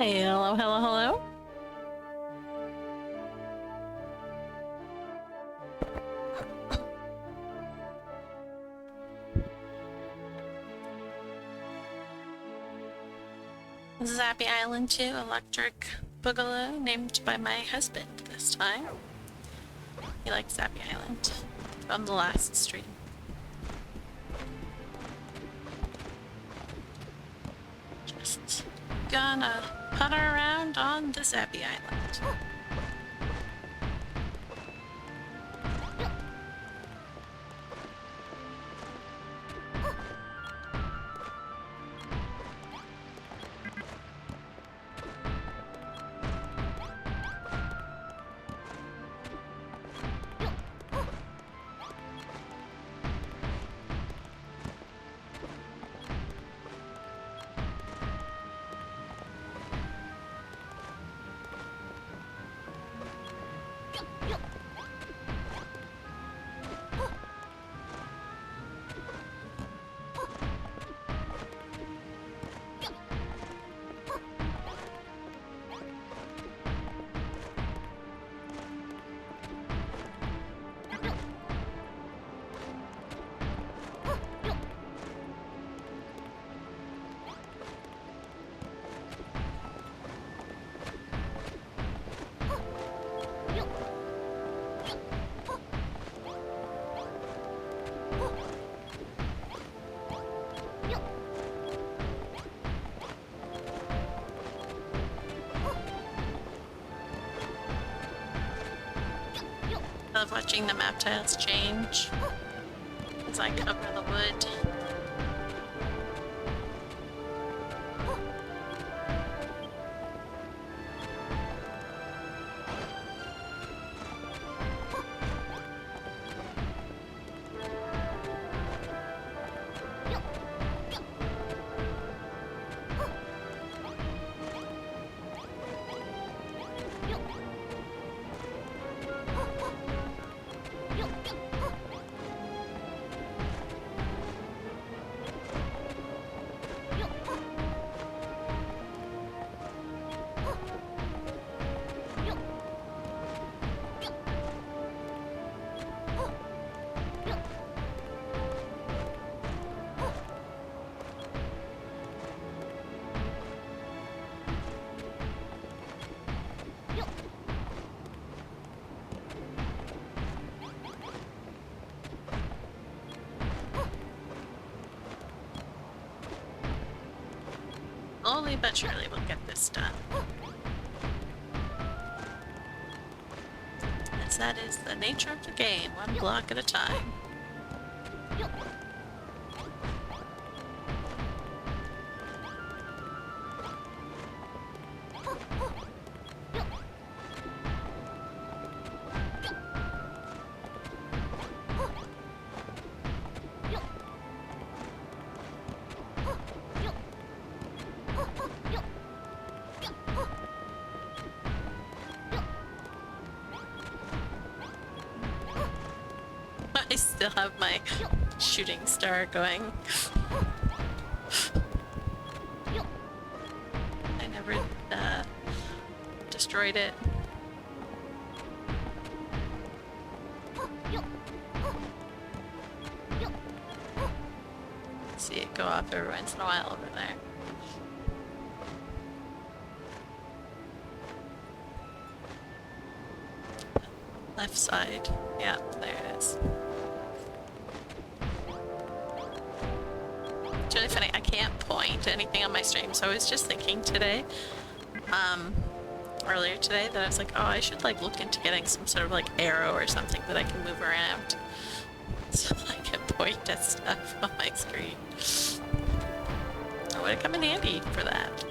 Hey, hello, hello, hello. Zappy Island 2 Electric Boogaloo, named by my husband this time. He likes Zappy Island from the last stream. Just gonna putter around on the Zappy Island. I love watching the map tiles change as I cover the wood. Slowly but surely we'll get this done. As that is the nature of the game, one block at a time. I still have my shooting star going. I never destroyed it. See it go off every once in a while over there. Left side. Yeah, there it is. It's really funny, I can't point anything on my stream, so I was just thinking today, earlier today, that I was like, oh, I should like look into getting some sort of like arrow or something that I can move around so I can point at stuff on my screen. It would come in handy for that.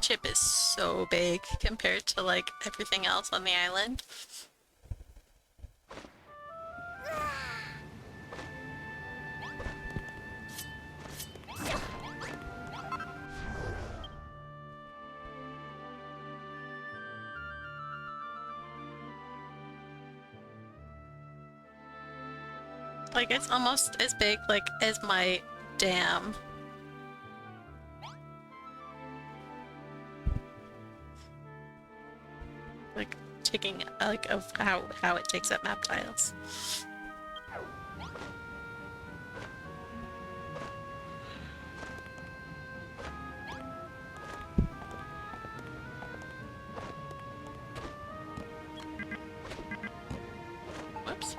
chip is so big compared to like everything else on the island. Like it's almost as big like as my dam. Like taking like of how it takes up map tiles. Whoops.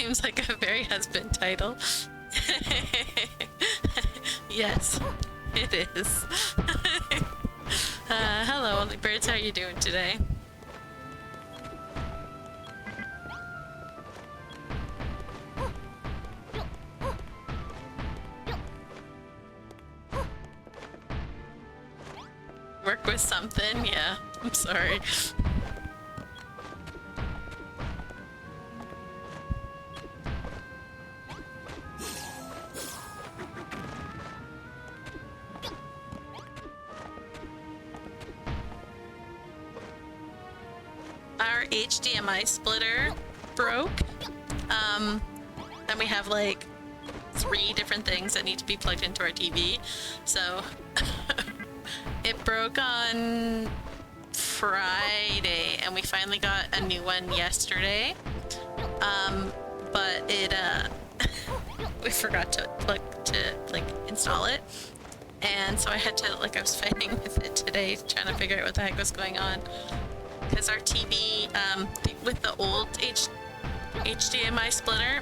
seems like a very husband title. Yes, it is. Hello, Only Birds. How are you doing today? Work with something? Yeah, I'm sorry. Our HDMI splitter broke. And we have like 3 different things that need to be plugged into our TV. So it broke on Friday and we finally got a new one yesterday. But it we forgot to install it. And so I had to I was fighting with it today, trying to figure out what the heck was going on. Because our TV, with the old HDMI splitter,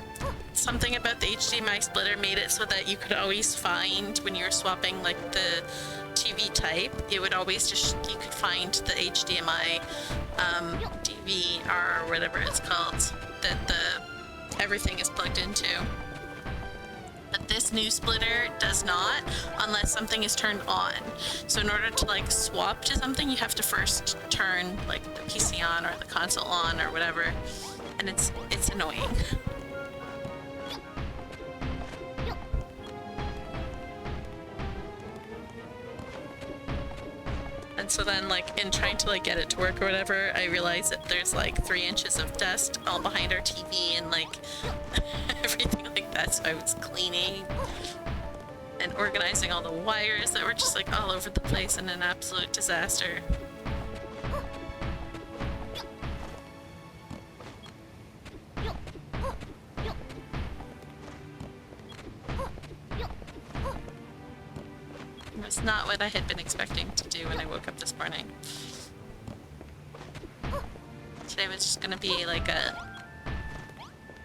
something about the HDMI splitter made it so that you could always find, when you were swapping the TV type, it would always you could find the HDMI DVR or whatever it's called that everything is plugged into. But this new splitter does not unless something is turned on. So in order to swap to something, you have to first turn the PC on or the console on or whatever, and it's annoying. And so then in trying to get it to work or whatever, I realized that there's 3 inches of dust all behind our TV and everything like that. So I was cleaning and organizing all the wires that were just all over the place in an absolute disaster. It was not what I had been expecting to do when I woke up this morning. Today was just gonna be a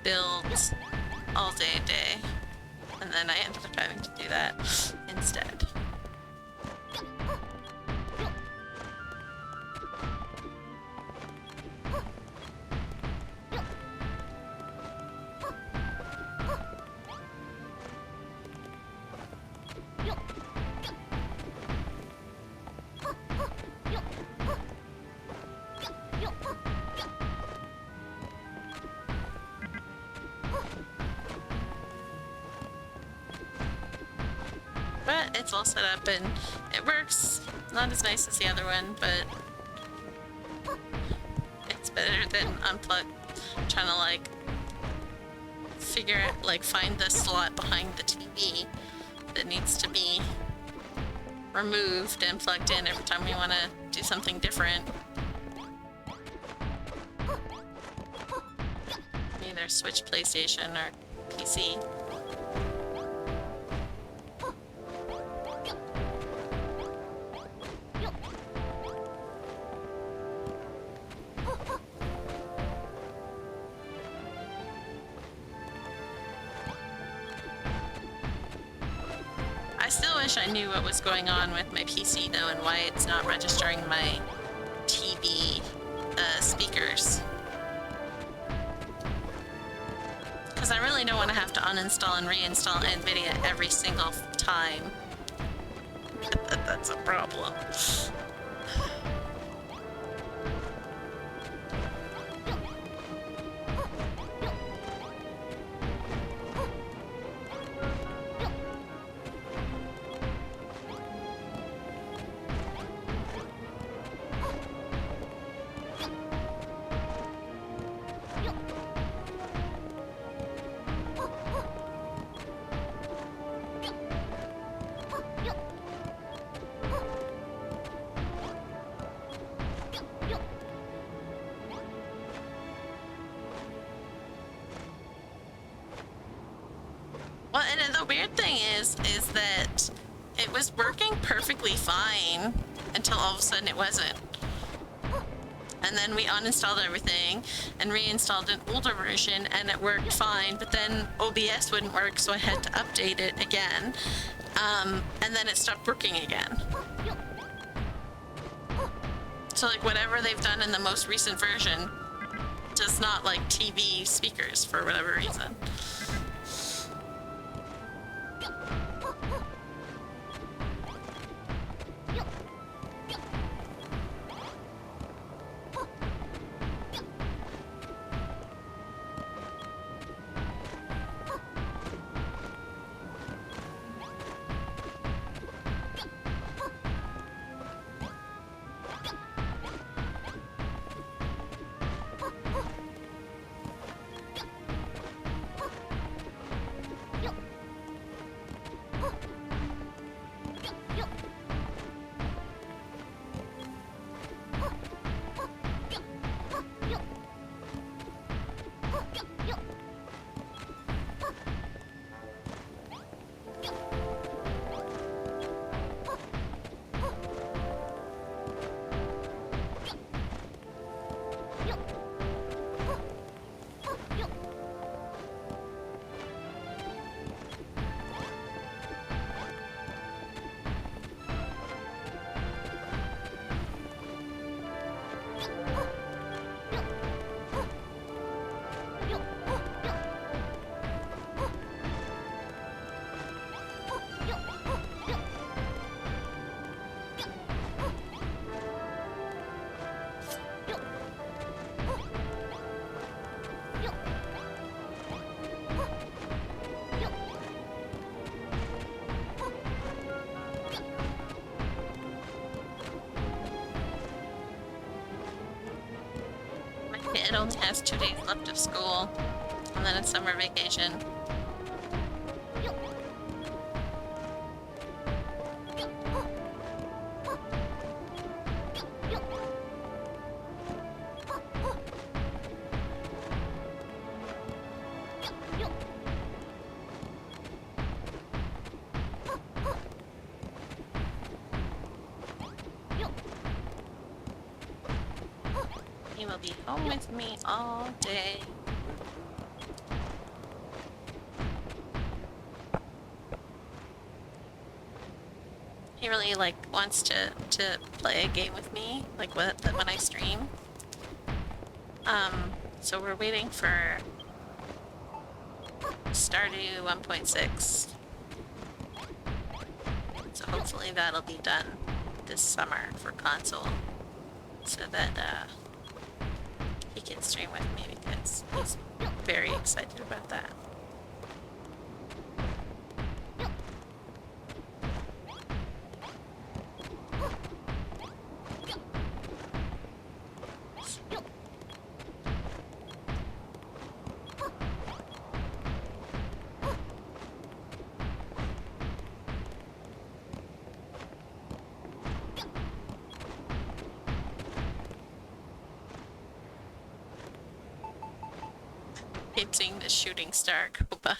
build all day, and then I ended up having to do that instead. But it's all set up and it works. Not as nice as the other one, but it's better than trying to figure out, find the slot behind the TV that needs to be removed and plugged in every time we want to do something different. Either switch PlayStation or PC. I still wish I knew what was going on with my PC though and why it's not registering my TV speakers. Because I really don't want to have to uninstall and reinstall NVIDIA every single time. That's a problem. Well, and the weird thing is that it was working perfectly fine until all of a sudden it wasn't. and then we uninstalled everything and reinstalled an older version, and it worked fine, but then OBS wouldn't work, so I had to update it again, and then it stopped working again. So like whatever they've done in the most recent version does not like TV speakers for whatever reason. It only has 2 days left of school, and then it's summer vacation. He will be home with me all day. He really like wants to play a game with me, like when I stream. So we're waiting for Stardew 1.6. So hopefully that'll be done this summer for console, so that he can stream with me, because he's very excited about that. Keep seeing the shooting star go by.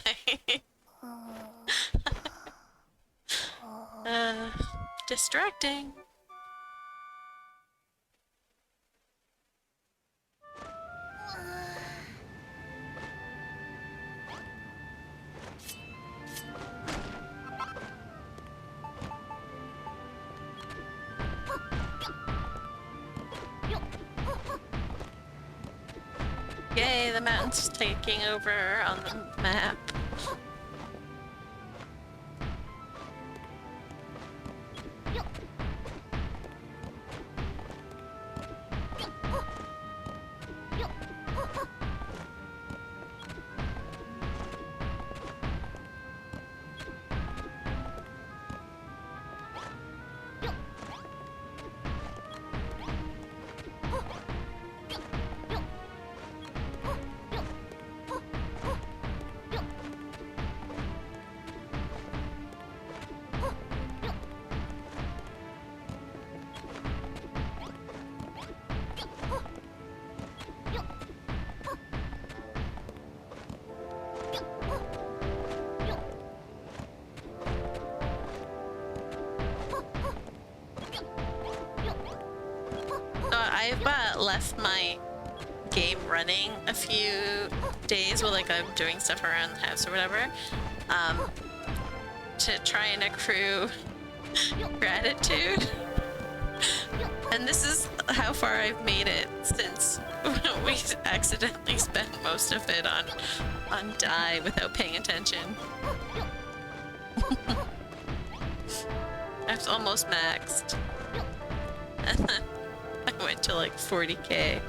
Distracting. Yay, the mountain's taking over on the map. I've left my game running a few days while like I'm doing stuff around the house or whatever, to try and accrue gratitude. And this is how far I've made it since we accidentally spent most of it on dye without paying attention. I was almost maxed. And then I went to like 40k.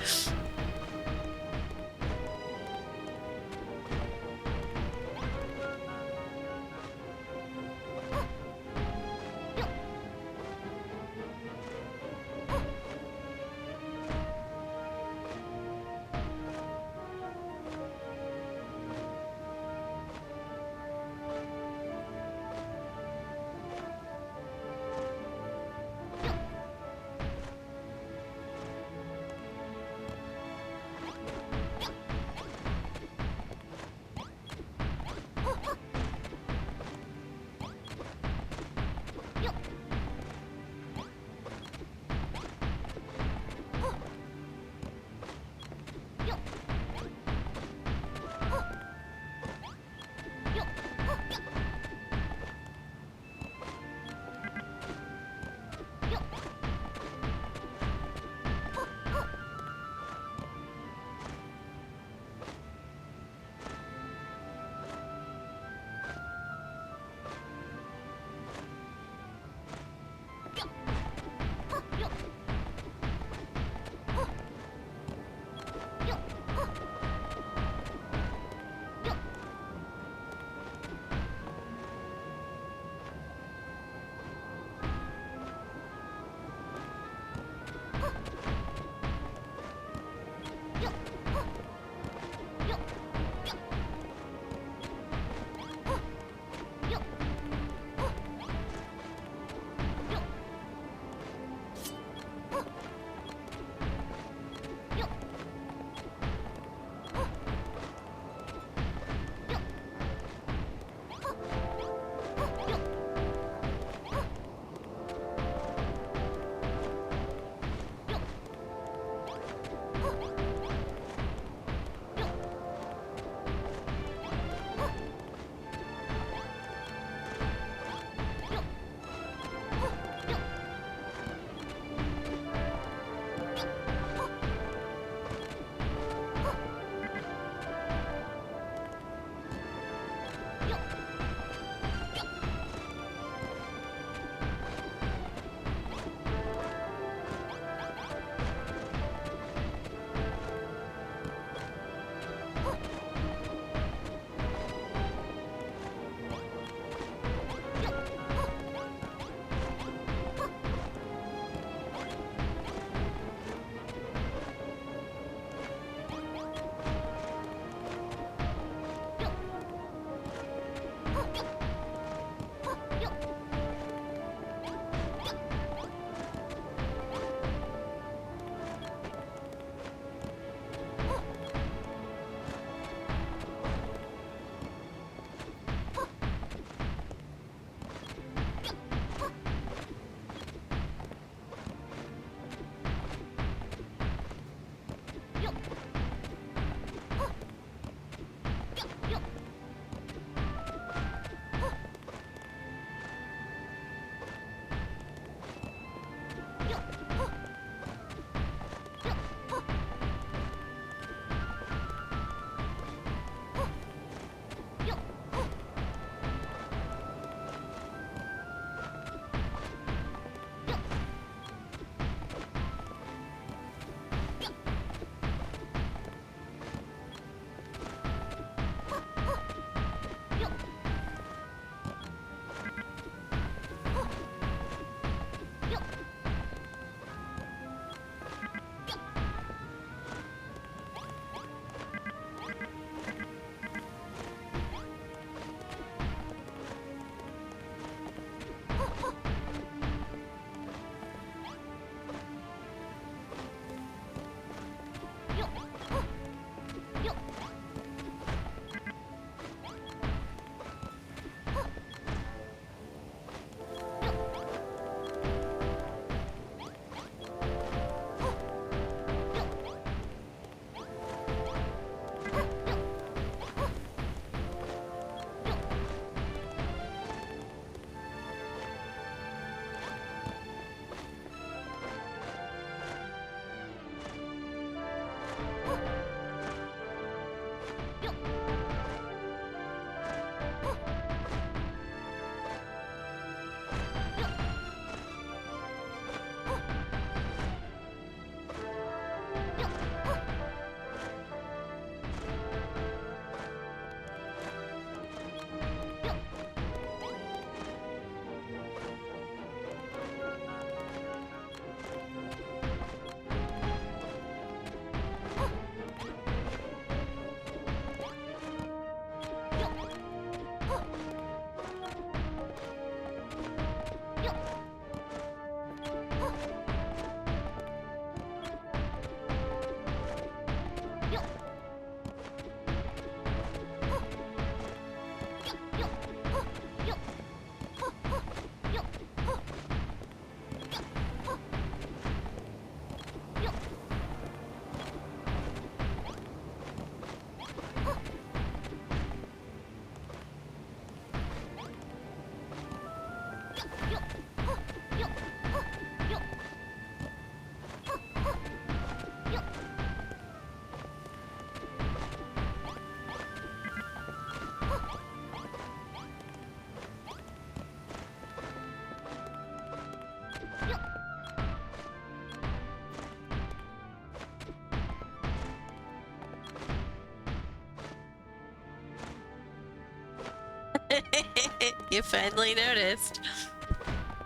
You finally noticed.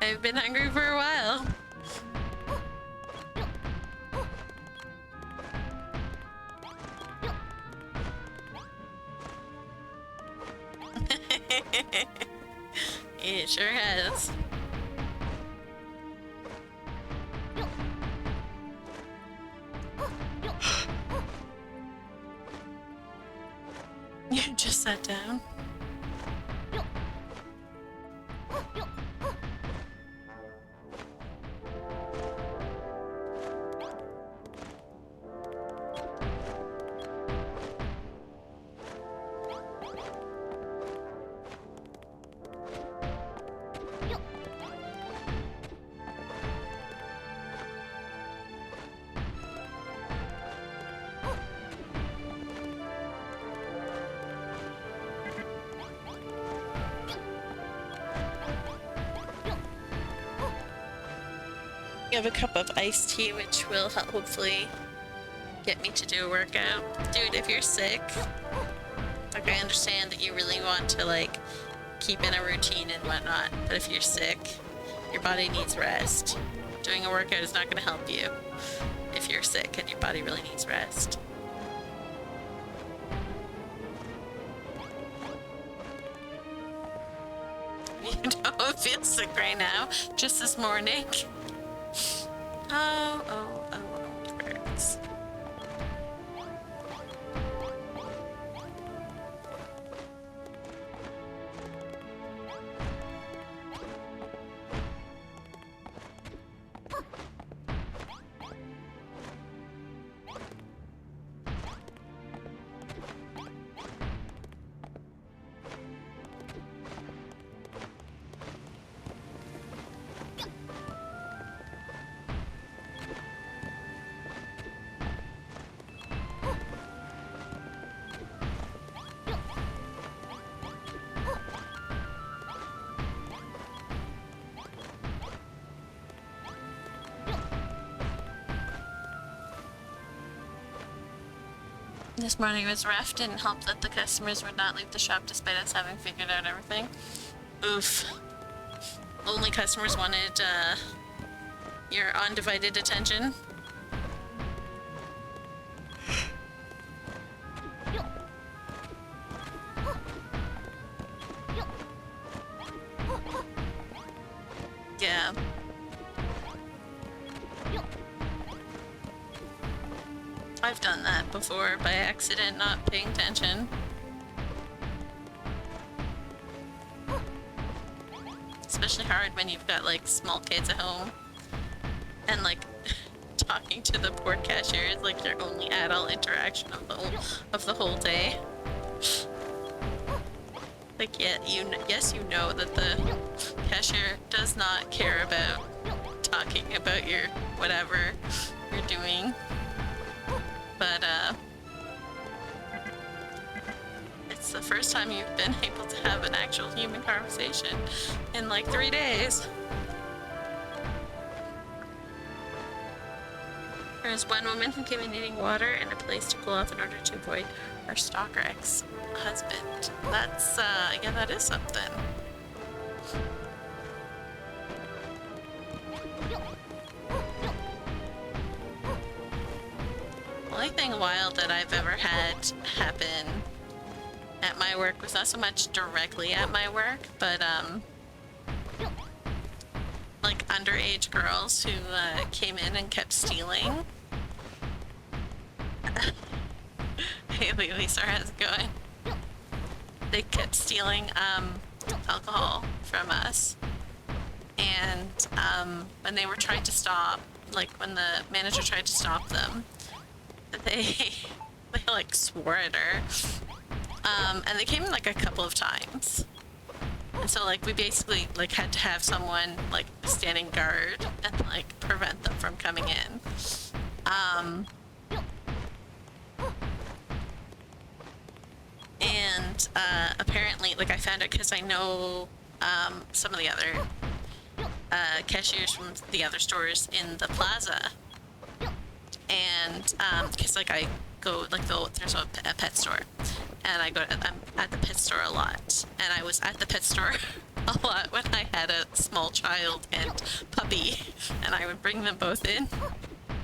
I've been hungry for a while. It sure has. You just sat down. You have a cup of iced tea, which will hopefully get me to do a workout. Dude, if you're sick, like I understand that you really want to like keep in a routine and whatnot, but if you're sick, your body needs rest. Doing a workout is not going to help you if you're sick and your body really needs rest. You don't feel sick right now, just this morning. Oh, it hurts. This morning was rough. Didn't help that the customers would not leave the shop despite us having figured out everything. Oof. Only customers wanted your undivided attention. Yeah. I've done that before by accident, not paying attention. Especially hard when you've got like small kids at home and like talking to the poor cashier is like your only adult interaction of the whole day. Like yes, you know that the cashier does not care about talking about your whatever you're doing. But it's the first time you've been able to have an actual human conversation in like 3 days. There was one woman who came in needing water and a place to cool off in order to avoid her stalker ex-husband. That's, yeah, that is something. The only thing wild that I've ever had happen at my work was not so much directly at my work, but like underage girls who came in and kept stealing. Hey Lisa, how's it going? They kept stealing alcohol from us, and when they were trying to stop, like when the manager tried to stop them, they like swore at her, and they came like a couple of times, and so like we basically like had to have someone like standing guard and like prevent them from coming in. And apparently, like I found out because I know some of the other cashiers from the other stores in the plaza, and because like I go like there's a pet store, and I'm at the pet store a lot, and I was at the pet store a lot when I had a small child and puppy, and I would bring them both in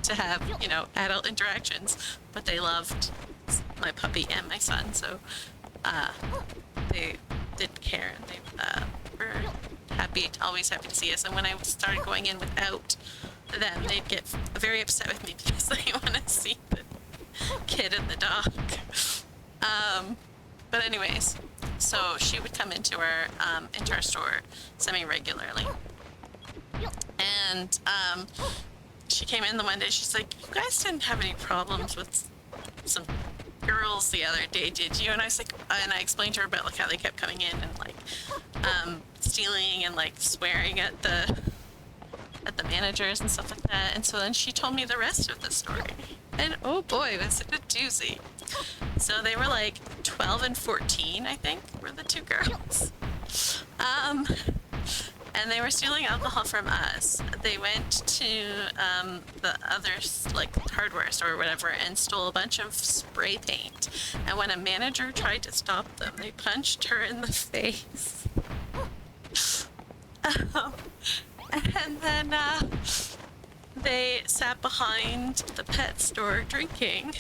to have, you know, adult interactions, but they loved my puppy and my son, so they didn't care, and they were always happy to see us. And when I started going in without them, they'd get very upset with me because they want to see the kid and the dog. But anyways, so she would come into our store semi-regularly, and she came in the one day. She's like, "You guys didn't have any problems with some girls the other day, did you?" And I was like, and I explained to her about like how they kept coming in and like stealing and like swearing at the managers and stuff like that. And so then she told me the rest of the story, and oh boy, was it a doozy. So they were like 12 and 14, I think, were the two girls. And they were stealing alcohol from us. They went to the other like hardware store or whatever and stole a bunch of spray paint. And when a manager tried to stop them, they punched her in the face. And then they sat behind the pet store drinking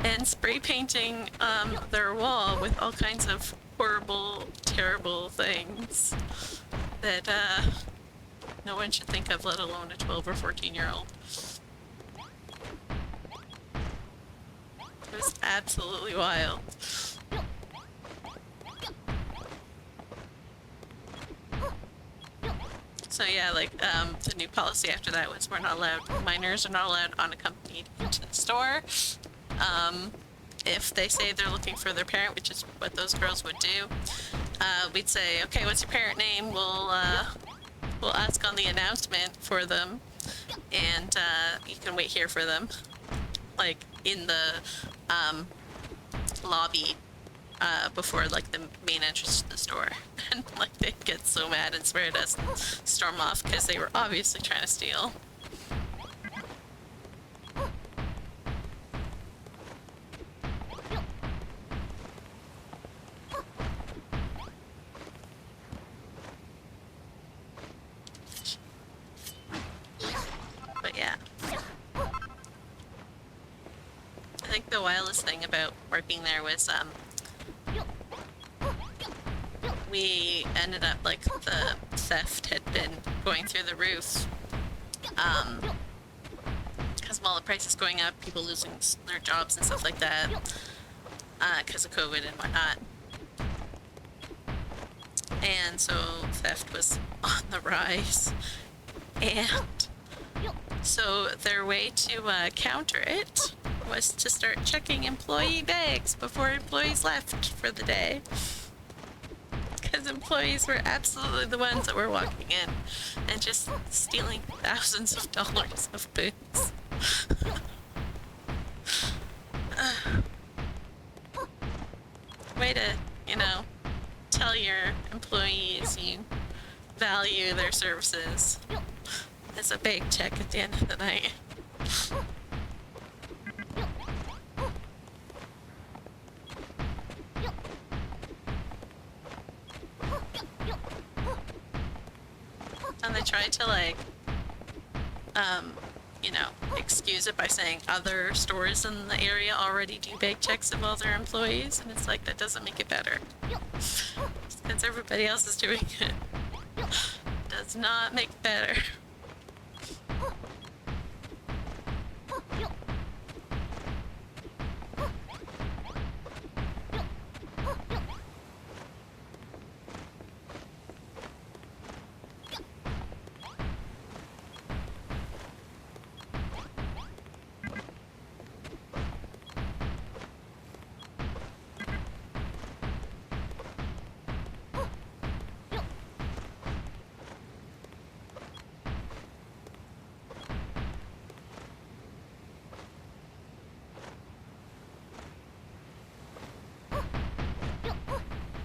and spray painting their wall with all kinds of horrible, terrible things that no one should think of, let alone a 12 or 14-year-old. It was absolutely wild. So yeah, like the new policy after that was minors are not allowed unaccompanied into the store. If they say they're looking for their parent, which is what those girls would do, we'd say, okay, what's your parent name? We'll ask on the announcement for them, and you can wait here for them, like in the lobby before like the main entrance to the store. And like they'd get so mad and swear at us and storm off because they were obviously trying to steal. But yeah, I think the wildest thing about working there was we ended up, like, the theft had been going through the roof, because while the price is going up, people losing their jobs and stuff like that, because of COVID and whatnot. And so theft was on the rise, and so their way to counter it was to start checking employee bags before employees left for the day. Because employees were absolutely the ones that were walking in and just stealing thousands of dollars of booze. Way to, you know, tell your employees you value their services. It's a big check at the end of the night. And they tried to, like, you know, excuse it by saying other stores in the area already do bag checks of all their employees, and it's like, that doesn't make it better. Since everybody else is doing it, does not make it better.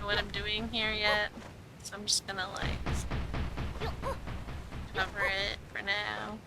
What I'm doing here yet, so I'm just gonna like cover it for now.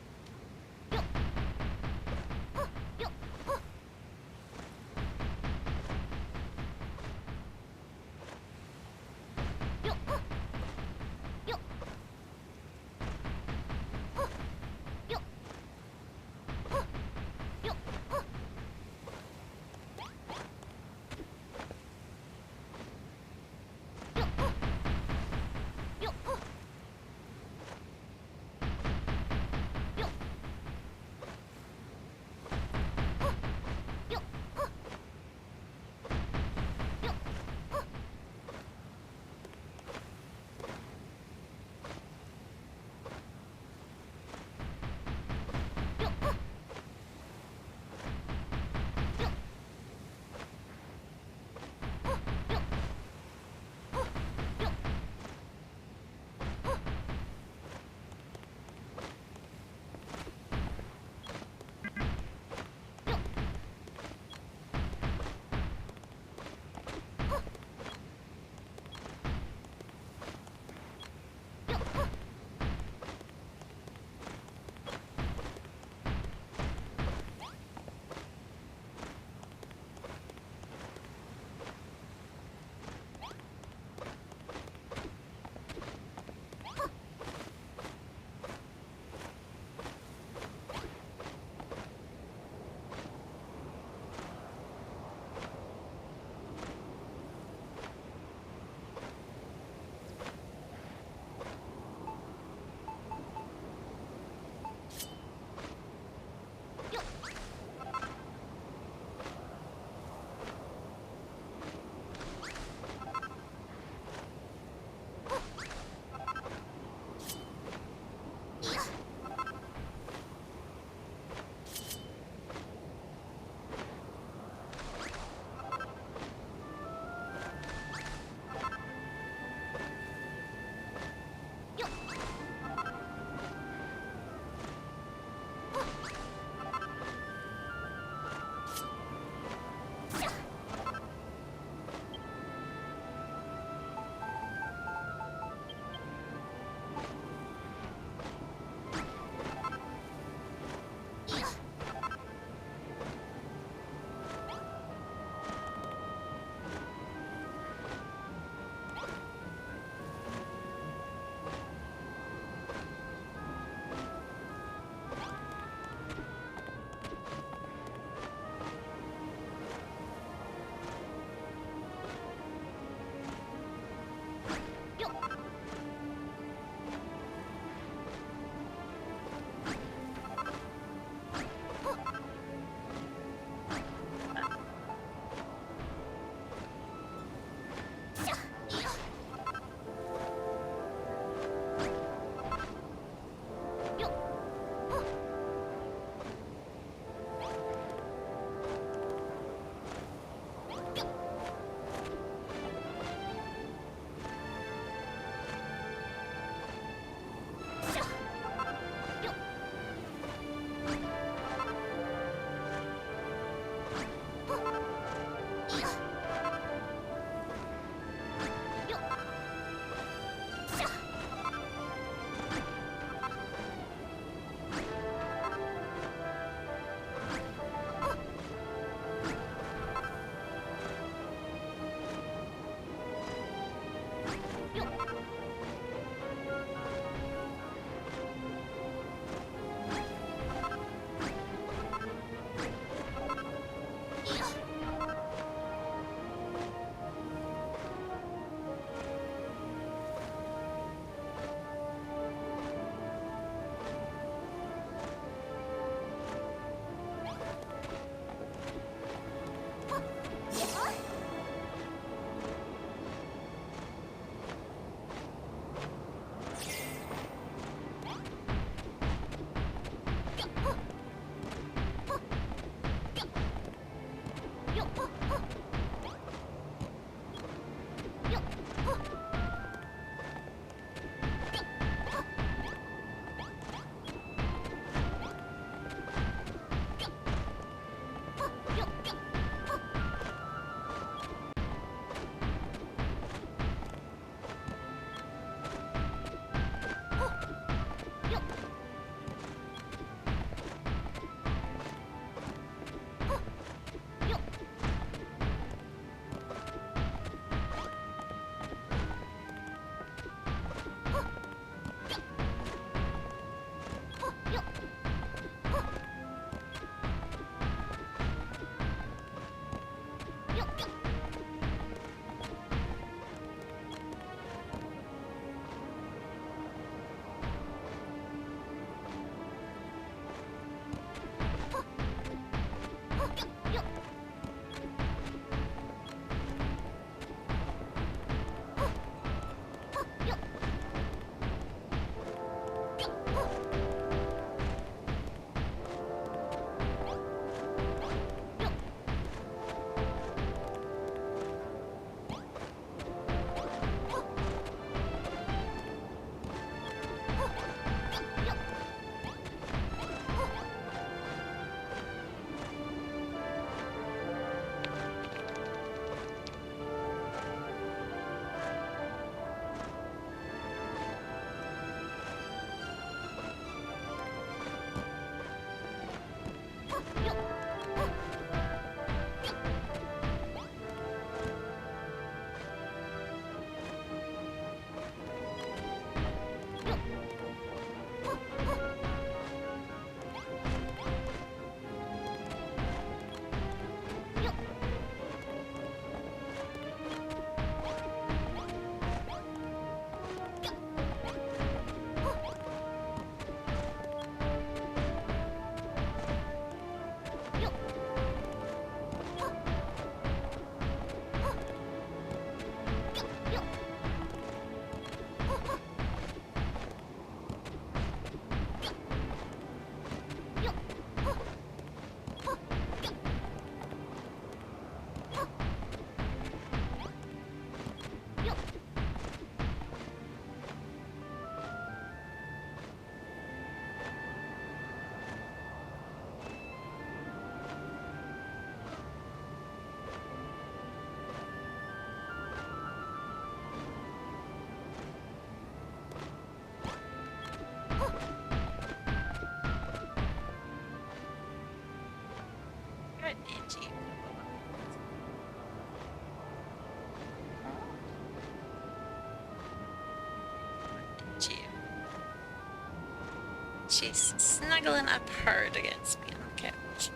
She's snuggling up hard against me on the couch.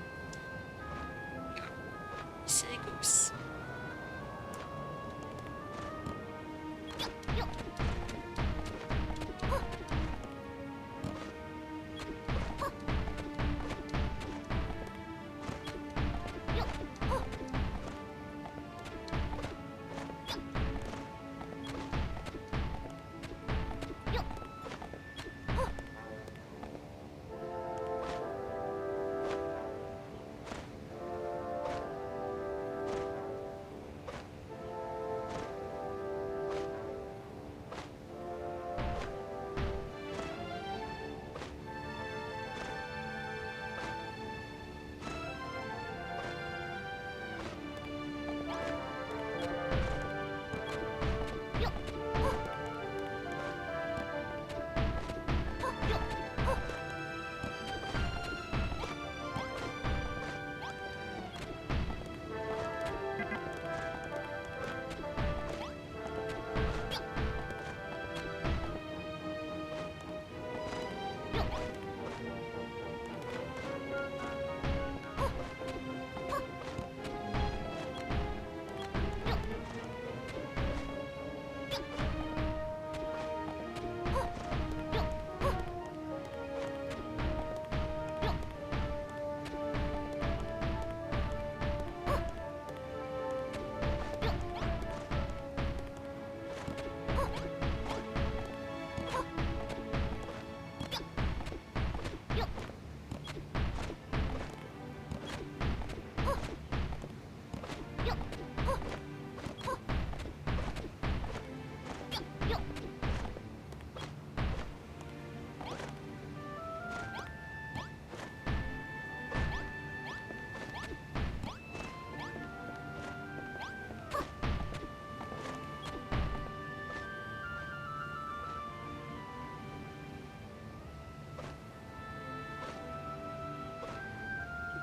Silly goose.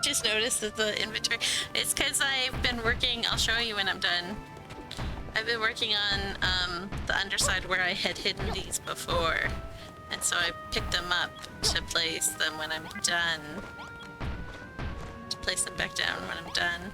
just noticed that the inventory. It's because I've been working. I'll show you when I'm done. I've been working on the underside where I had hidden these before, and so I picked them up to place them when I'm done. To place them back down when I'm done.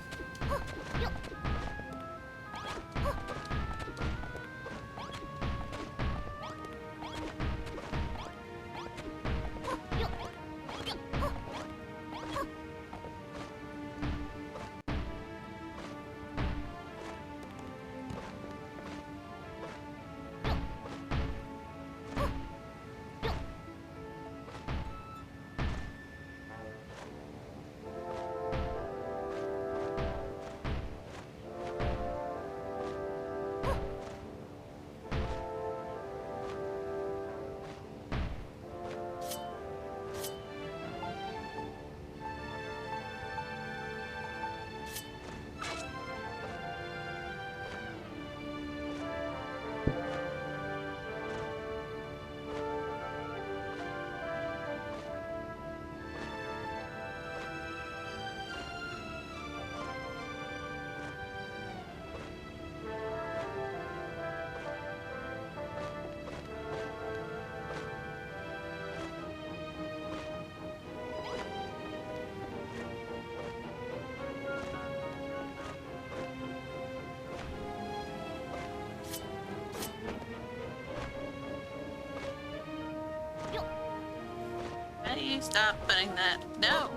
How do you stop putting that? No.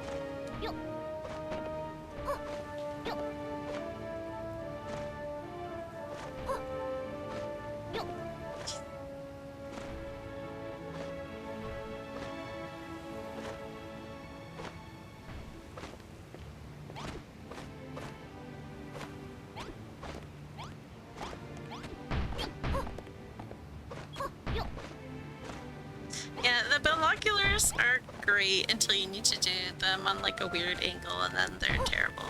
Yeah, the binoculars are great until you need to do them on like a weird angle, and then they're terrible.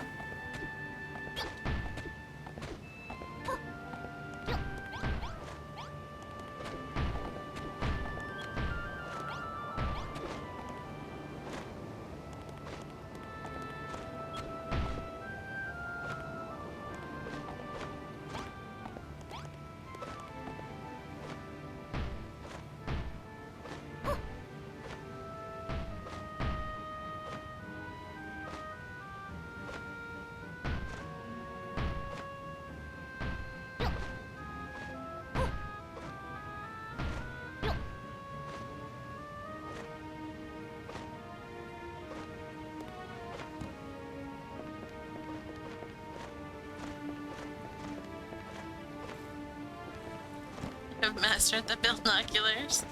I've mastered the binoculars.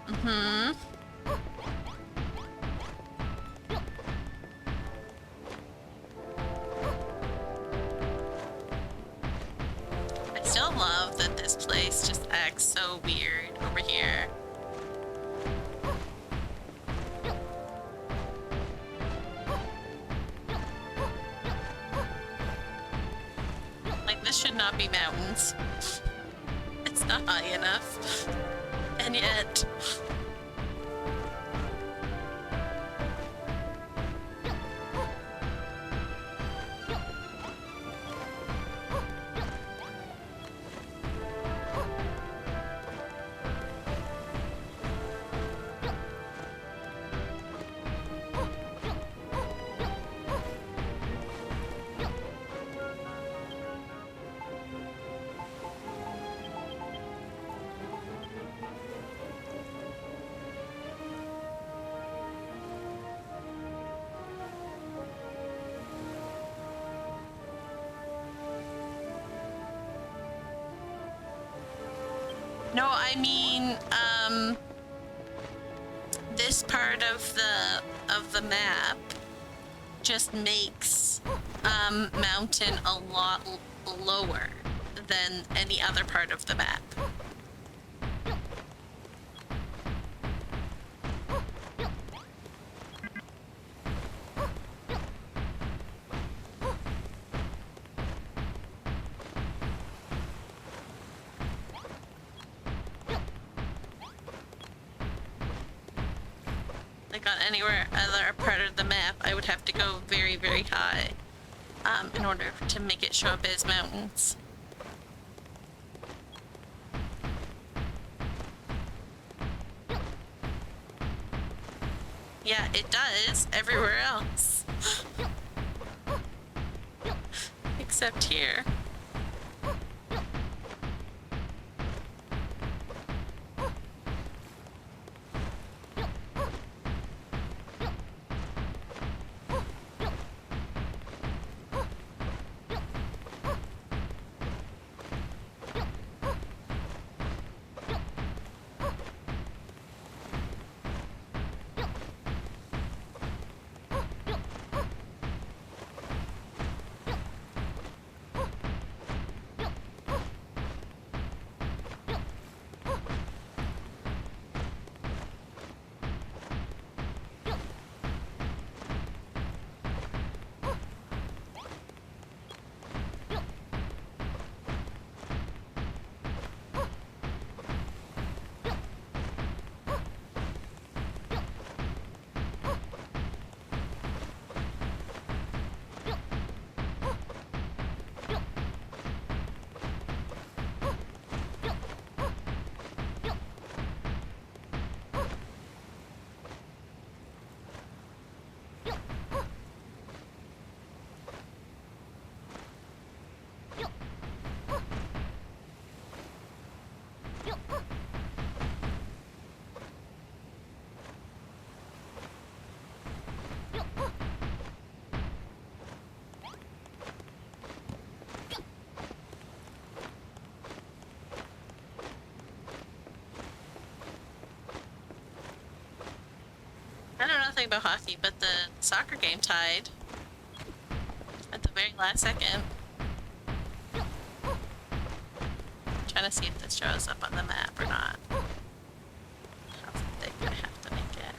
Mm-hmm. I still love that this place just acts so weird over here. Like, this should not be mountains. It's not high enough. And yet... No, I mean, this part of the map just makes mountain a lot lower than any other part of the map. Like, like on anywhere other part of the map, I would have to go very, very high in order to make it show up as mountains. Yeah, it does everywhere else. Except here. I know nothing about hockey, but the soccer game tied at the very last second. Trying to see if this shows up on the map or not. How thick I have to make it.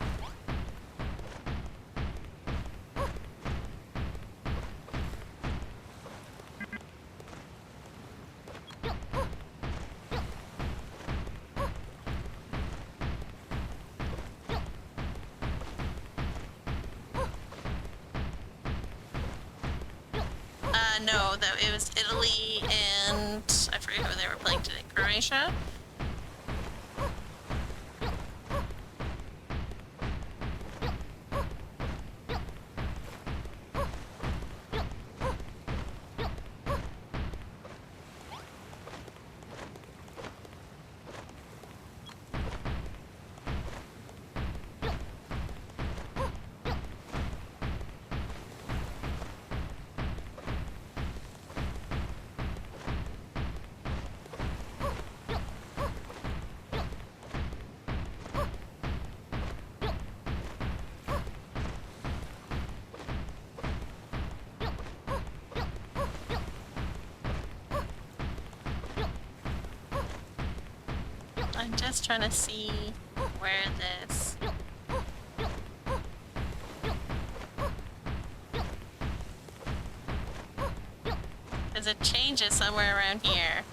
No, that it was Italy and I forget who they were playing today. Croatia? I'm just trying to see where this... Because it changes somewhere around here.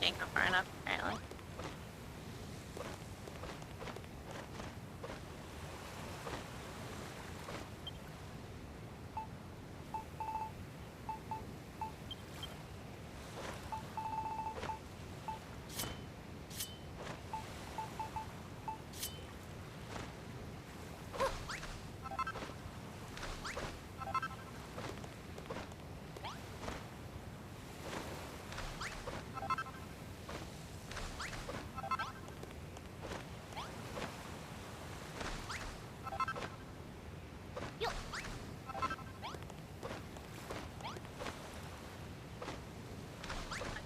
Can't go far enough, apparently.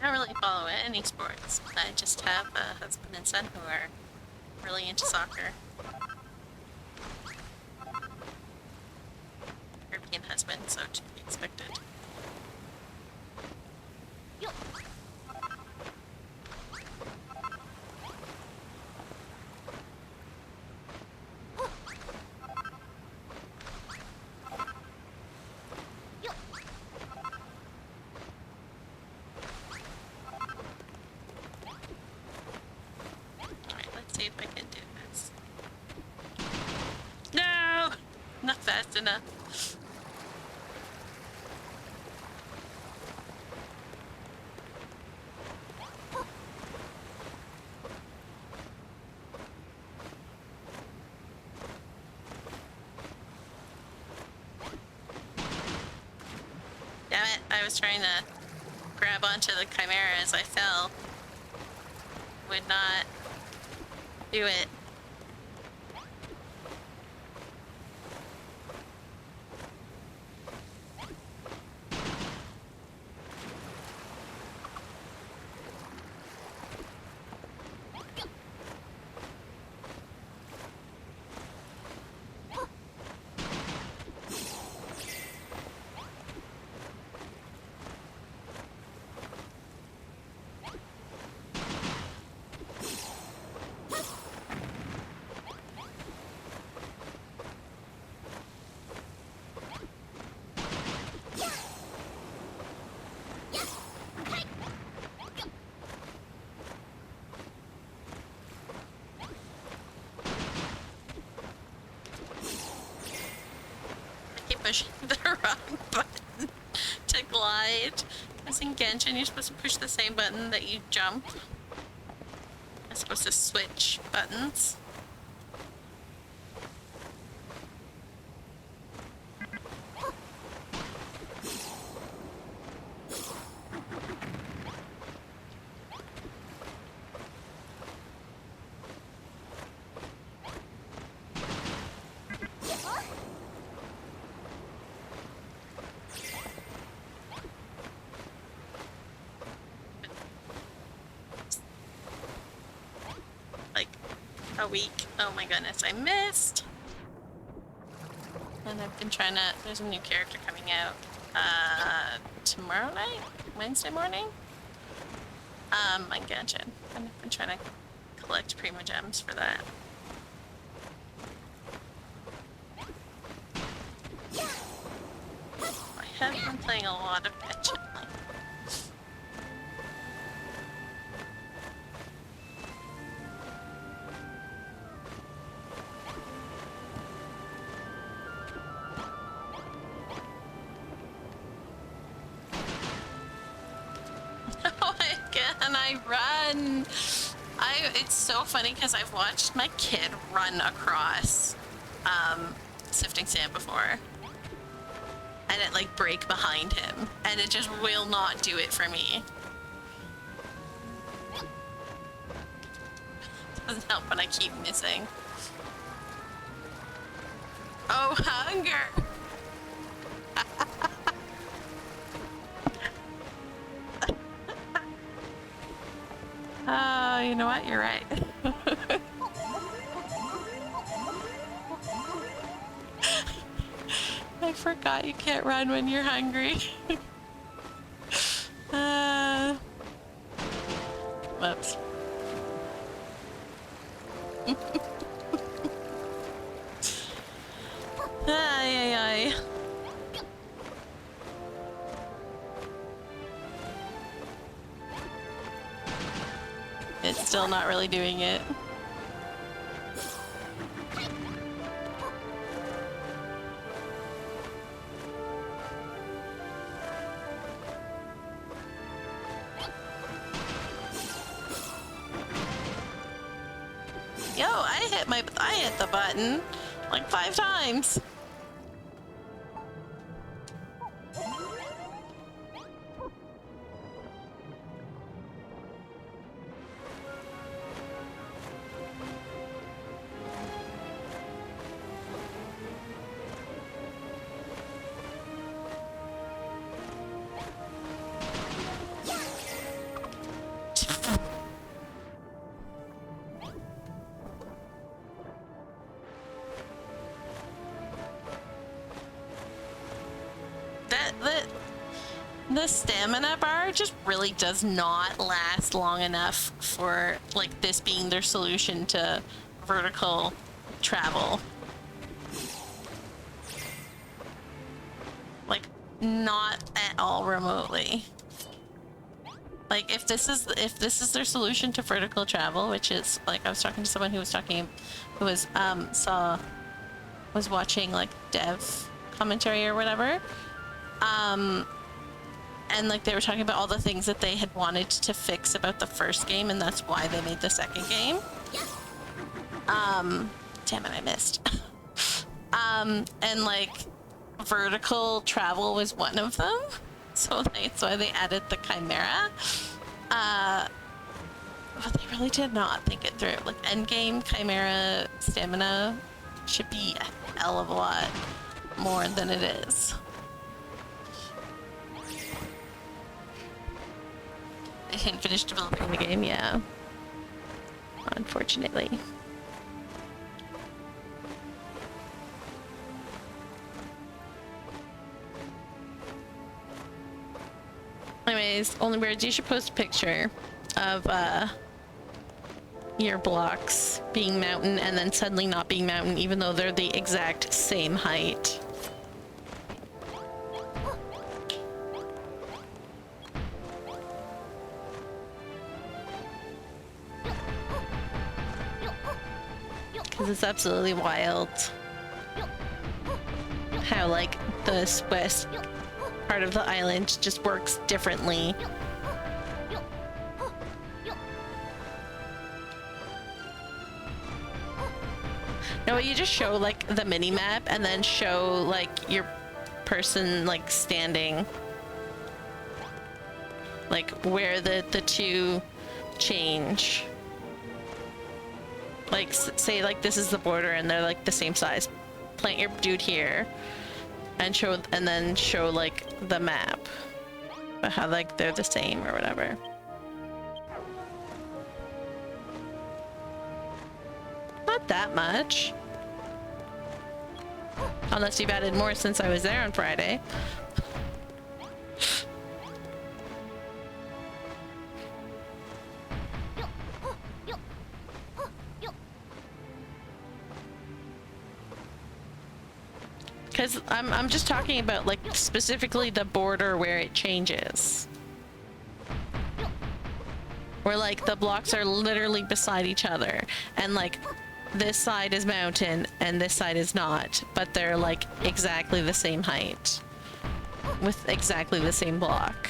I don't really follow any sports. I just have a husband and son who are really into soccer. European husband, so to be expected. wet. I was trying to grab onto the chimera as I fell. Would not do it. Pushing the wrong button to glide. As in Genshin, you're supposed to push the same button that you jump. I'm supposed to switch buttons. A week. Oh my goodness, I missed. And I've been trying to, there's a new character coming out tomorrow night? Wednesday morning? On Genshin. And I've been trying to collect Primo Gems for that. I have been playing a lot of Genshin. It's so funny because I've watched my kid run across sifting sand before, and it like break behind him, and it just will not do it for me. Doesn't help when I keep missing. Oh, hunger! Oh, you know what? You're right. I forgot you can't run when you're hungry. Whoops. Ay, ay, ay. It's still not really doing it. Yo, I hit the button like 5 times. The stamina bar just really does not last long enough for like this being their solution to vertical travel. Like not at all remotely. Like if this is their solution to vertical travel, which is like I was talking to someone who was watching like dev commentary or whatever. And like they were talking about all the things that they had wanted to fix about the first game, and that's why they made the second game. Damn it, I missed. And like vertical travel was one of them. So that's why they added the Chimera. But they really did not think it through. Like, endgame Chimera stamina should be a hell of a lot more than it is. They didn't finish developing the game, yeah. Unfortunately. Anyways, only words, you should post a picture of your blocks being mountain and then suddenly not being mountain, even though they're the exact same height. Because it's absolutely wild how, like, the west part of the island just works differently. No, you just show like the mini map and then show like your person like standing, like where the two change. Like say like this is the border and they're like the same size. Plant your dude here and then show like the map, but how like they're the same or whatever. Not that much. Unless you've added more since I was there on Friday. Because I'm just talking about like specifically the border where it changes. Where like the blocks are literally beside each other and like this side is mountain and this side is not, but they're like exactly the same height with exactly the same block.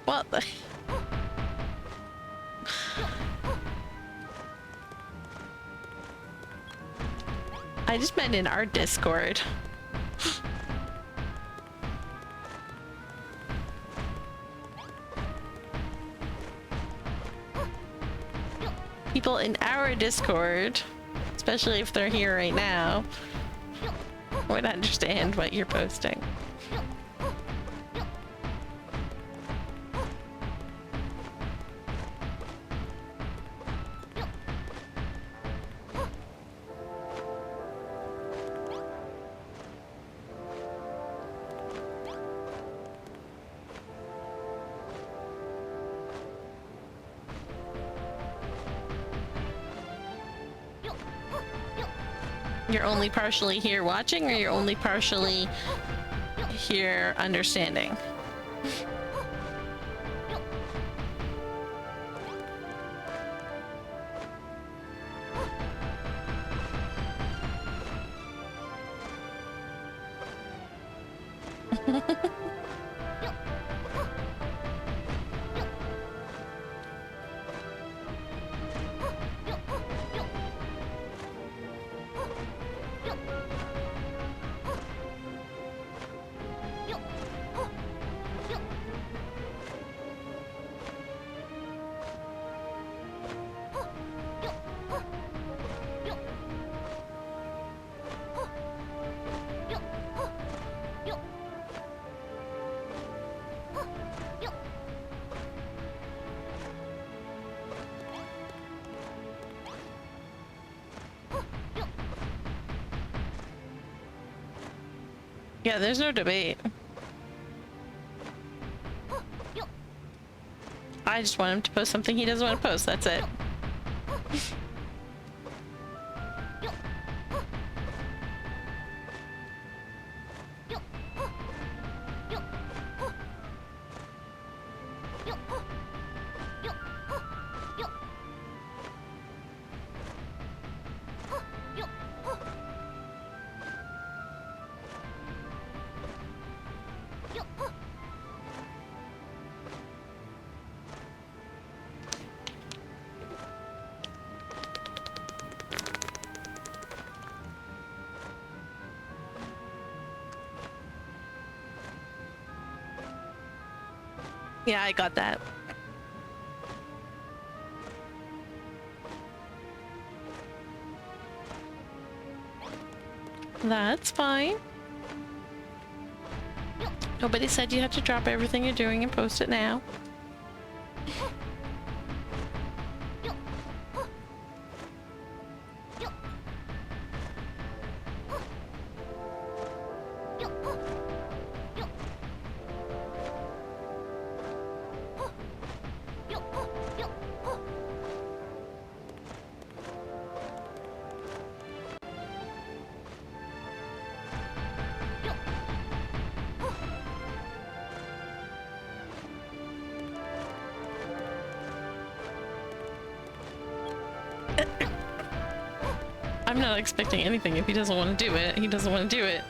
What the? I just meant in our Discord. People in our Discord, especially if they're here right now, would understand what you're posting. You're only partially here watching, or you're only partially here understanding? Yeah, there's no debate. I just want him to post something he doesn't want to post, that's it. Yeah, I got that. That's fine. Nobody said you had to drop everything you're doing and post it now. I'm not expecting anything. If he doesn't want to do it, he doesn't want to do it.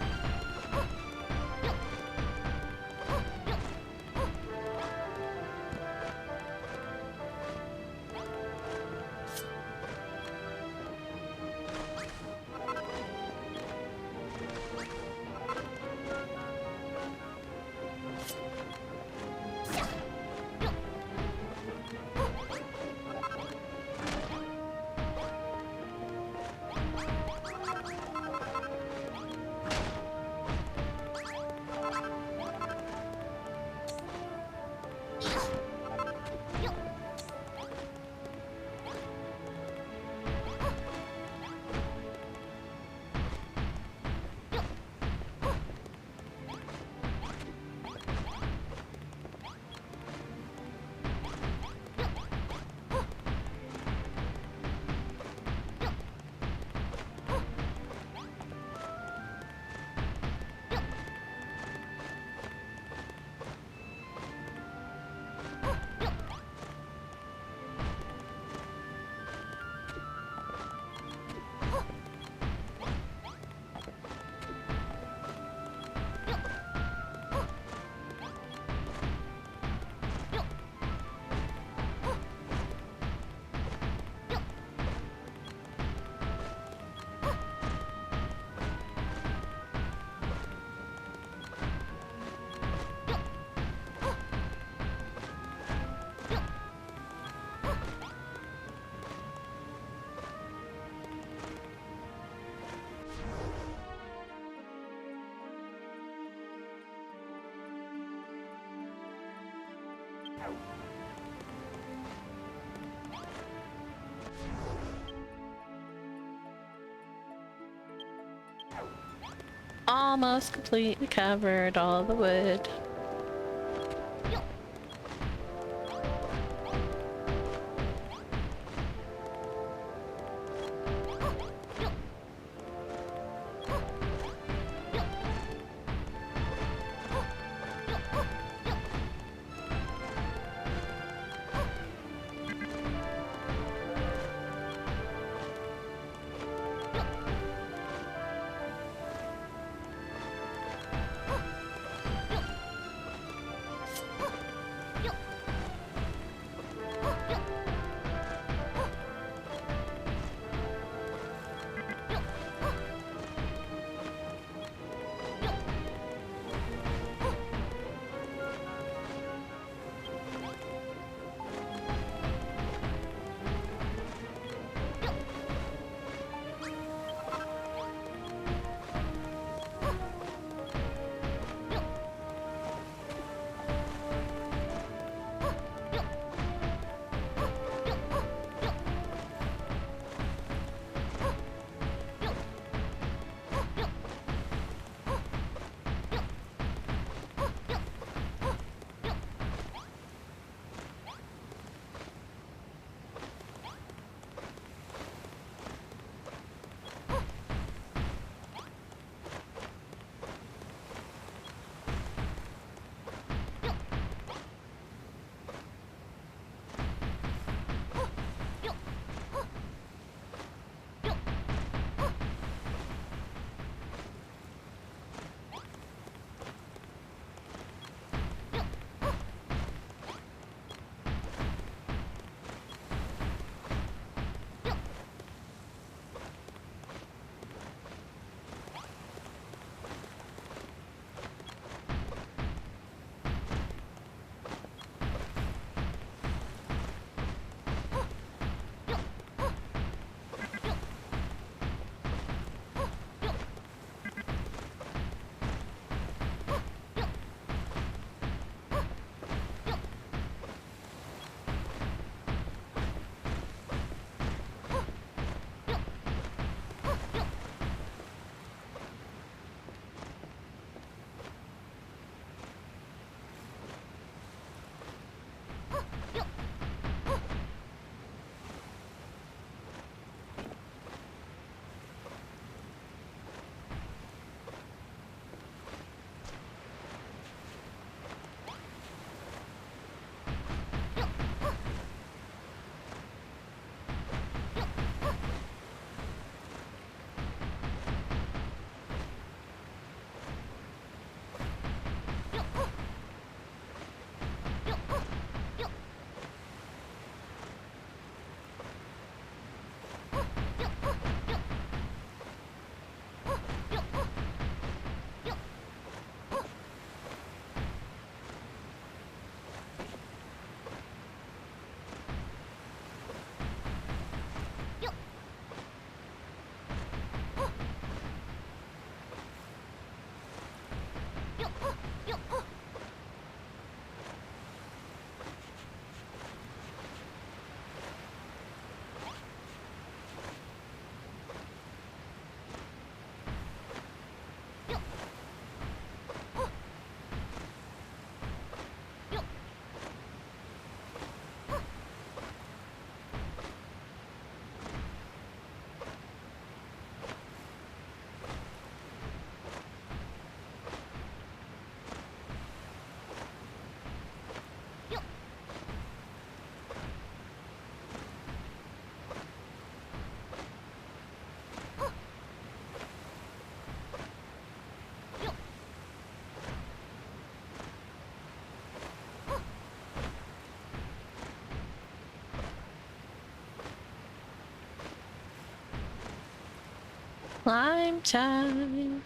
Almost completely covered all the wood. Climb time.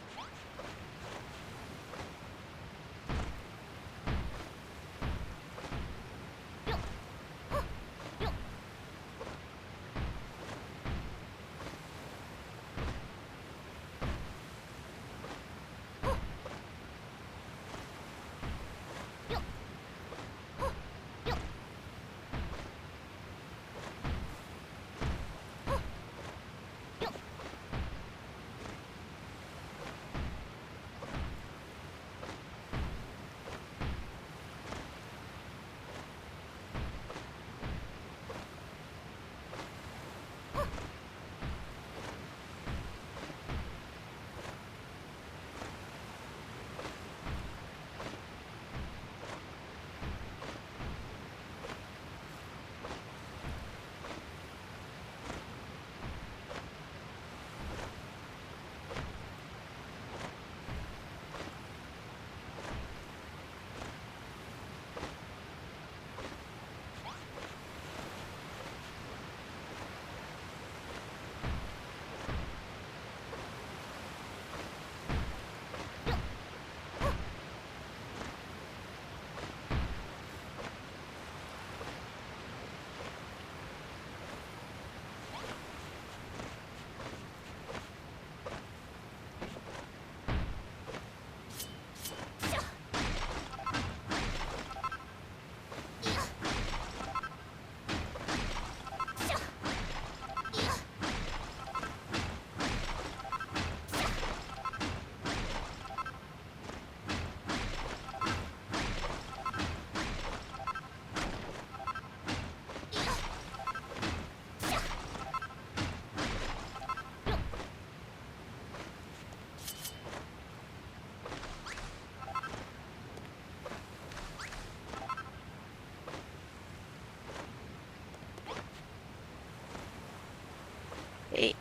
Hey.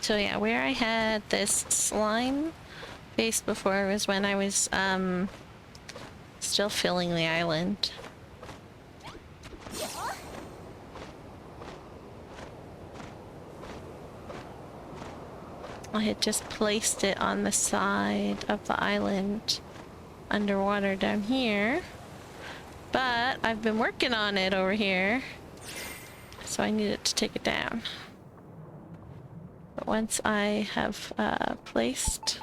So yeah, where I had this slime base before was when I was still filling the island. I had just placed it on the side of the island underwater down here, but I've been working on it over here, so I needed to take it down. But once I have placed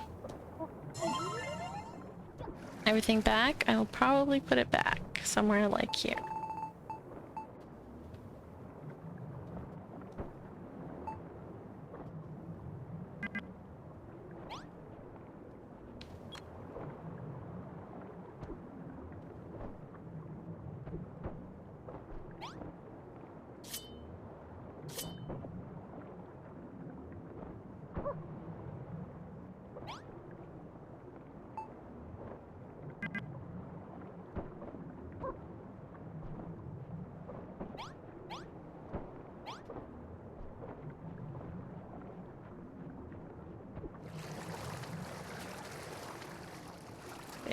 everything back, I will probably put it back somewhere like here.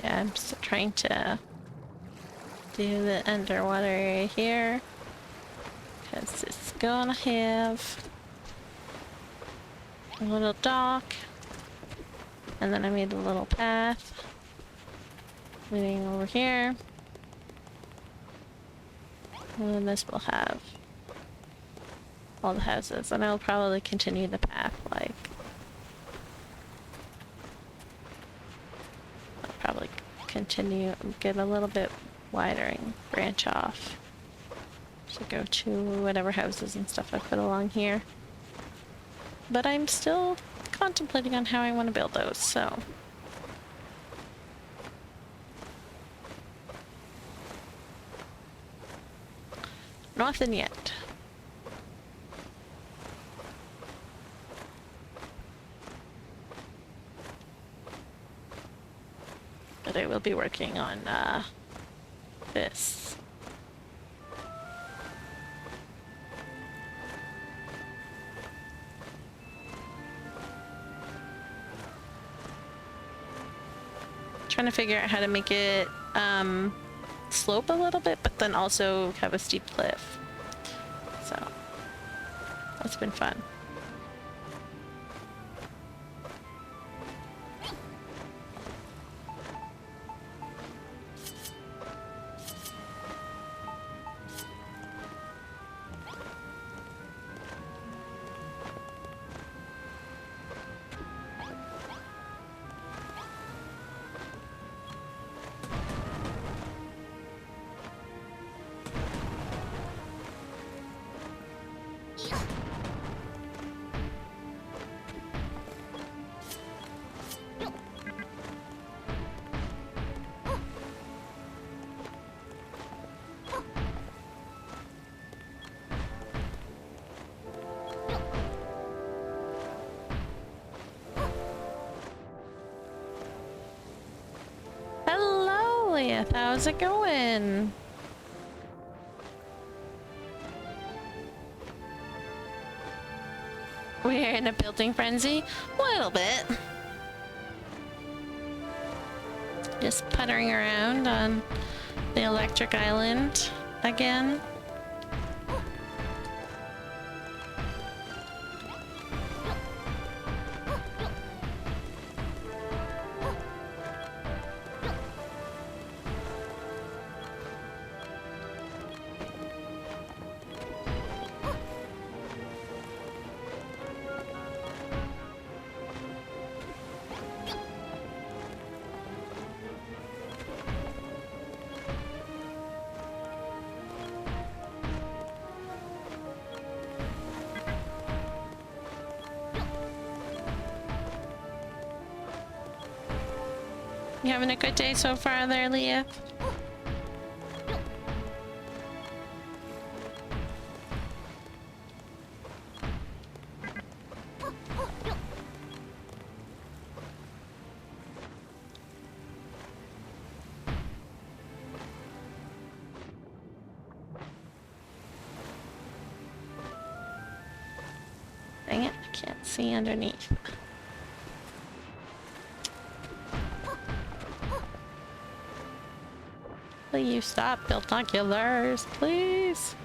Yeah, I'm still trying to do the underwater area here, because it's gonna have a little dock, and then I made a little path leading over here, and then this will have all the houses, and I'll probably continue the path, like I'll probably continue, get a little bit wider and branch off to go to whatever houses and stuff I put along here. But I'm still contemplating on how I want to build those, so nothing yet. But I will be working on this. Trying to figure out how to make it slope a little bit, but then also have a steep cliff. So That's been fun. Hello, Leah. How's it going? We're in a building frenzy? A little bit. Just puttering around on the electric island again. You having a good day so far there, Leah? Dang it, I can't see underneath. Will you stop, binoculars, please?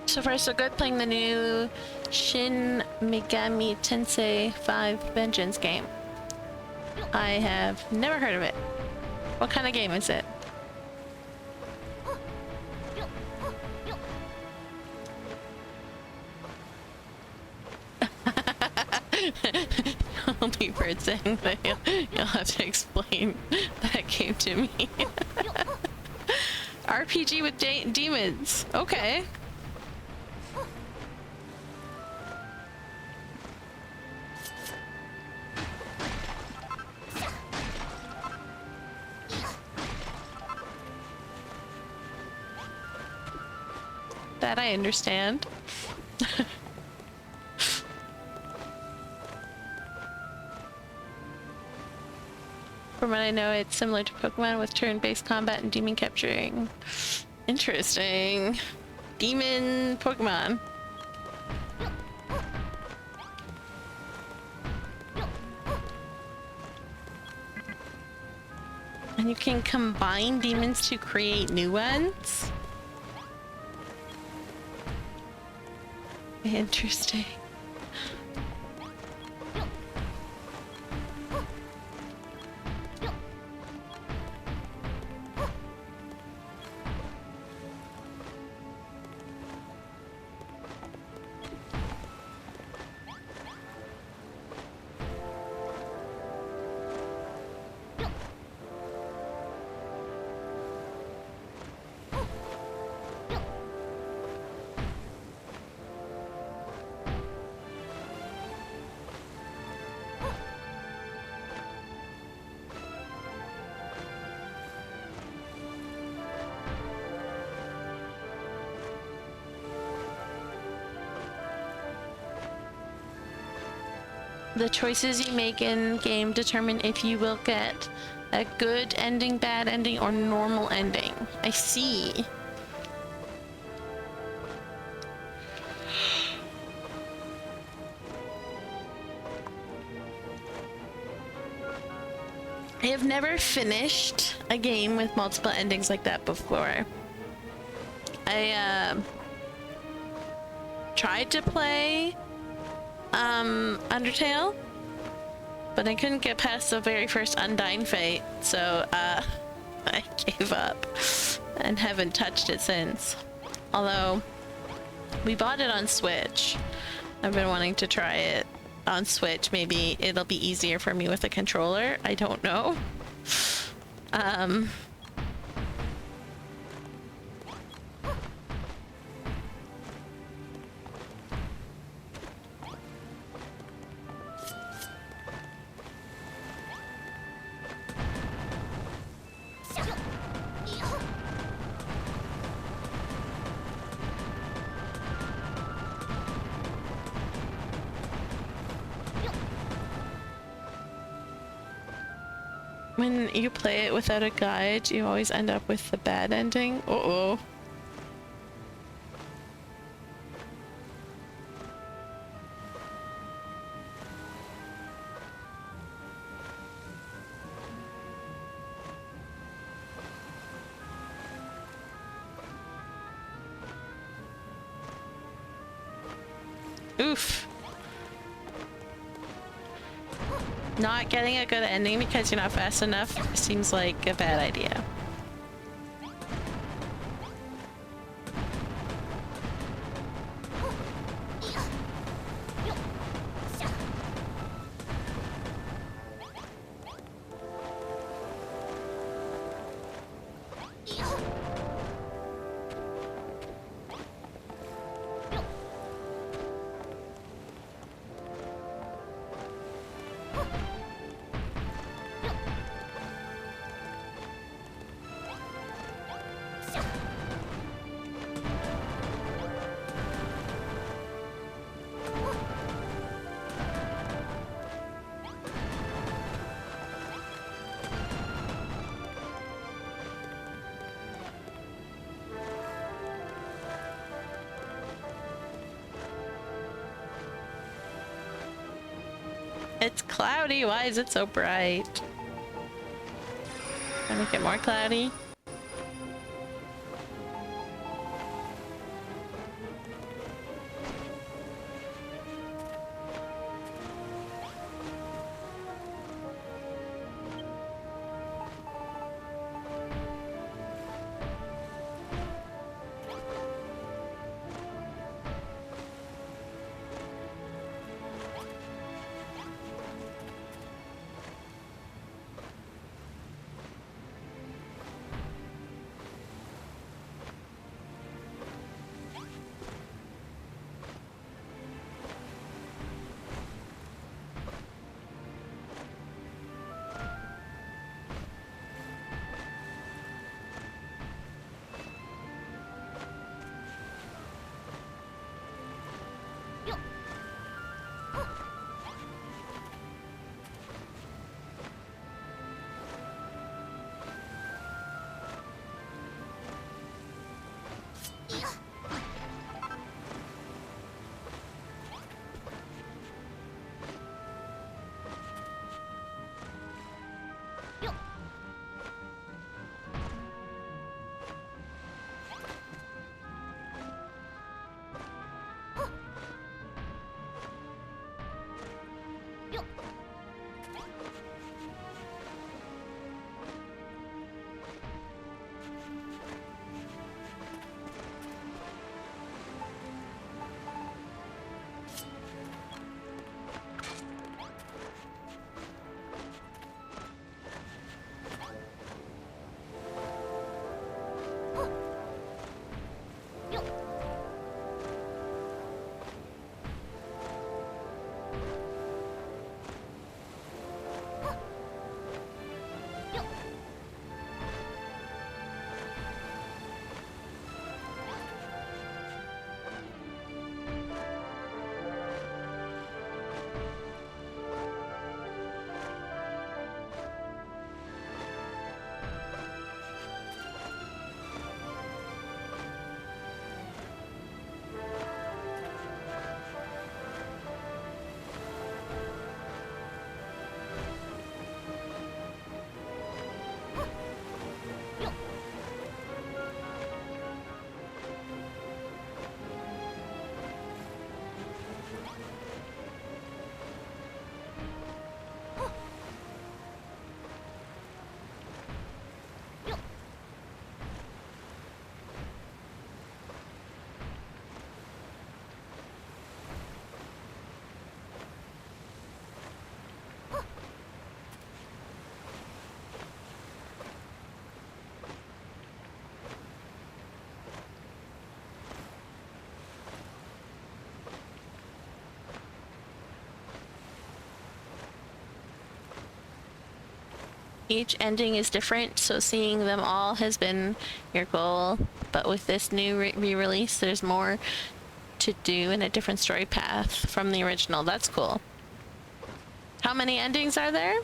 So far so good, playing the new Shin Megami Tensei 5 Vengeance game. I have never heard of it. What kind of game is it? Only person that you'll have to explain that game to me. RPG with demons. Okay. That I understand. From what I know, it's similar to Pokemon with turn-based combat and demon capturing. Interesting. Demon Pokemon. And you can combine demons to create new ones? Interesting. The choices you make in game determine if you will get a good ending, bad ending, or normal ending. I see. I have never finished a game with multiple endings like that before. I tried to play Undertale, but I couldn't get past the very first Undying Fate, so I gave up and haven't touched it since. Although we bought it on Switch. I've been wanting to try it on Switch. Maybe it'll be easier for me with a controller. I don't know. When you play it without a guide, you always end up with the bad ending. Uh-oh. Oof. Not getting a good ending because you're not fast enough seems like a bad idea. It's cloudy. Why is it so bright? Can I make it more cloudy? Each ending is different, so seeing them all has been your goal. But with this new re-release, there's more to do in a different story path from the original. That's cool. How many endings are there?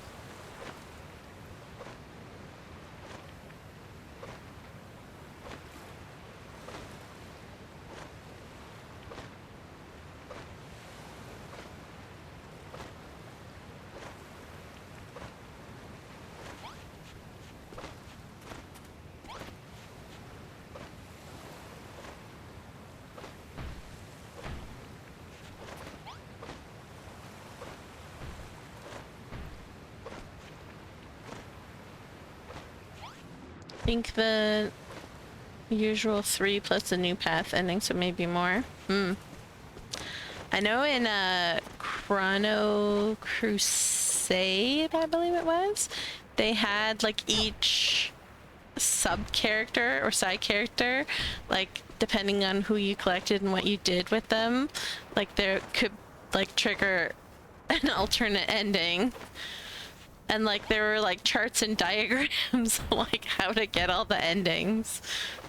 I think the usual 3 plus the new path ending, so maybe more. I know in Chrono Crusade, I believe it was, they had like each sub character or side character, like depending on who you collected and what you did with them, like there could like trigger an alternate ending. And like there were like charts and diagrams like how to get all the endings.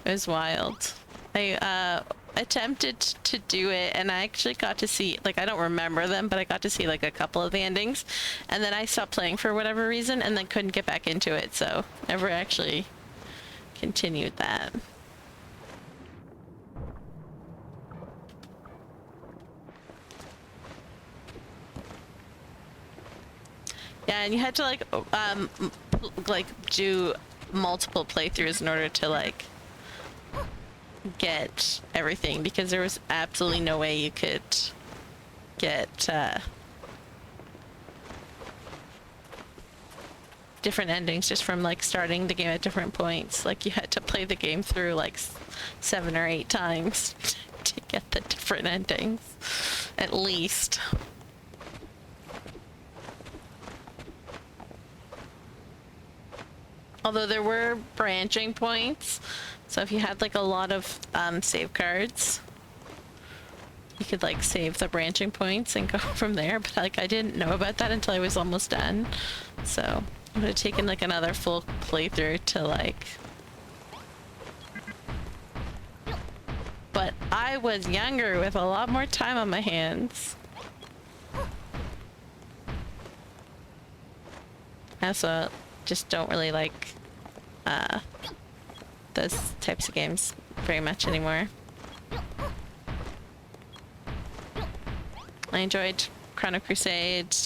It was wild. I attempted to do it and I actually got to see, like I don't remember them, but I got to see like a couple of the endings, and then I stopped playing for whatever reason and then couldn't get back into it, so never actually continued that. Yeah, and you had to like do multiple playthroughs in order to like get everything, because there was absolutely no way you could get different endings just from like starting the game at different points. Like you had to play the game through like 7 or 8 times to get the different endings, at least. Although there were branching points, so if you had like a lot of save cards, you could like save the branching points and go from there. But like I didn't know about that until I was almost done, so it would have taken like another full playthrough to like. But I was younger with a lot more time on my hands. I also just don't really like those types of games very much anymore. I enjoyed Chrono Crusade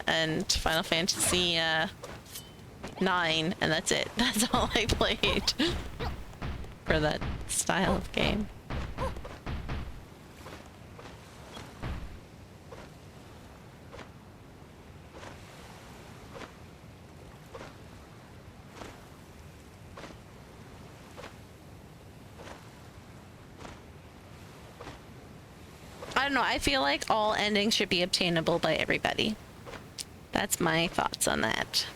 and Final Fantasy 9, and that's it. That's all I played for that style of game. I don't know, I feel like all endings should be obtainable by everybody. That's my thoughts on that.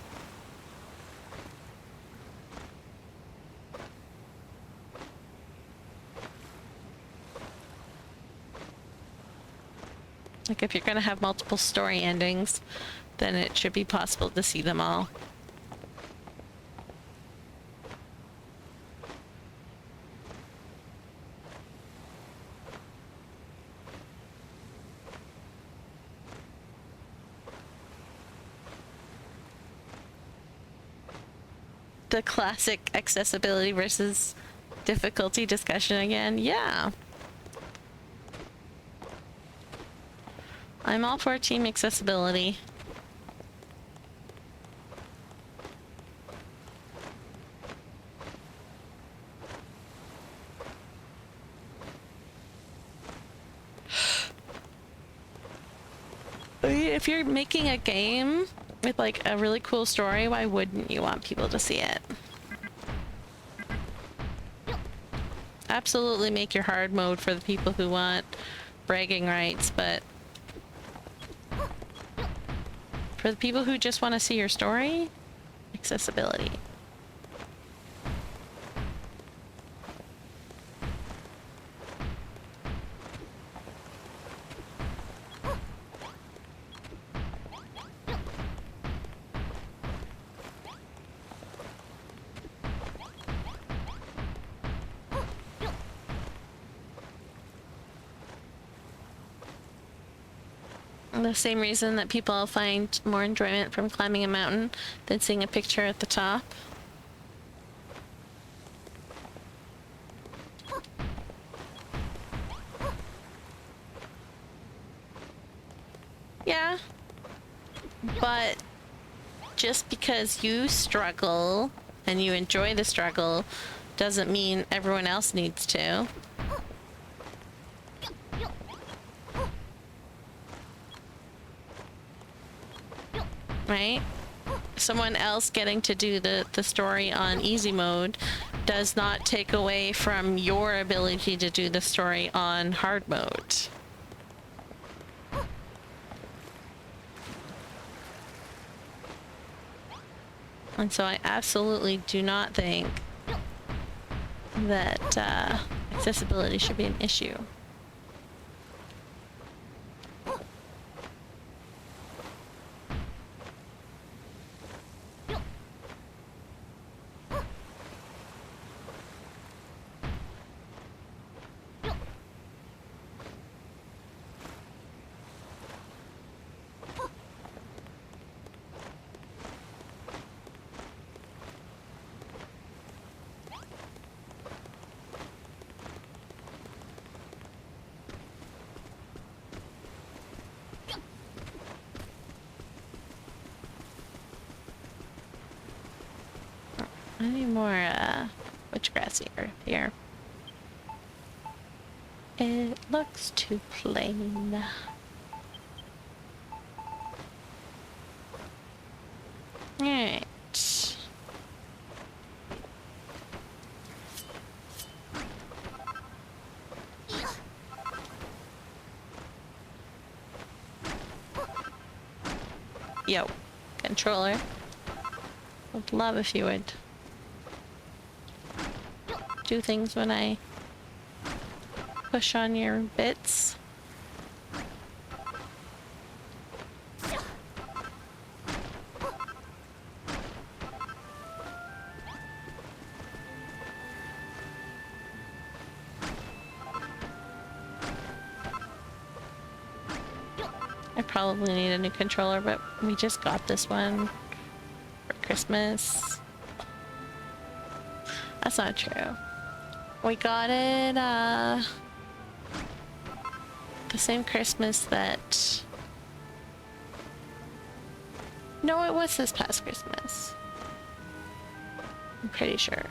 Like, if you're gonna have multiple story endings, then it should be possible to see them all. The classic accessibility versus difficulty discussion again. Yeah. I'm all for team accessibility. If you're making a game with like a really cool story, why wouldn't you want people to see it? Absolutely make your hard mode for the people who want bragging rights, but for the people who just want to see your story, accessibility. The same reason that people find more enjoyment from climbing a mountain than seeing a picture at the top. Yeah, but just because you struggle and you enjoy the struggle doesn't mean everyone else needs to. Right? Someone else getting to do the story on easy mode does not take away from your ability to do the story on hard mode. And so I absolutely do not think that accessibility should be an issue. I need more witchgrass here. It looks too plain. Alright. Yo, controller. Would love if you would do things when I push on your bits. I probably need a new controller, but we just got this one for Christmas. That's not true. We got it the same Christmas that... No, it was this past Christmas. I'm pretty sure.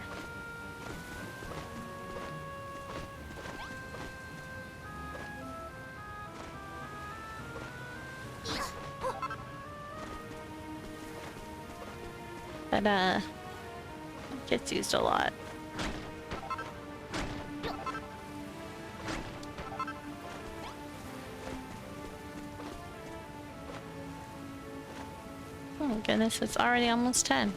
But it gets used a lot. Oh my goodness, it's already almost 10.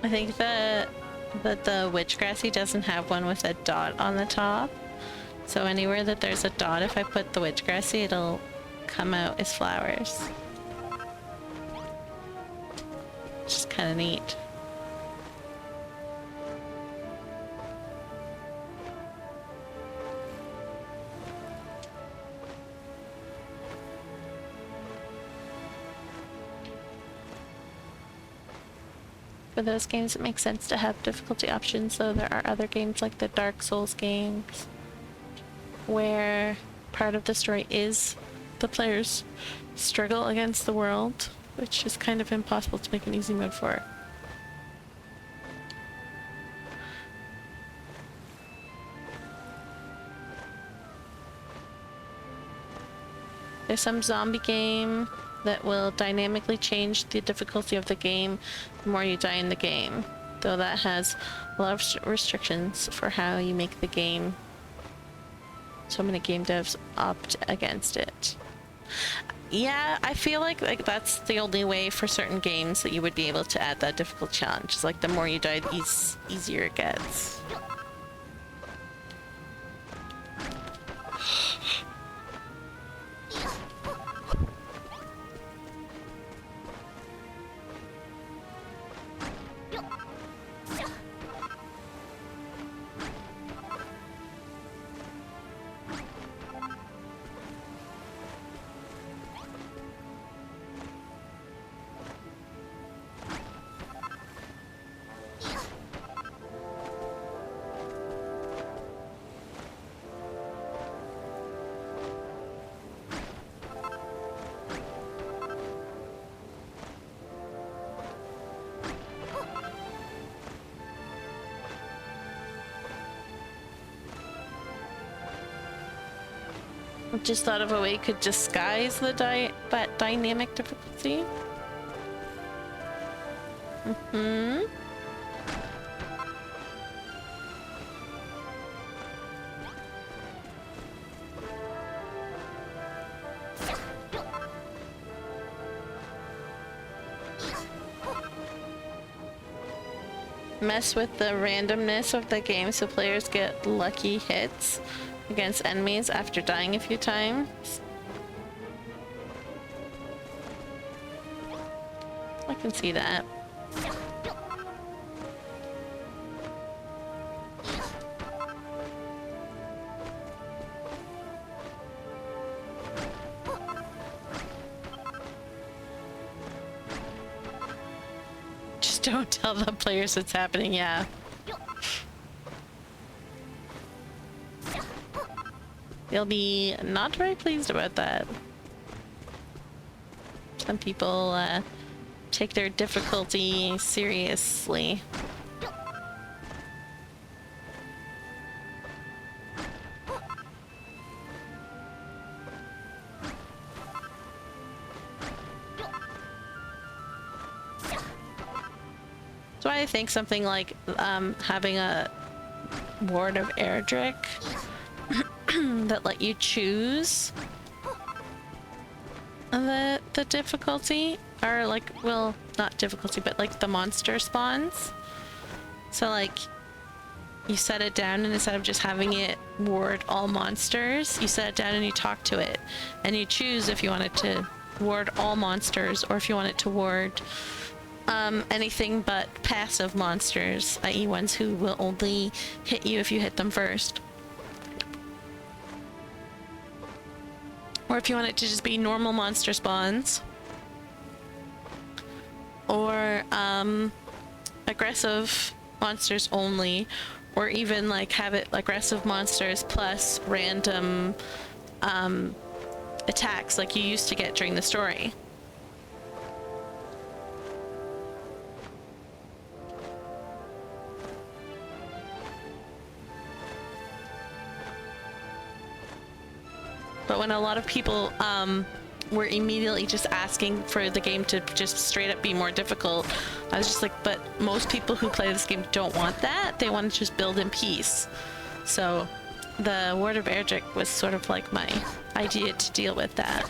I think that the witchgrassy doesn't have one with a dot on the top. So anywhere that there's a dot, if I put the witchgrassy, it'll come out as flowers. Which is kind of neat. For those games, it makes sense to have difficulty options, though there are other games like the Dark Souls games where part of the story is the player's struggle against the world, which is kind of impossible to make an easy mode for. There's some zombie game that will dynamically change the difficulty of the game the more you die in the game, though that has a lot of restrictions for how you make the game. So many game devs opt against it. Yeah, I feel like that's the only way for certain games that you would be able to add that difficult challenge. It's like the more you die, the easier it gets. Just thought of a way you could disguise the that dynamic difficulty. Mess with the randomness of the game so players get lucky hits against enemies after dying a few times. I can see that. Just don't tell the players it's happening, yeah. They'll be not very pleased about that. Some people take their difficulty seriously. So I think something like having a Ward of Erdrick that let you choose the difficulty, or like, well, not difficulty, but like the monster spawns. So like, you set it down, and instead of just having it ward all monsters, you set it down and you talk to it, and you choose if you want it to ward all monsters or if you want it to ward anything but passive monsters, i.e. ones who will only hit you if you hit them first. Or if you want it to just be normal monster spawns. Or aggressive monsters only. Or even like have it aggressive monsters plus random attacks like you used to get during the story. But when a lot of people were immediately just asking for the game to just straight up be more difficult, I was just like, but most people who play this game don't want that. They want to just build in peace. So the Word of Erdrick was sort of like my idea to deal with that.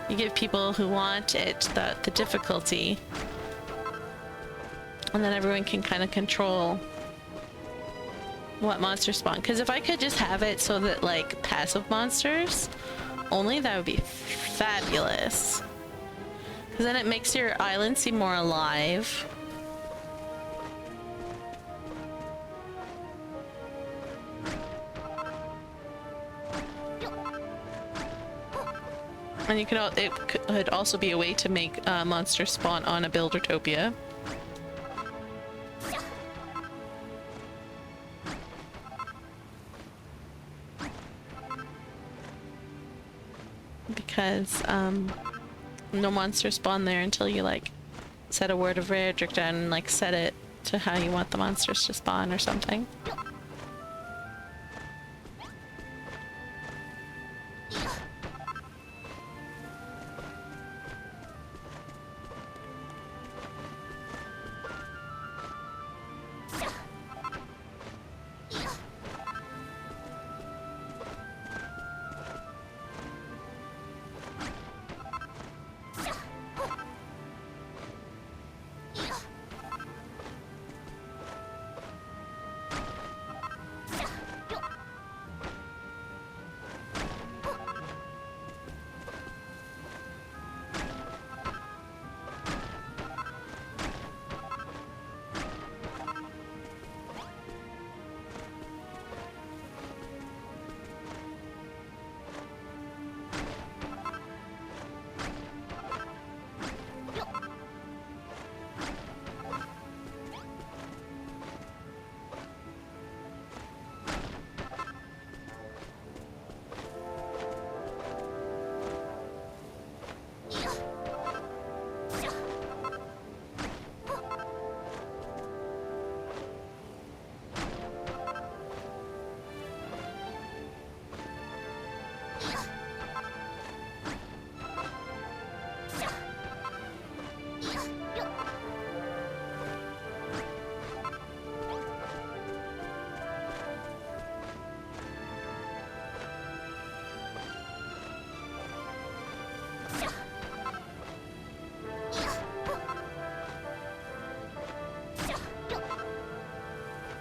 You give people who want it the difficulty, and then everyone can kind of control what monsters spawn. Because if I could just have it so that like passive monsters only, that would be fabulous. Because then it makes your island seem more alive. And you could it could also be a way to make monsters spawn on a Buildertopia. Because no monsters spawn there until you like set a Word of Erdrick down and like set it to how you want the monsters to spawn or something.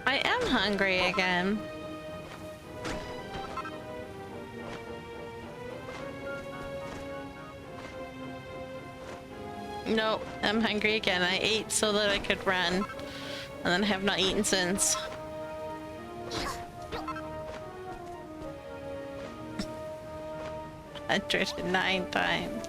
I am hungry again. Nope, I'm hungry again. I ate so that I could run, and then I have not eaten since. 109 times.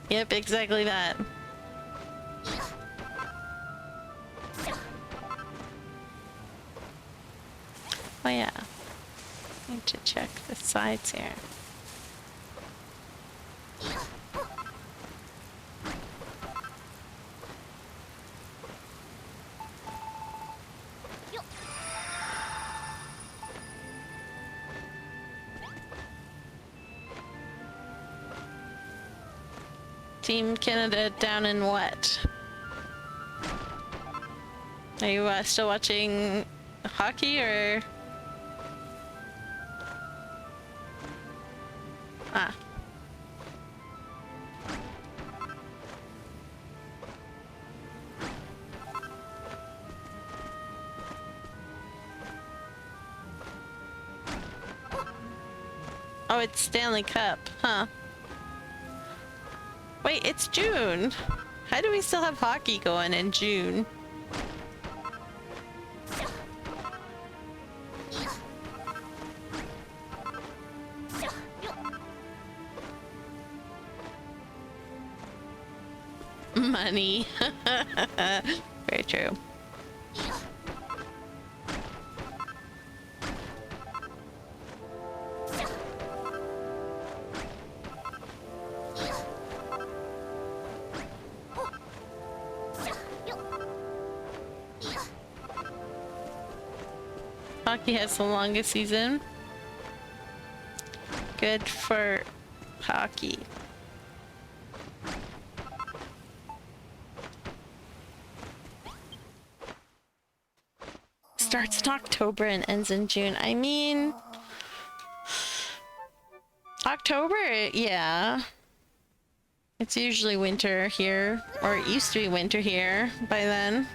Yep, exactly that. Oh yeah. Need to check the sides here. Team Canada down in what? Are you still watching hockey or? Ah. Oh, it's Stanley Cup, huh? Wait, it's June. How do we still have hockey going in June? Money. Very true. Hockey has the longest season. Good for hockey. Starts in October and ends in June. I mean, October, yeah. It's usually winter here, or it used to be winter here by then.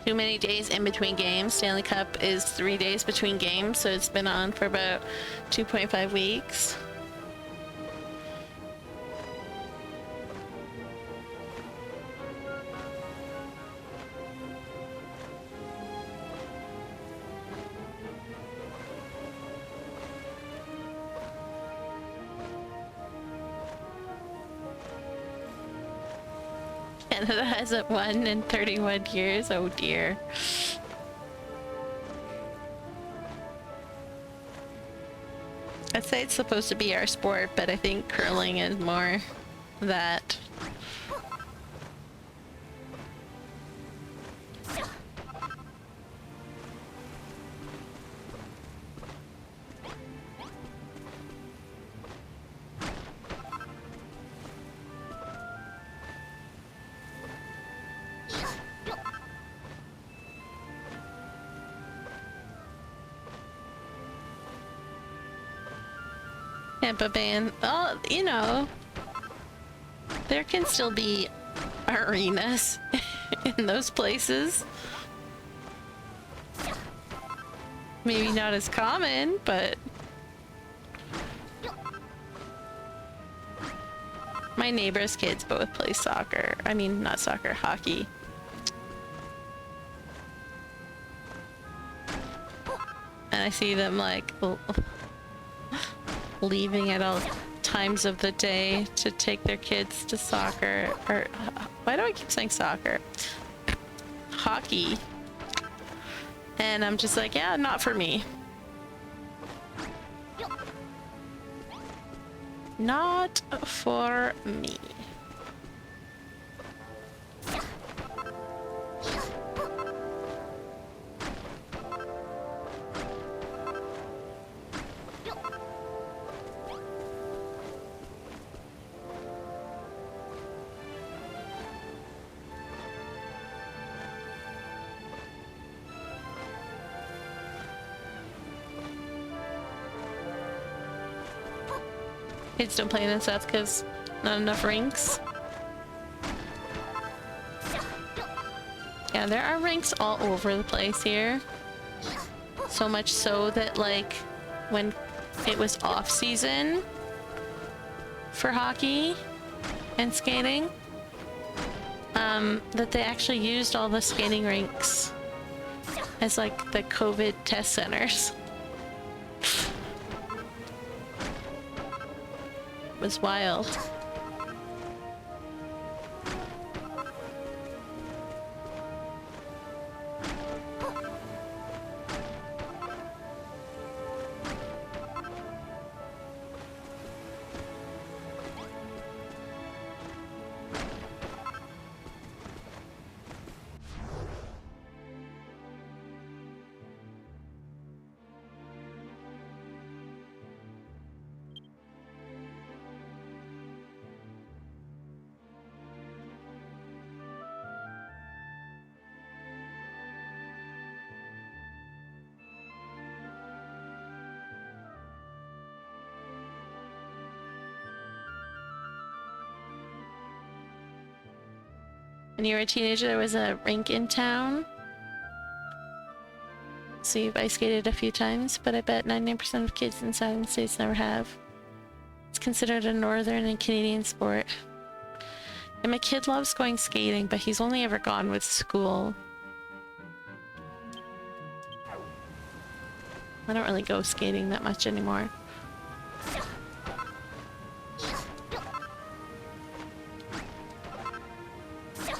Too many days in between games. Stanley Cup is 3 days between games, so it's been on for about 2.5 weeks. Canada hasn't won in 31 years. Oh dear. I'd say it's supposed to be our sport, but I think curling is more that. Tampa Bay, oh, you know, there can still be arenas in those places. Maybe not as common, but my neighbor's kids both play soccer. I mean, not soccer, hockey. and I see them like leaving at all times of the day to take their kids to soccer, or why do I keep saying soccer? Hockey. And I'm just like, yeah, not for me. Not for me. Kids don't play in the South because not enough rinks. Yeah, there are rinks all over the place here. So much so that, like, when it was off season for hockey and skating, that they actually used all the skating rinks as like the COVID test centers. It was wild. When you were a teenager, there was a rink in town. So you've ice skated a few times, but I bet 99% of kids in the southern states never have. It's considered a northern and Canadian sport. And my kid loves going skating, but he's only ever gone with school. I don't really go skating that much anymore.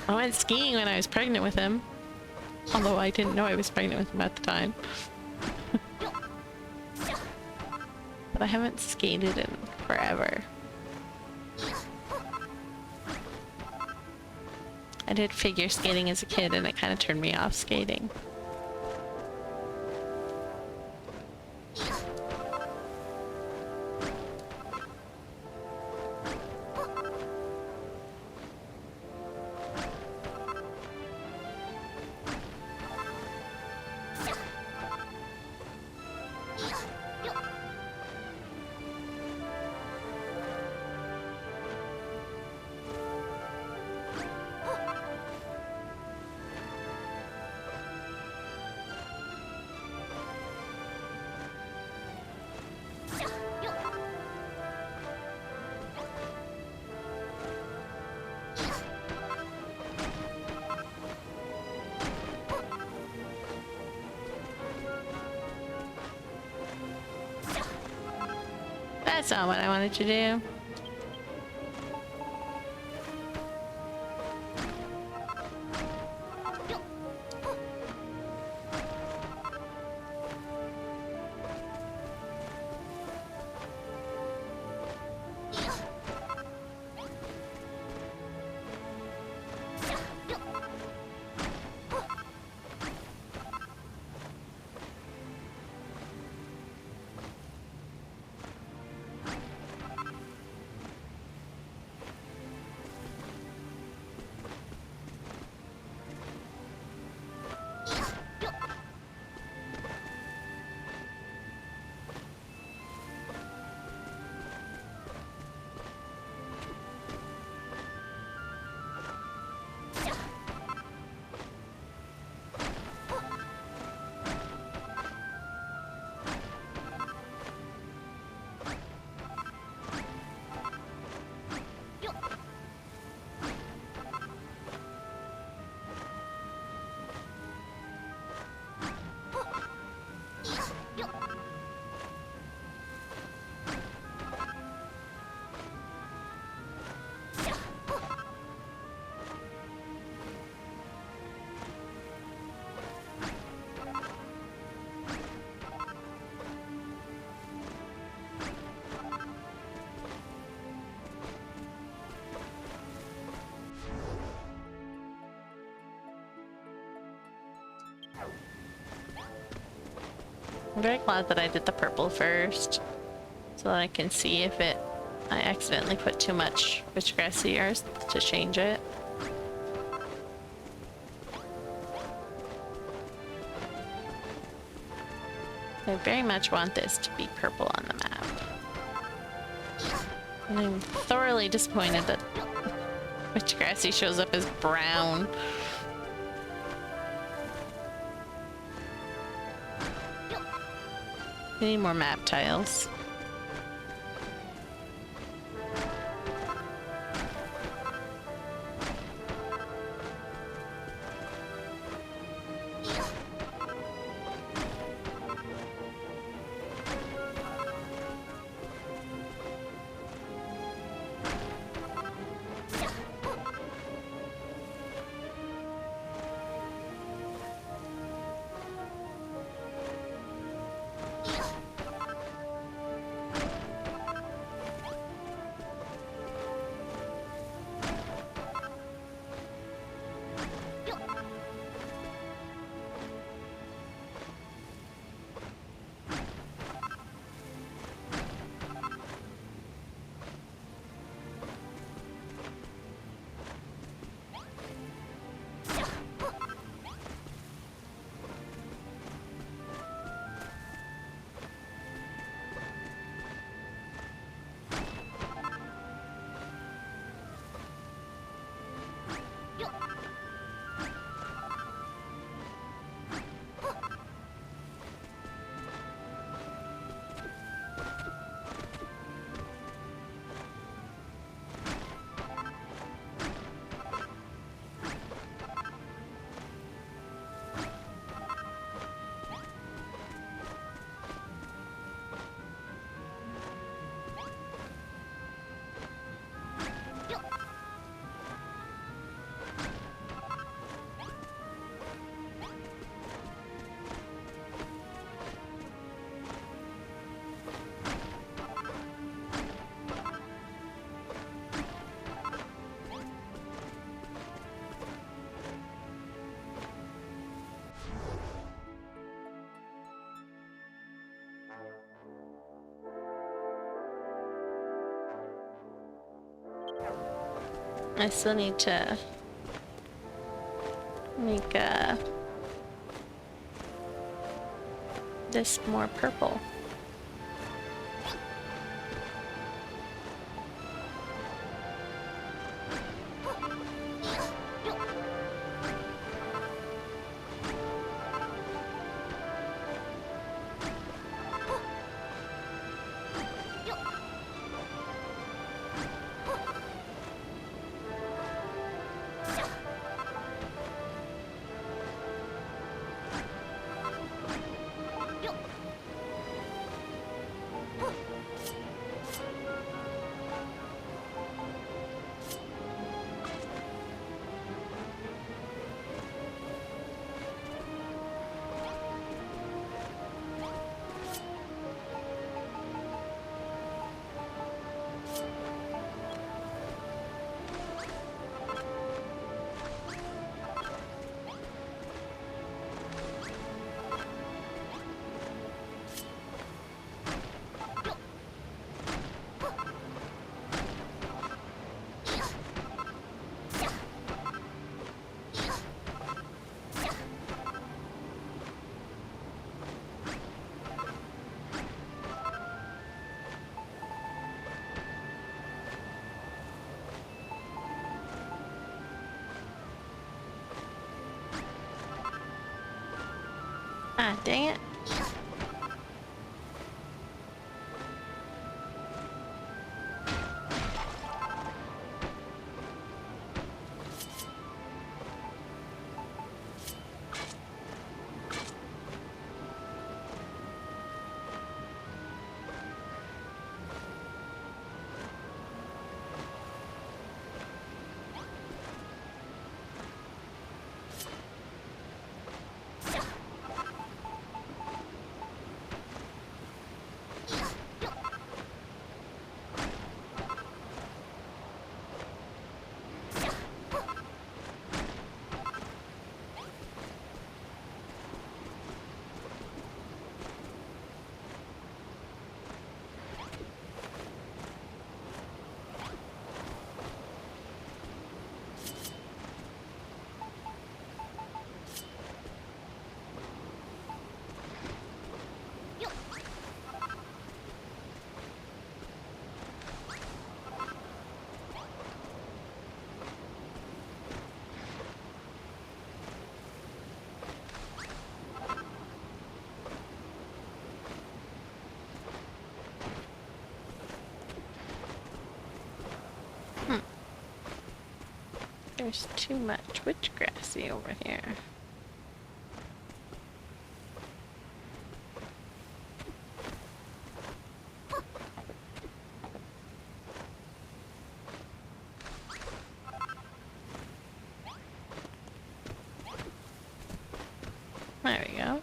I went skiing when I was pregnant with him. Although I didn't know I was pregnant with him at the time. But I haven't skated in forever. I did figure skating as a kid and it kind of turned me off skating. That's not what I wanted to do. I'm very glad that I did the purple first, so that I can see if I accidentally put too much witchgrass seers to change it. I very much want this to be purple on the map. And I'm thoroughly disappointed that witchgrassy shows up as brown. We need more map tiles. I still need to make this more purple. Ah, dang it. There's too much witchgrassy over here. There we go.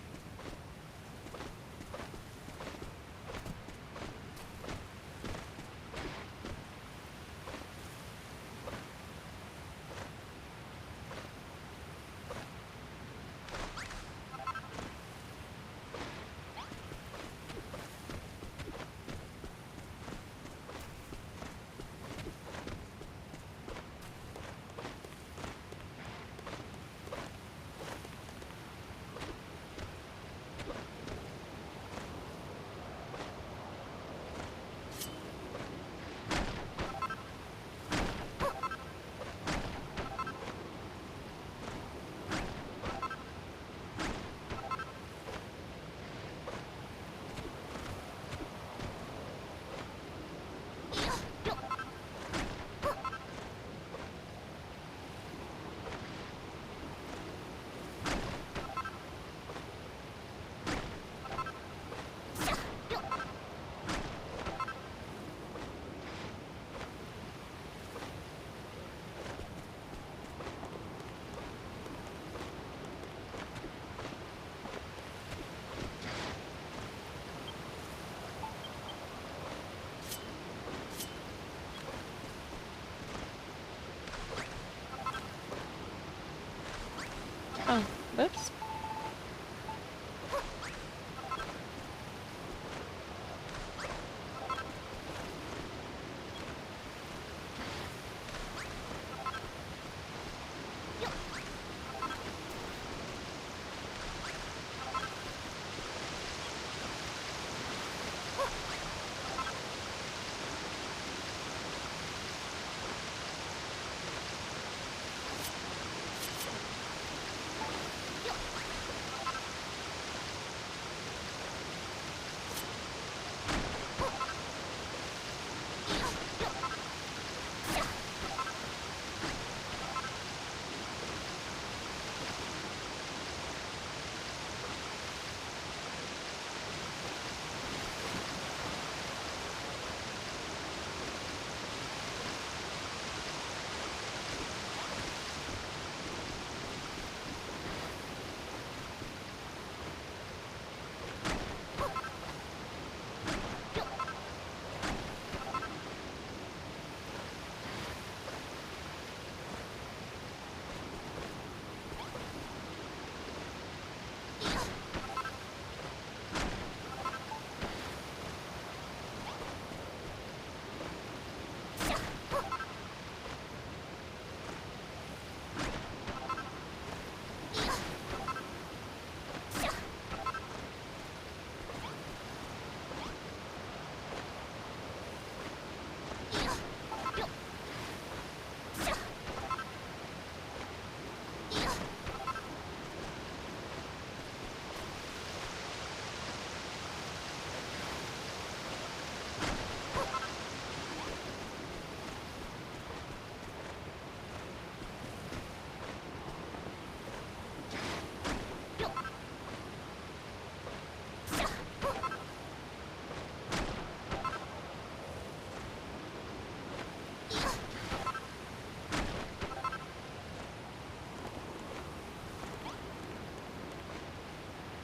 Oh, whoops.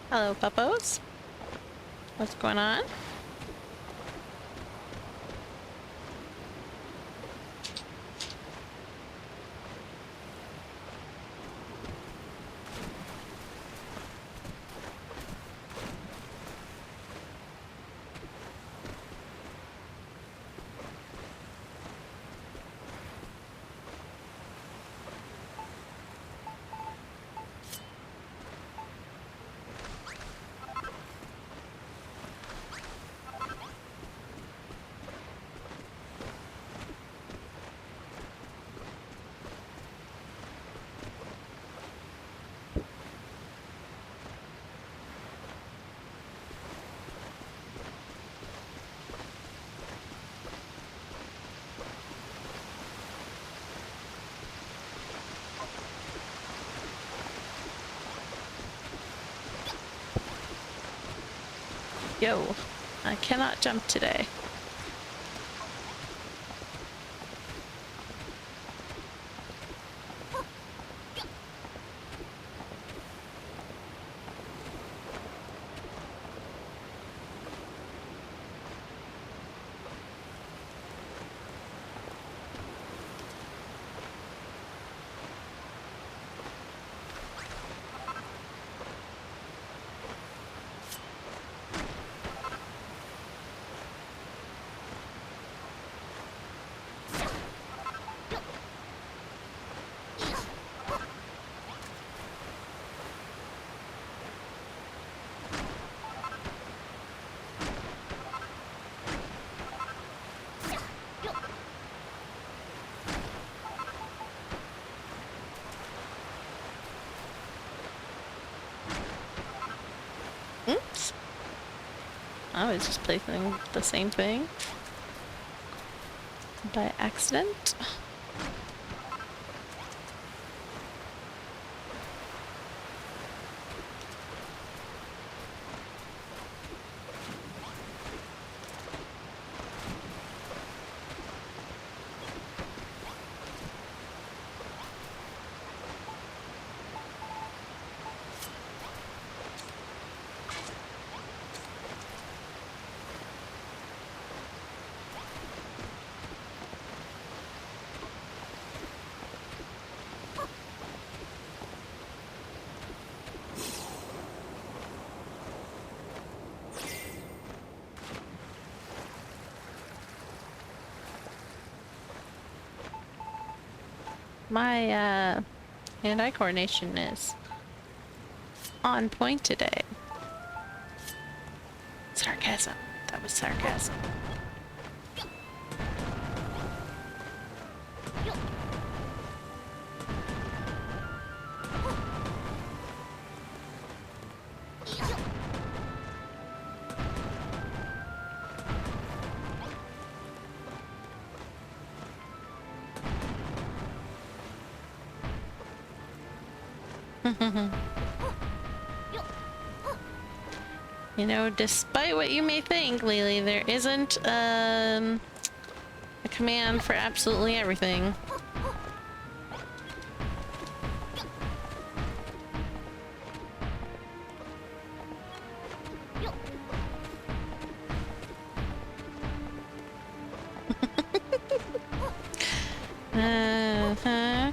Hello, puppos. What's going on? Yo, I cannot jump today. Oops. I was just placing the same thing by accident. My hand-eye coordination is on point today. Sarcasm. That was sarcasm. You know, despite what you may think, Lily, there isn't a command for absolutely everything. Uh-huh.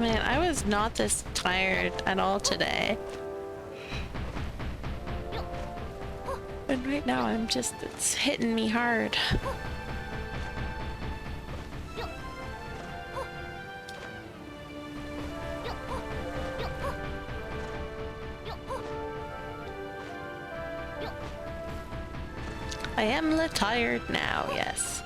Man, I was not this tired at all today. And right now I'm just, it's hitting me hard. I am tired now, yes.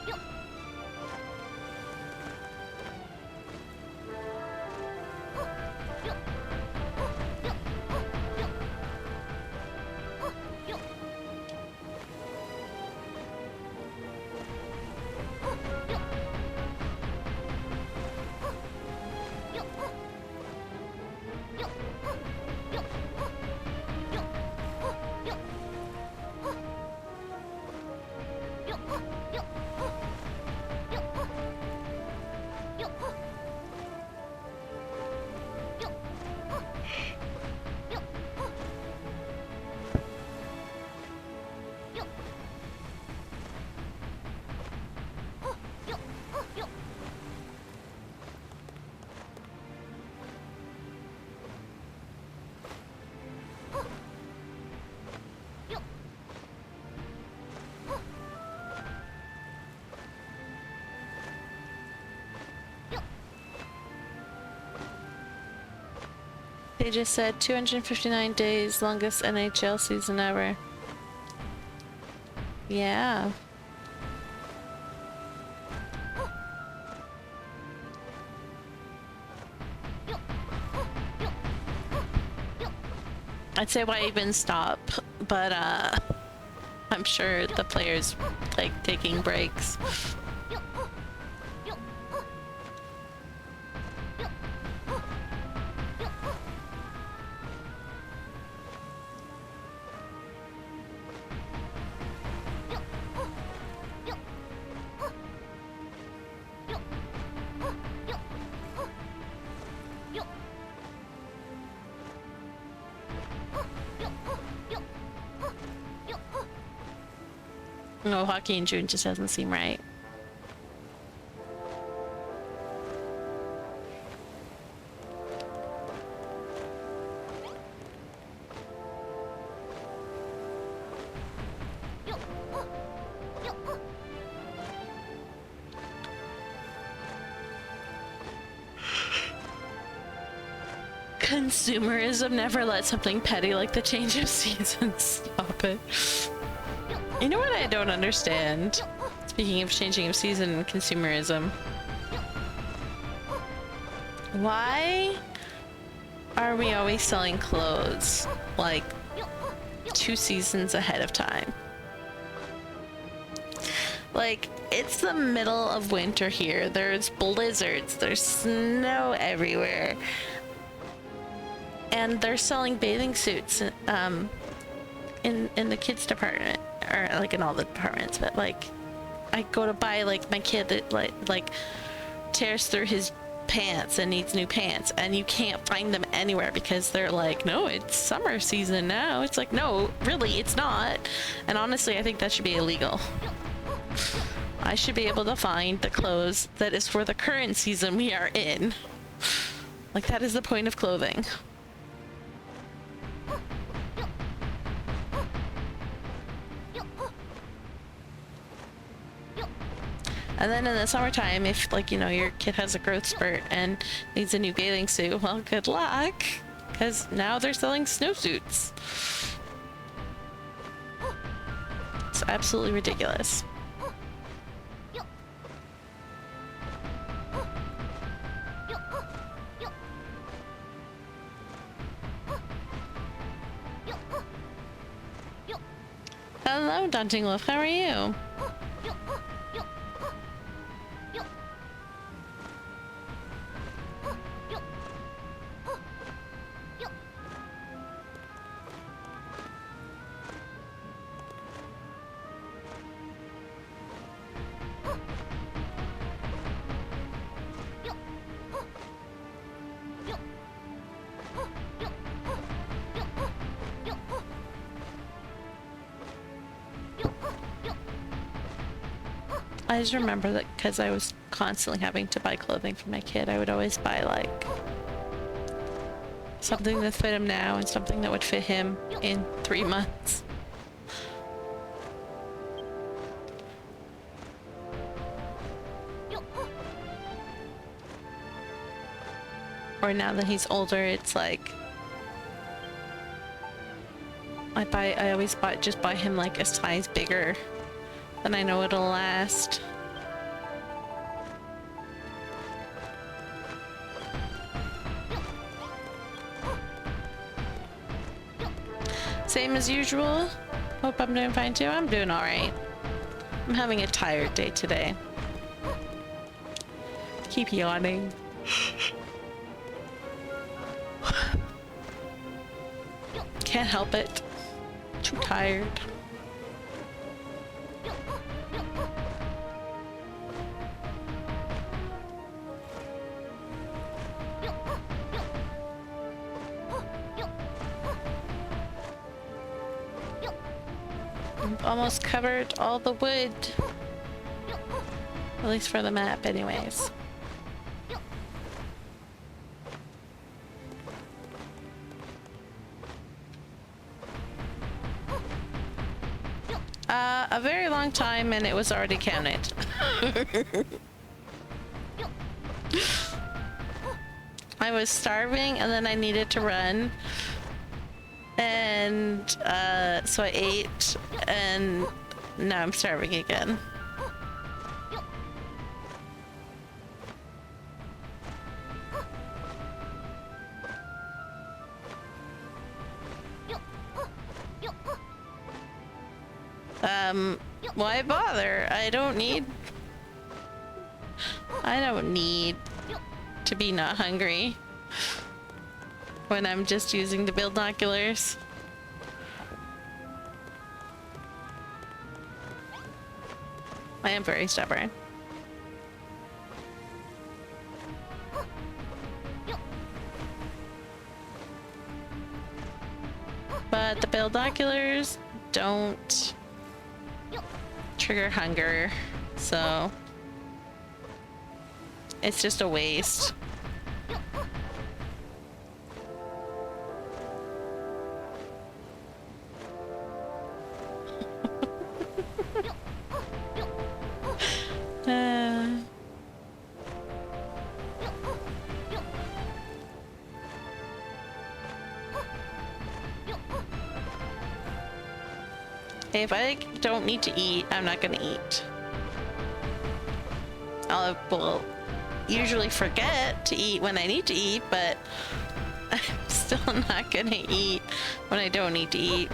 They just said 259 days, longest NHL season ever. Yeah. I'd say why even stop, but I'm sure the players like taking breaks. No, hockey in June just doesn't seem right. Consumerism, never let something petty like the change of seasons stop it. You know what I don't understand? Speaking of changing of season and consumerism. Why are we always selling clothes like 2 seasons ahead of time? Like, it's the middle of winter here. There's blizzards, there's snow everywhere. And they're selling bathing suits in the kids department, or like in all the departments, but like I go to buy like my kid that like tears through his pants and needs new pants, and you can't find them anywhere because they're like, no, it's summer season now. It's like, no, really, it's not. And honestly, I think that should be illegal. I should be able to find the clothes that is for the current season we are in. Like, that is the point of clothing. And then in the summertime, if, like, you know, your kid has a growth spurt and needs a new bathing suit, well, good luck, because now they're selling snowsuits. It's absolutely ridiculous. Hello, Daunting Wolf, how are you? I just remember that because I was constantly having to buy clothing for my kid, I would always buy like Something that fit him now and something that would fit him in 3 months. Or now that he's older, it's like I always just buy him like a size bigger, then I know it'll last. Same as usual. Hope I'm doing fine too. I'm doing all right. I'm having a tired day today. Keep yawning. Can't help it. Too tired. I've almost covered all the wood. At least for the map anyways. A very long time, and it was already counted. I was starving, and then I needed to run. And so I ate, and now I'm starving again. Why bother? I don't need to be not hungry when I'm just using the binoculars. I am very stubborn. But the binoculars don't trigger hunger, so it's just a waste. If I don't need to eat, I'm not gonna eat. Will usually forget to eat when I need to eat, but I'm still not gonna eat when I don't need to eat.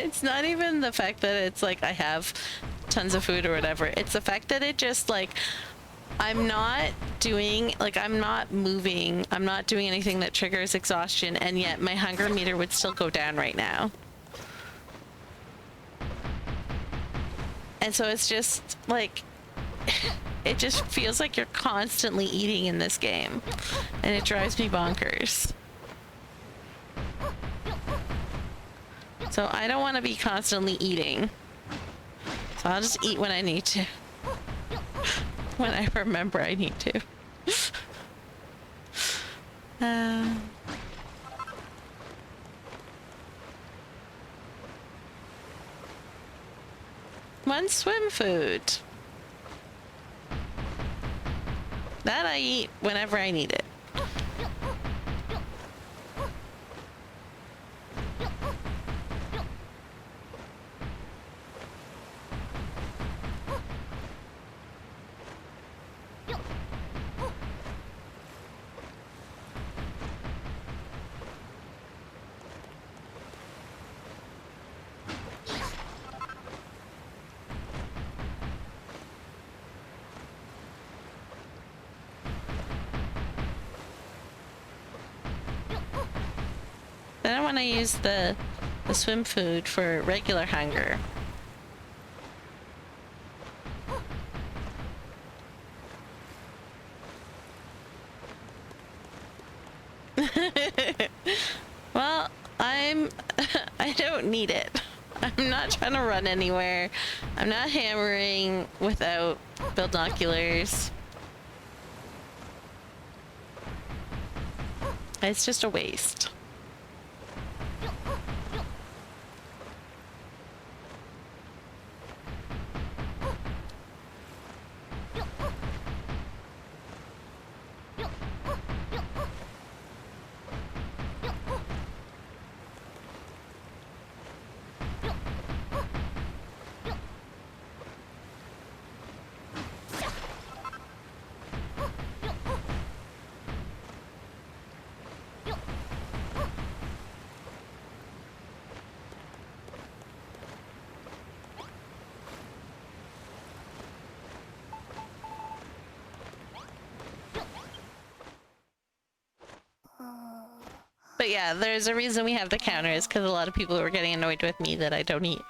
It's not even the fact that it's like I have tons of food or whatever. It's the fact that it just like I'm not moving, I'm not doing anything that triggers exhaustion, and yet my hunger meter would still go down right now. And so it's just like it just feels like you're constantly eating in this game, and it drives me bonkers. So I don't want to be constantly eating. So I'll just eat when I need to. When I remember I need to. One swim food. That I eat whenever I need it. Then I want to use the swim food for regular hunger. Well, I don't need it. I'm not trying to run anywhere. I'm not hammering without binoculars. It's just a waste. But yeah, there's a reason we have the counters, because a lot of people were getting annoyed with me that I don't eat.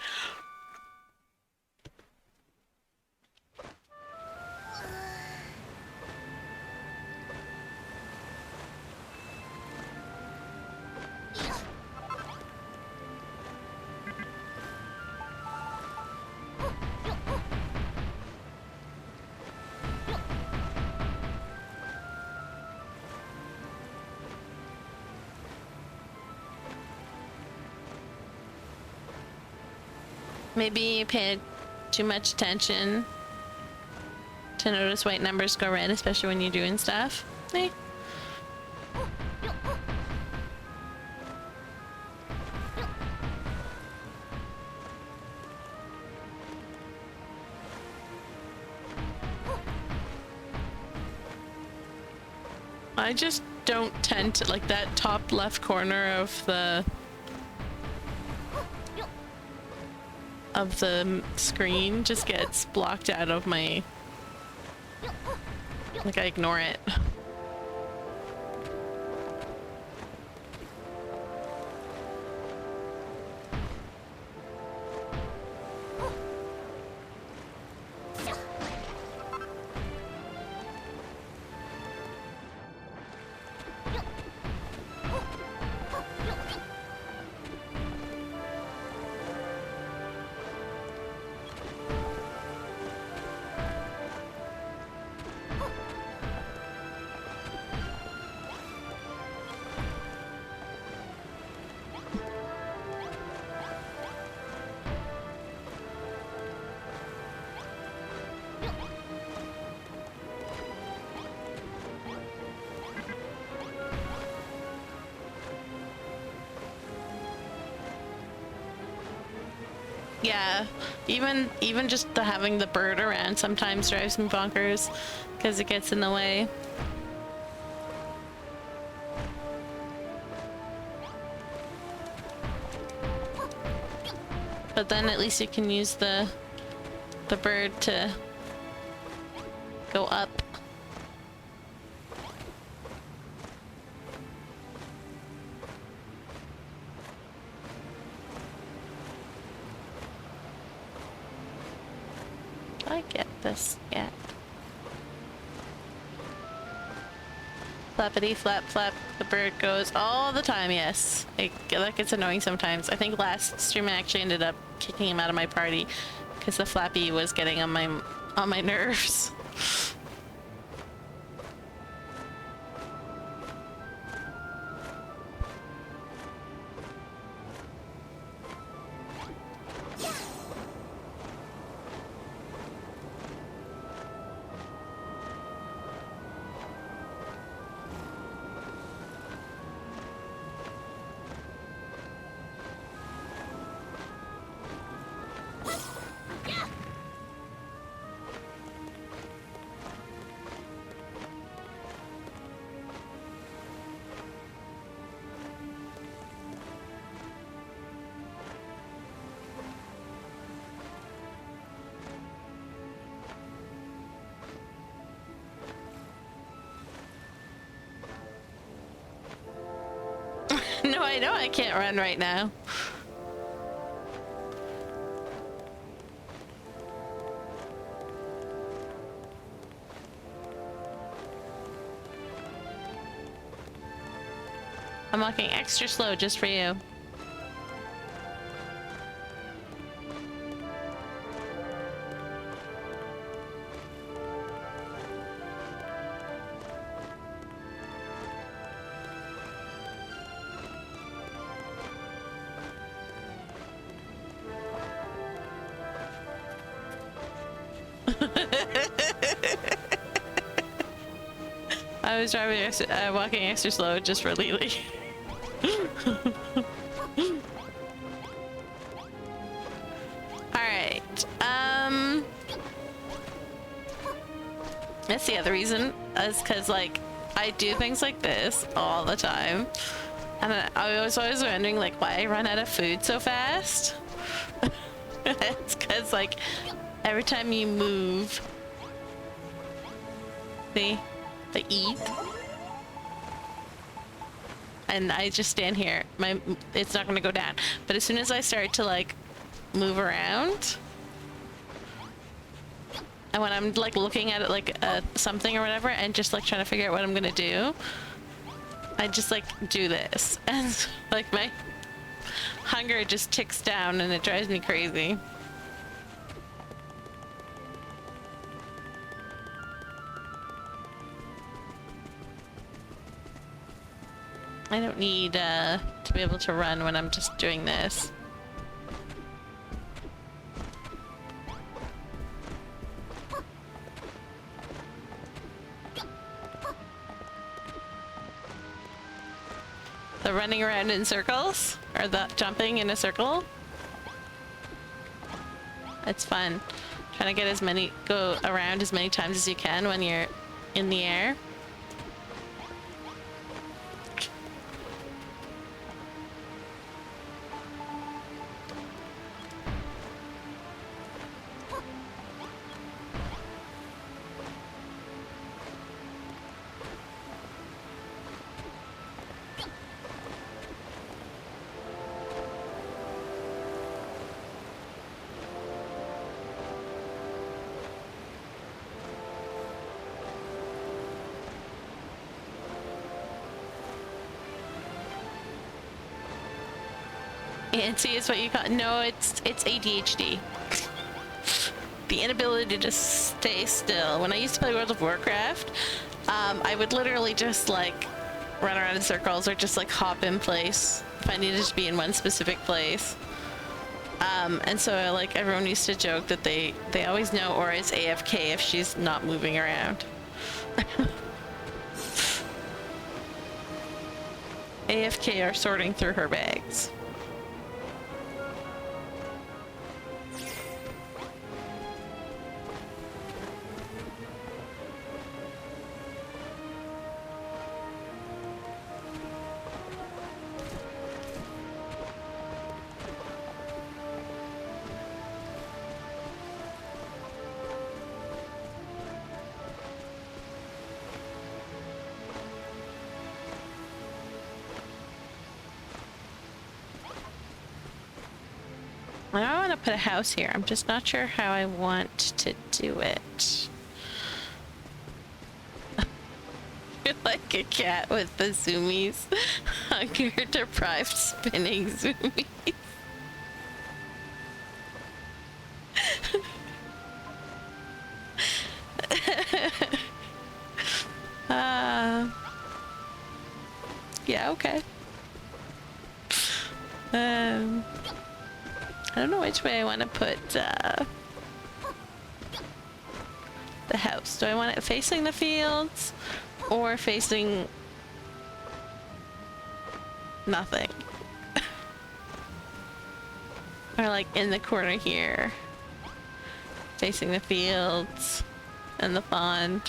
Maybe pay too much attention to notice white numbers go red, especially when you're doing stuff. Eh. I just don't tend to like that top left corner of the screen just gets blocked out of my, like I ignore it. Yeah, even just having the bird around sometimes drives me bonkers because it gets in the way. But then at least you can use the bird to go up. I get this, yeah. Flappity flap flap, the bird goes all the time, yes. That gets annoying sometimes. I think last stream I actually ended up kicking him out of my party because the flappy was getting on my nerves. I know I can't run right now. I'm walking extra slow just for you. I was walking extra slow just for Lily. Alright, that's the other reason, is because, like, I do things like this all the time. And I was always wondering, like, why I run out of food so fast. It's because, like, every time you move, see, I eat. And I just stand here. It's not gonna go down. But as soon as I start to, like, move around, and when I'm, like, looking at it like something or whatever, and just, like, trying to figure out what I'm gonna do, I just, like, do this. And, like, my hunger just ticks down and it drives me crazy. I don't need to be able to run when I'm just doing this. The running around in circles, or the jumping in a circle. It's fun. Trying to get go around as many times as you can when you're in the air. Antsy is what you call it. No, it's ADHD. The inability to just stay still. When I used to play World of Warcraft, I would literally just, like, run around in circles or just, like, hop in place if I needed to be in one specific place. And so, like, everyone used to joke that they always know Aura's AFK if she's not moving around. AFK or sorting through her bags. I want to put a house here. I'm just not sure how I want to do it. You're like a cat with the zoomies. Hunger deprived spinning zoomies. Yeah, okay. I don't know which way I want to put the house. Do I want it facing the fields or facing nothing? Or like in the corner here, facing the fields and the pond.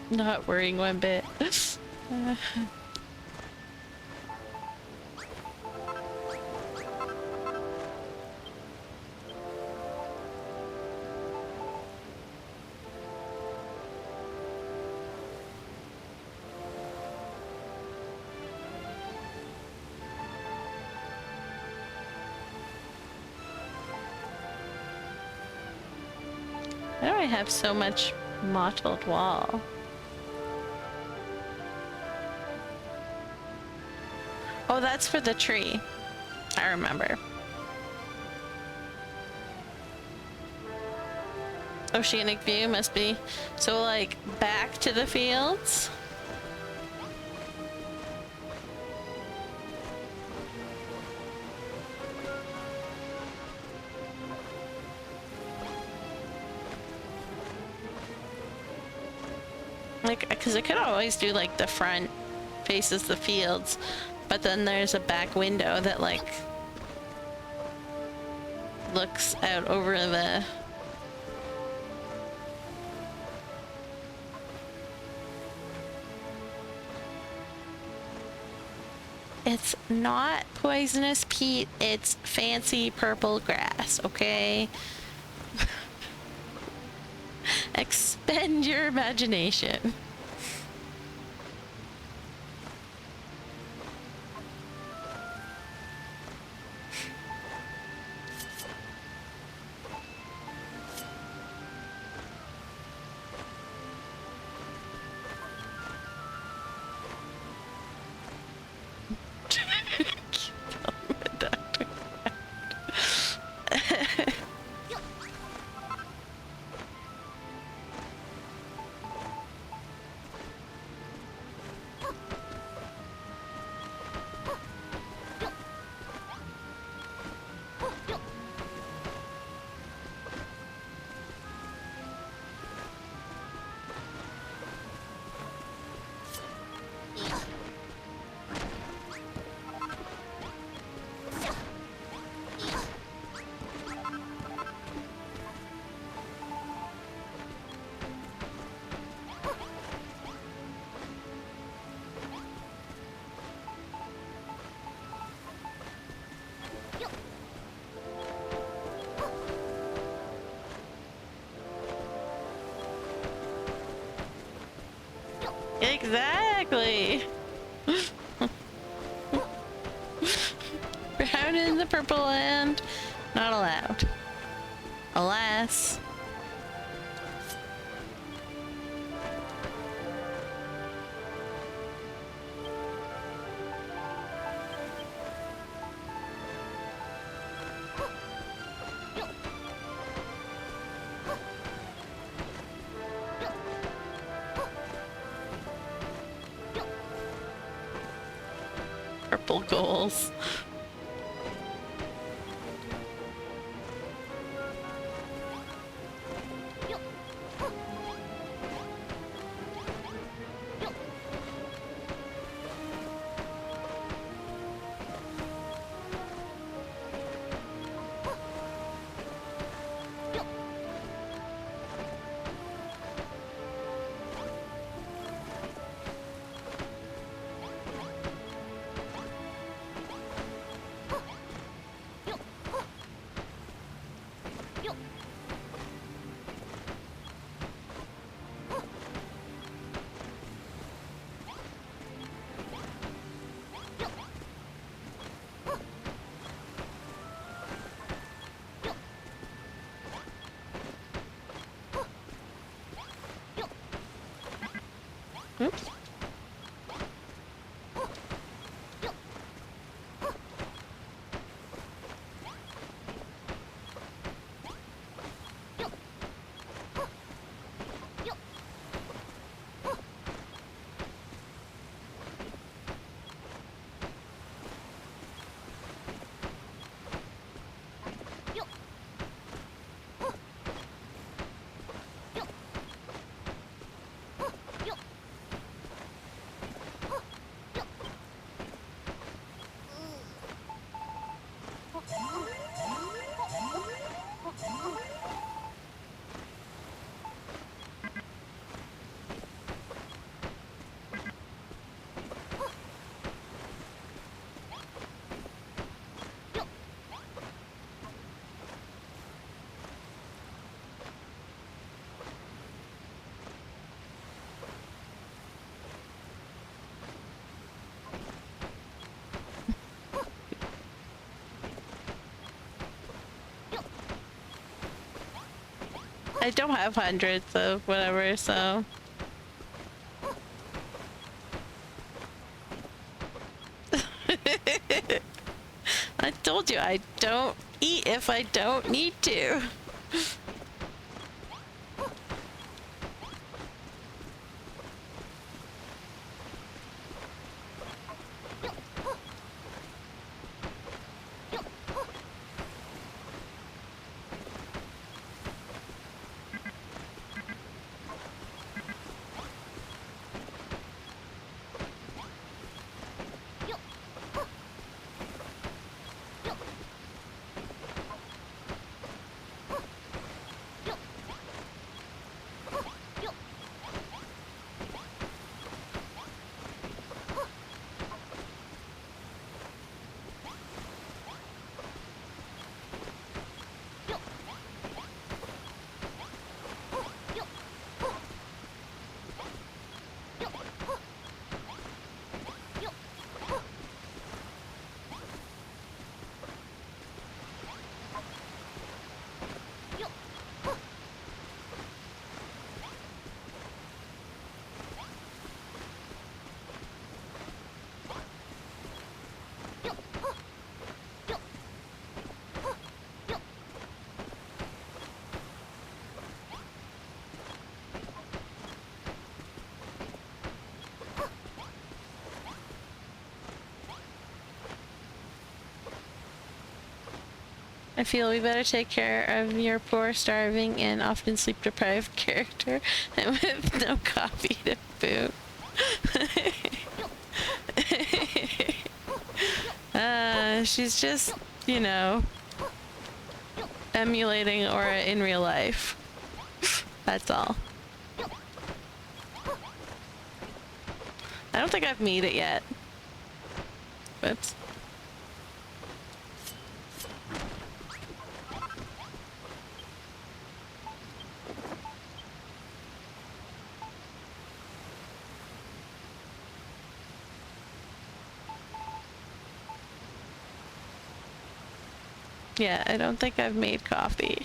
Not worrying one bit. Why do I have so much mottled wall? Oh, that's for the tree. I remember. Oceanic view must be. So, like, back to the fields? Like, because I could always do, like, the front faces the fields, but then there's a back window that, like, looks out over the... It's not poisonous peat, it's fancy purple grass, okay? Expend your imagination. Exactly. Brown in the purple land, not allowed. Alas. Purple goals. Oops. I don't have hundreds of whatever, so. I told you I don't eat if I don't need to. I feel we better take care of your poor, starving, and often sleep-deprived character, and with no coffee to boot. She's just, you know, emulating Aura in real life. That's all. I don't think I've made it yet. But yeah, I don't think I've made coffee.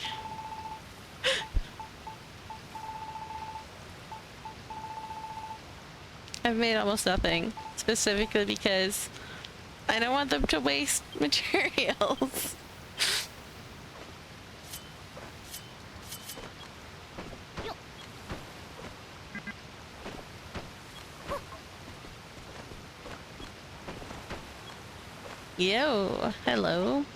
I've made almost nothing, specifically because I don't want them to waste materials. Yo, hello.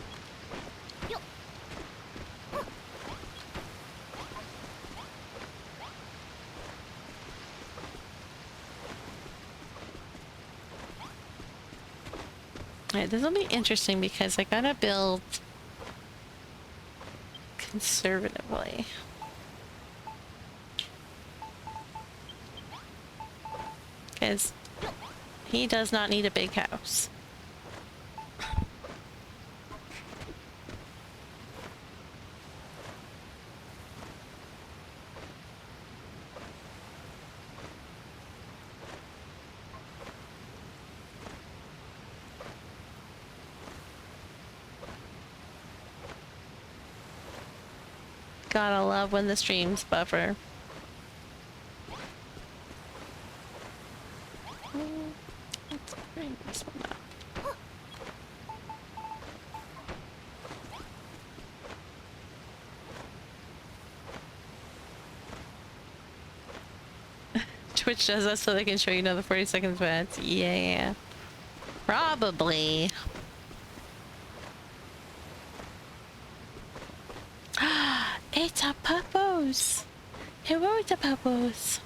Alright, this will be interesting because I gotta build conservatively. Because he does not need a big house. Gotta love when the streams buffer. Let's bring this one up. Twitch does that so they can show you another 40 seconds of ads. Yeah. Probably. It's a purpose. Hello, it's a purpose.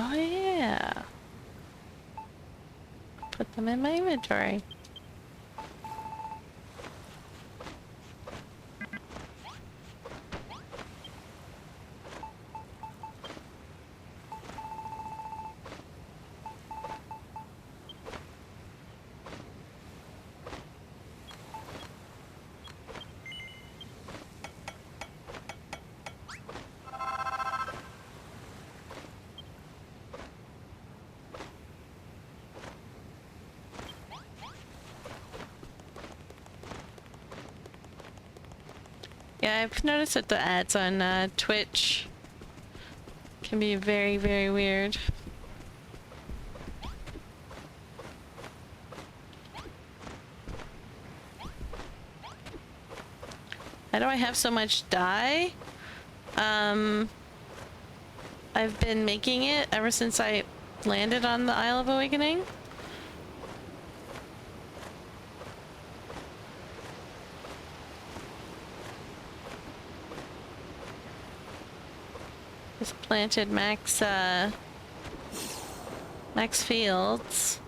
Oh yeah. Put them in my inventory. Yeah, I've noticed that the ads on Twitch can be very, very weird. How do I have so much dye? I've been making it ever since I landed on the Isle of Awakening. Just planted max fields.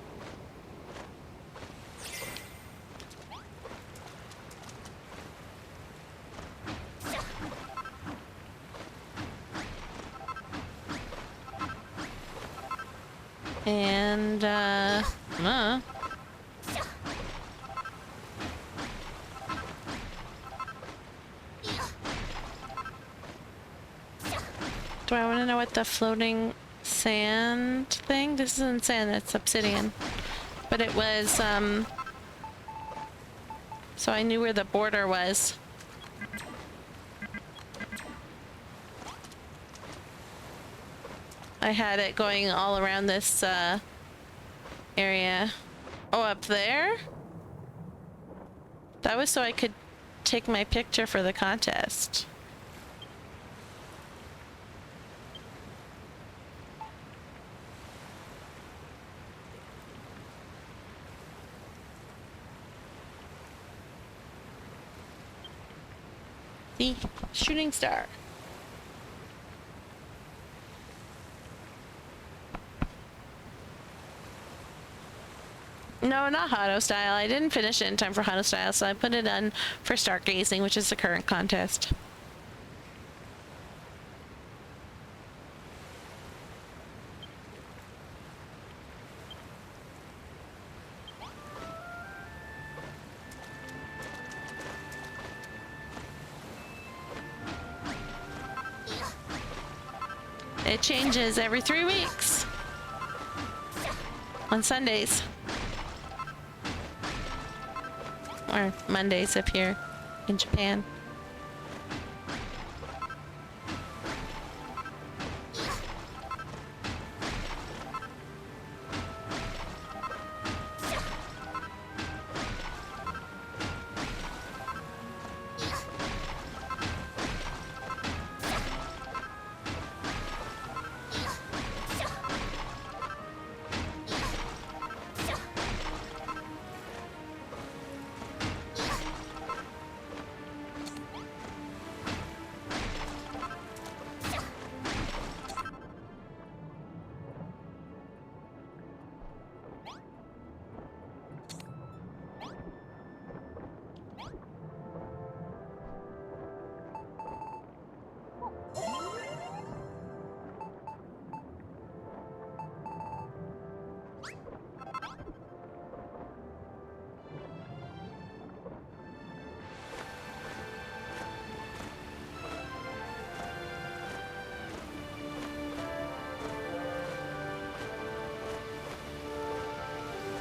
And do I want to know what the floating sand thing? This isn't sand, that's obsidian. But it was, so I knew where the border was. I had it going all around this, area. Oh, up there? That was so I could take my picture for the contest. The shooting star. No, not Hotto Style. I didn't finish it in time for Hotto Style, so I put it on for Stargazing, which is the current contest. It changes every 3 weeks. On Sundays. Or Mondays if you're in Japan.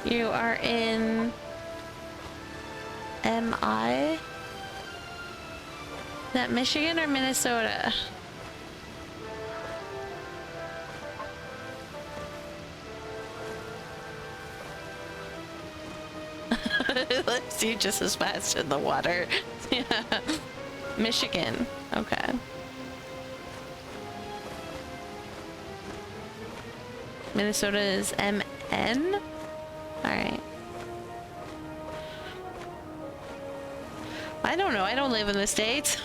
You are in MI? Is that Michigan or Minnesota? Let's see, just as fast in the water. Yeah. Michigan. Okay. Minnesota is MN? Alright. I don't know. I don't live in the States.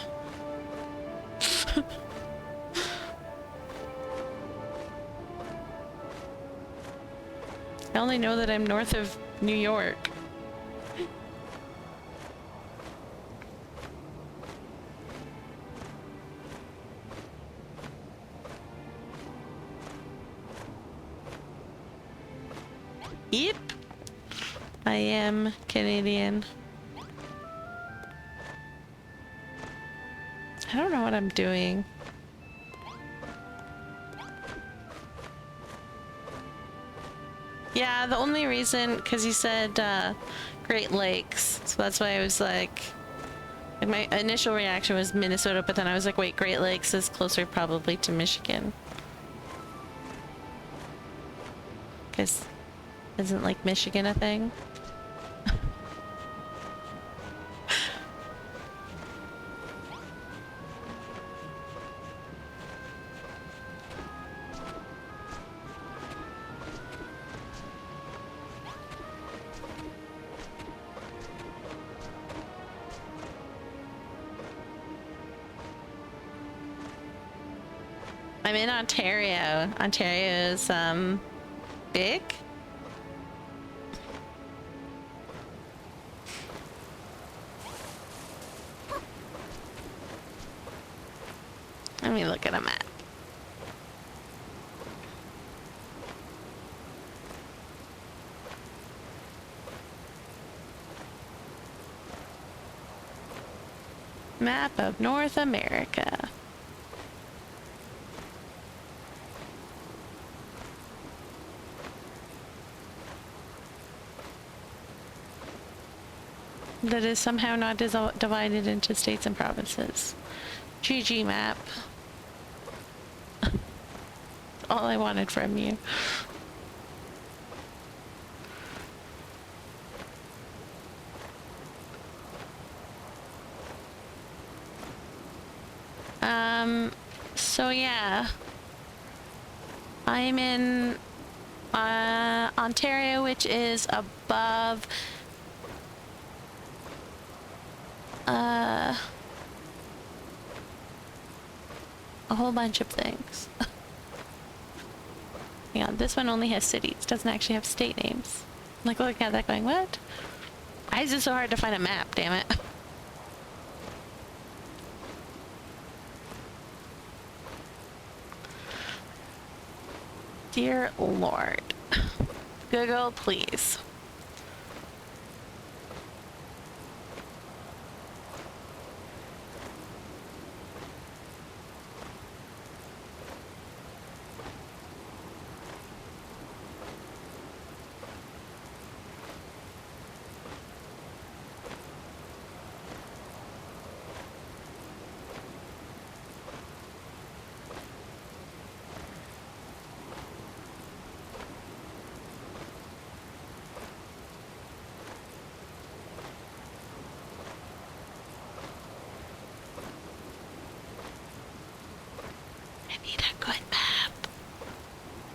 only know that I'm north of New York. Yep. I am Canadian. I don't know what I'm doing. Yeah, the only reason, because you said Great Lakes, so that's why I was like my initial reaction was Minnesota, but then I was like, wait, Great Lakes is closer probably to Michigan. Because isn't like Michigan a thing? I'm in Ontario. Ontario is big. Let me look at a map. Map of North America. That is somehow not divided into states and provinces. GG map. All I wanted from you. So yeah. I'm in Ontario, which is above a whole bunch of things. Hang on, this one only has cities, doesn't actually have state names. I'm like looking at that going, what? Why is it so hard to find a map, damn it? Dear Lord. Google, please.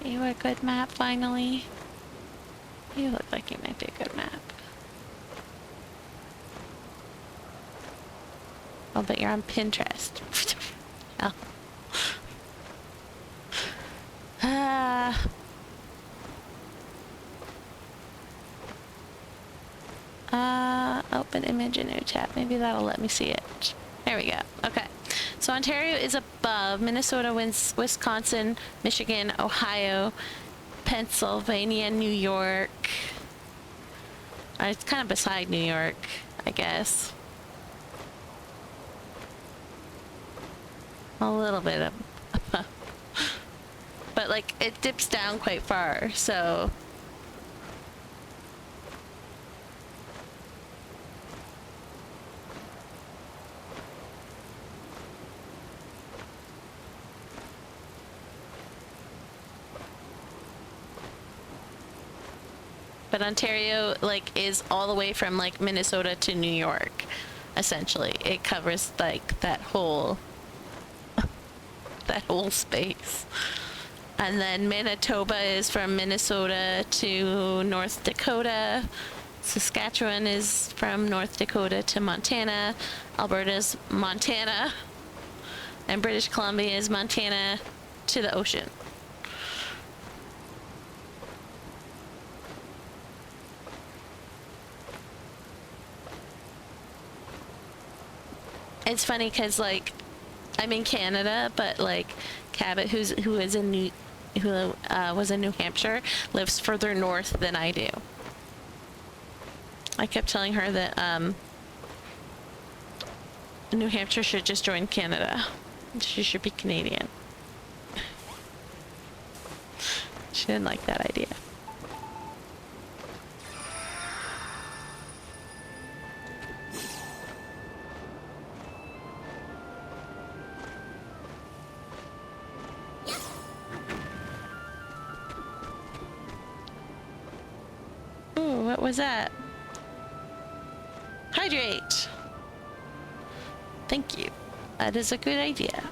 You a good map, finally? You look like you might be a good map. Oh, but you're on Pinterest. Oh. Open image in new tab. Maybe that'll let me see it. There we go. Okay. So Ontario is above Minnesota, Wisconsin, Michigan, Ohio, Pennsylvania, New York. It's kind of beside New York, I guess. A little bit of... but like it dips down quite far, so... But Ontario, like, is all the way from, like, Minnesota to New York, essentially. It covers, like, that whole space. And then Manitoba is from Minnesota to North Dakota. Saskatchewan is from North Dakota to Montana. Alberta's Montana. And British Columbia is Montana to the ocean. It's funny because like I'm in Canada, but like Cabot, who is in was in New Hampshire, lives further north than I do. I kept telling her that New Hampshire should just join Canada. She should be Canadian. She didn't like that idea. Ooh, what was that? Hydrate! Thank you. That is a good idea.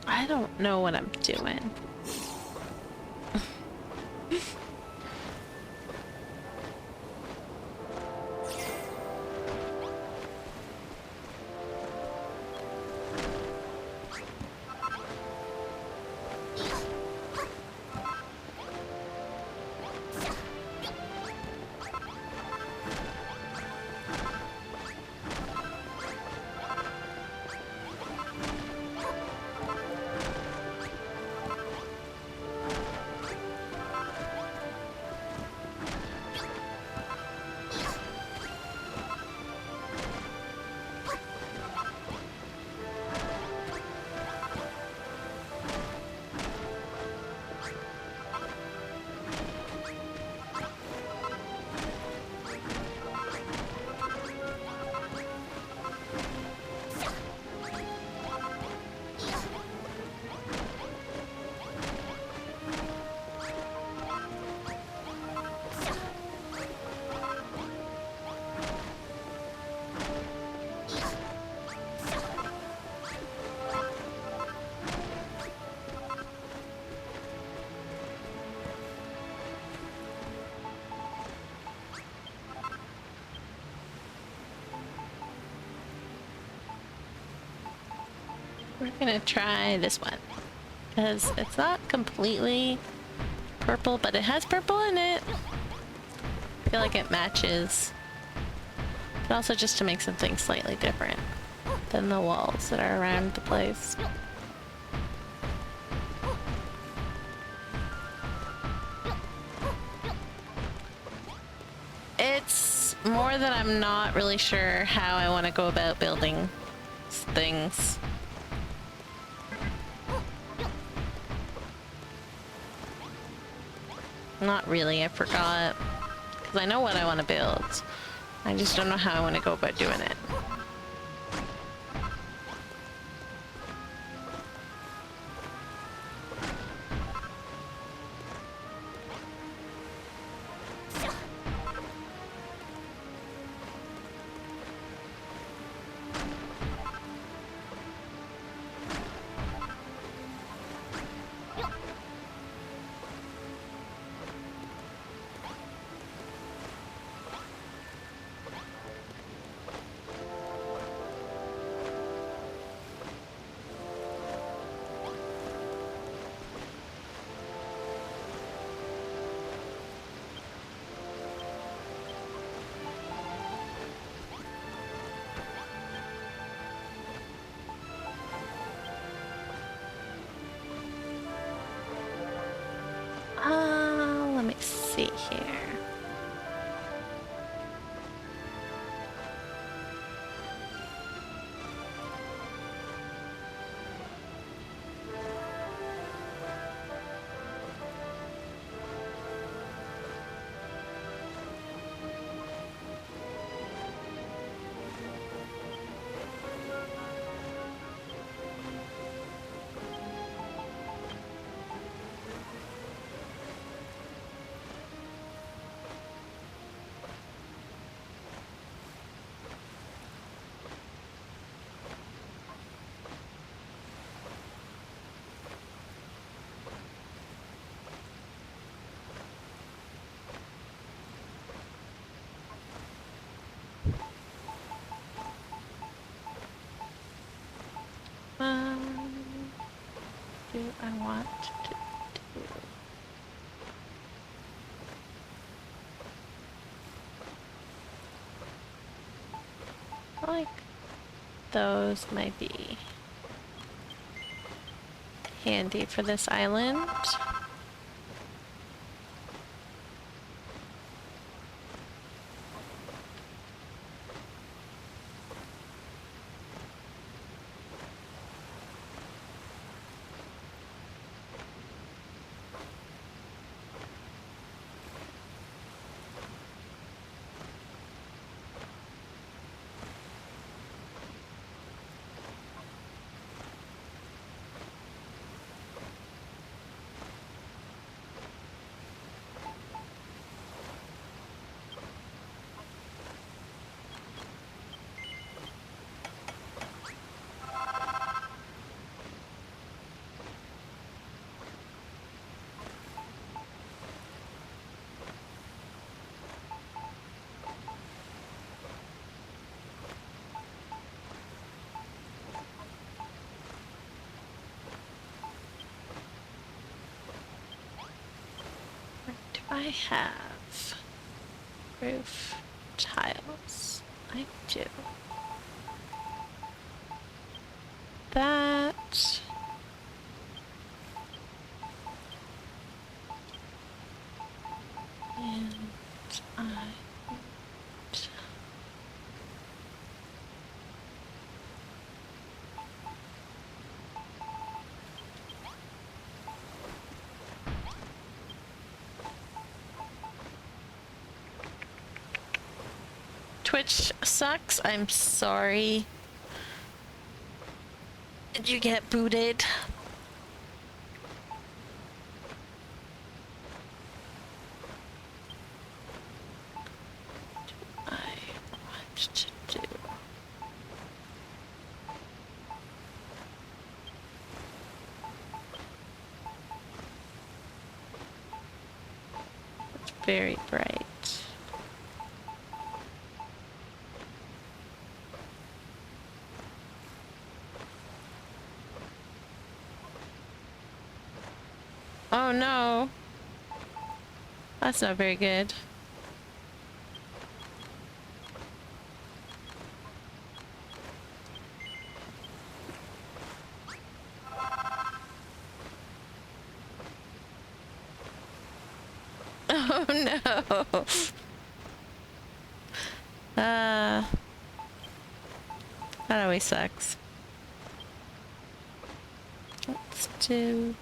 I don't know what I'm doing. We're gonna try this one because it's not completely purple, but it has purple in it. I feel like it matches, but also just to make something slightly different than the walls that are around the place. It's more that I'm not really sure how I want to go about building things. Not really, I forgot. Because I know what I want to build. I just don't know how I want to go about doing it. Let me see here. do I want to do? I feel like those might be handy for this island. Do I have roof tiles? I do. That. And I. Twitch sucks. I'm sorry. Did you get booted? I want to do. It's very bright. Oh no. That's not very good. Oh no. That always sucks. Let's do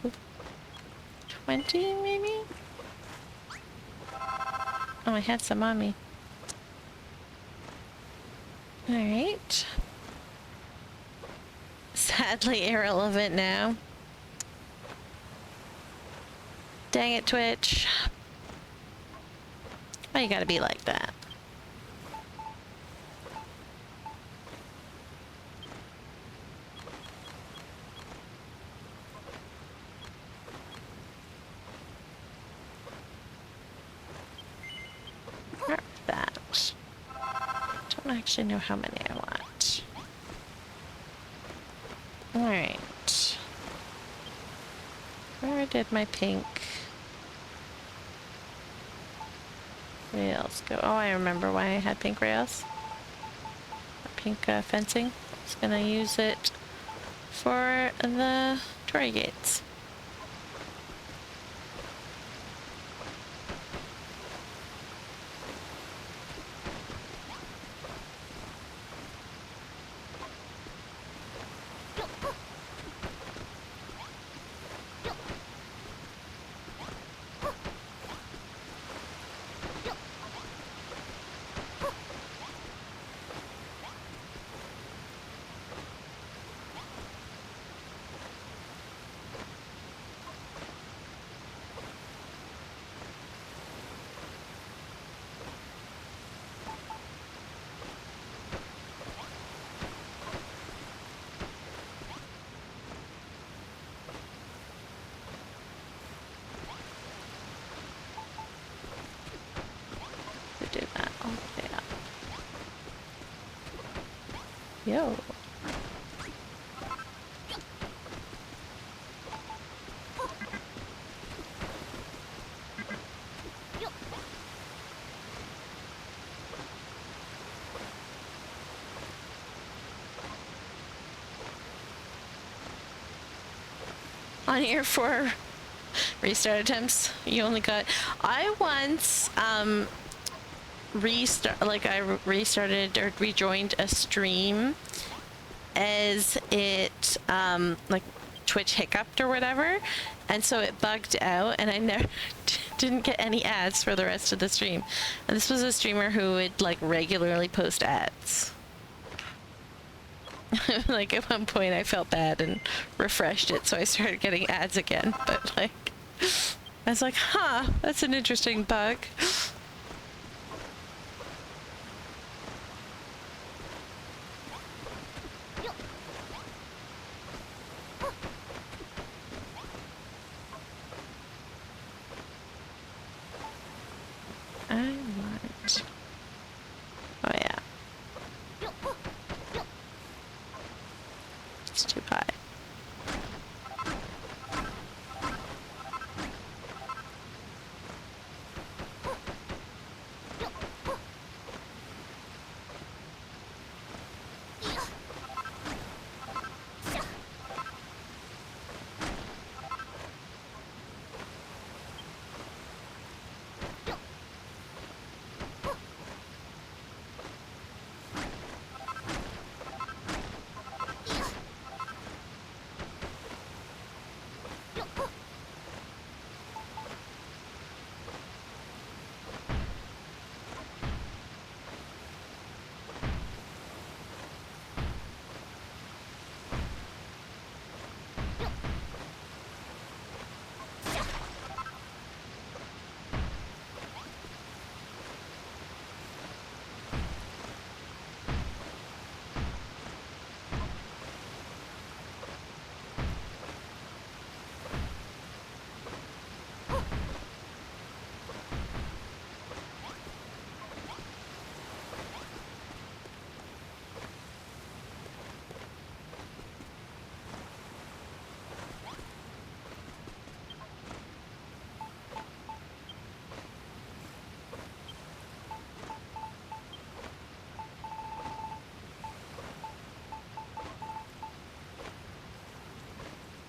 20 maybe? Oh, I had some on me. Alright. Sadly irrelevant now. Dang it, Twitch. Why you gotta be like that? That. Don't actually know how many I want. Alright. Where did my pink rails go? Oh, I remember why I had pink rails. Pink fencing. Just gonna use it for the torii gates. Do that all the way up. Yo. on here for restart attempts. You only got... I once restarted or rejoined a stream as it like Twitch hiccuped or whatever, and so it bugged out, and I never didn't get any ads for the rest of the stream. And this was a streamer who would like regularly post ads. Like at one point I felt bad and refreshed it, so I started getting ads again, but like I was like, huh, that's an interesting bug. I want... Oh yeah. It's too high.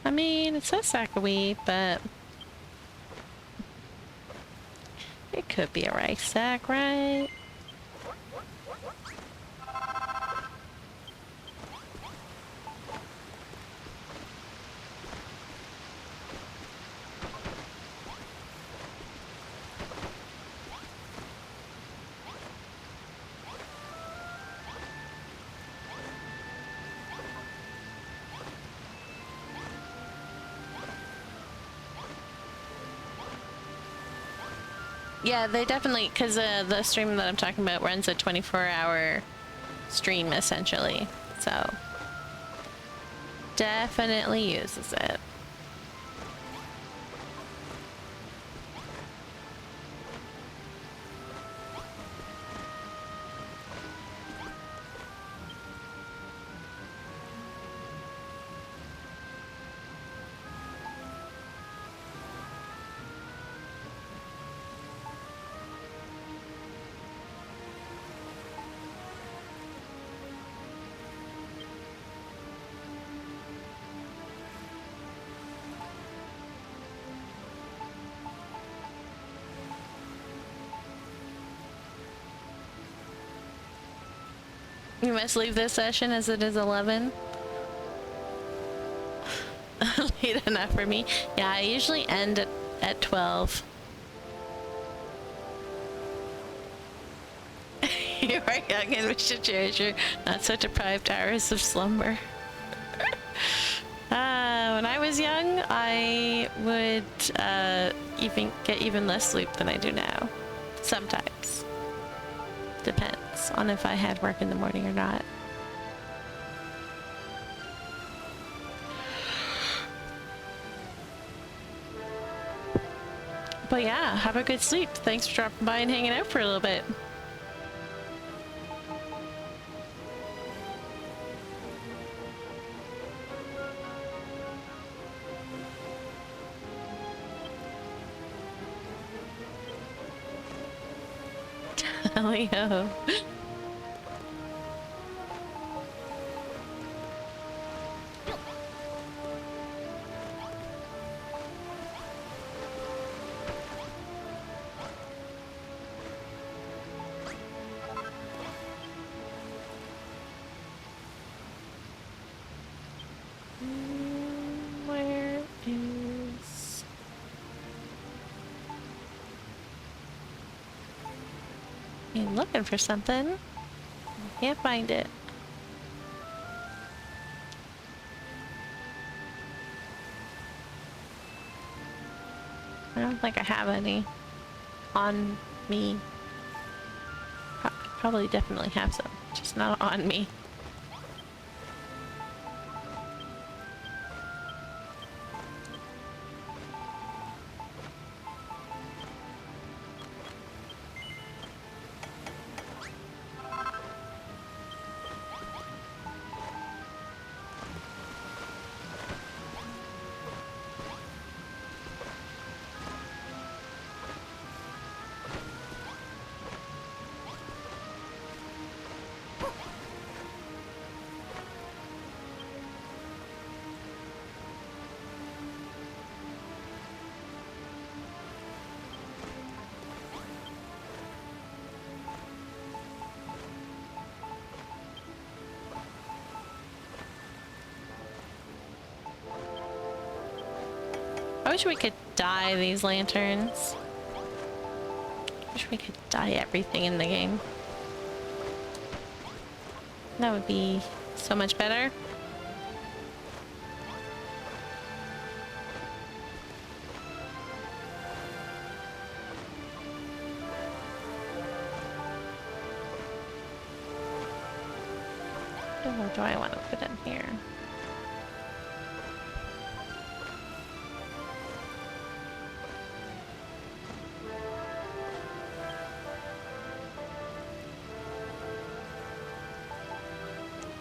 I mean, it says Sacagawea, but it could be a rice sack, right? Yeah, they definitely, because the stream that I'm talking about runs a 24-hour stream, essentially. So, definitely uses it. You must leave this session as it is 11. Late enough for me. Yeah, I usually end at 12. You are young and wish to cherish your not so deprived hours of slumber. When I was young, I would get even less sleep than I do now. Sometimes. Depends on if I had work in the morning or not. But yeah, have a good sleep. Thanks for dropping by and hanging out for a little bit. Leo. Where is... I'm looking for something. Can't find it. I don't think I have any on me. Probably definitely have some, just not on me. I wish we could dye these lanterns. I wish we could dye everything in the game. That would be so much better. What do I want to put in here?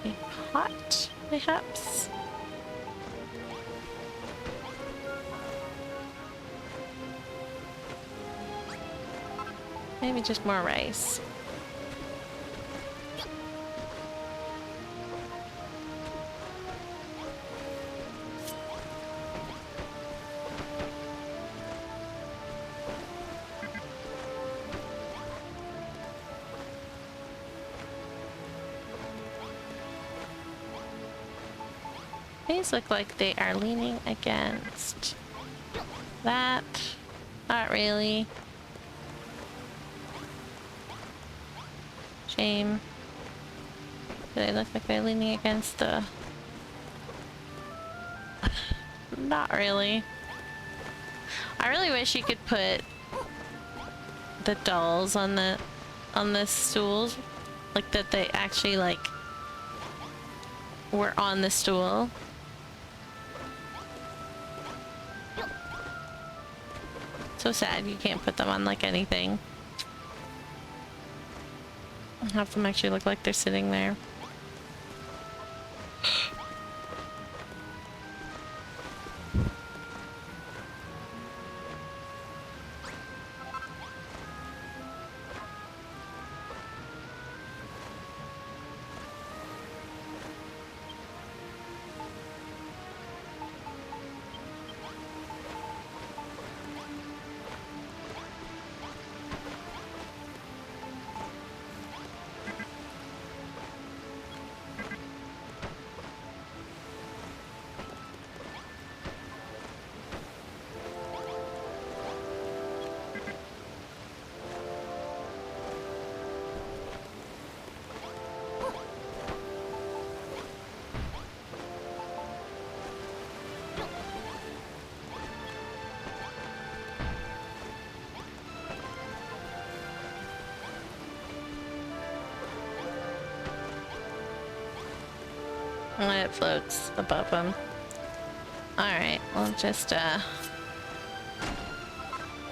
A pot, perhaps? Maybe just more rice. These look like they are leaning against that. Not really. Shame. Do they look like they're leaning against the... Not really. I really wish you could put the dolls on the stools. Like that they actually like were on the stool. So sad you can't put them on like anything. Have them actually look like they're sitting there. It floats above them. Alright, we'll just have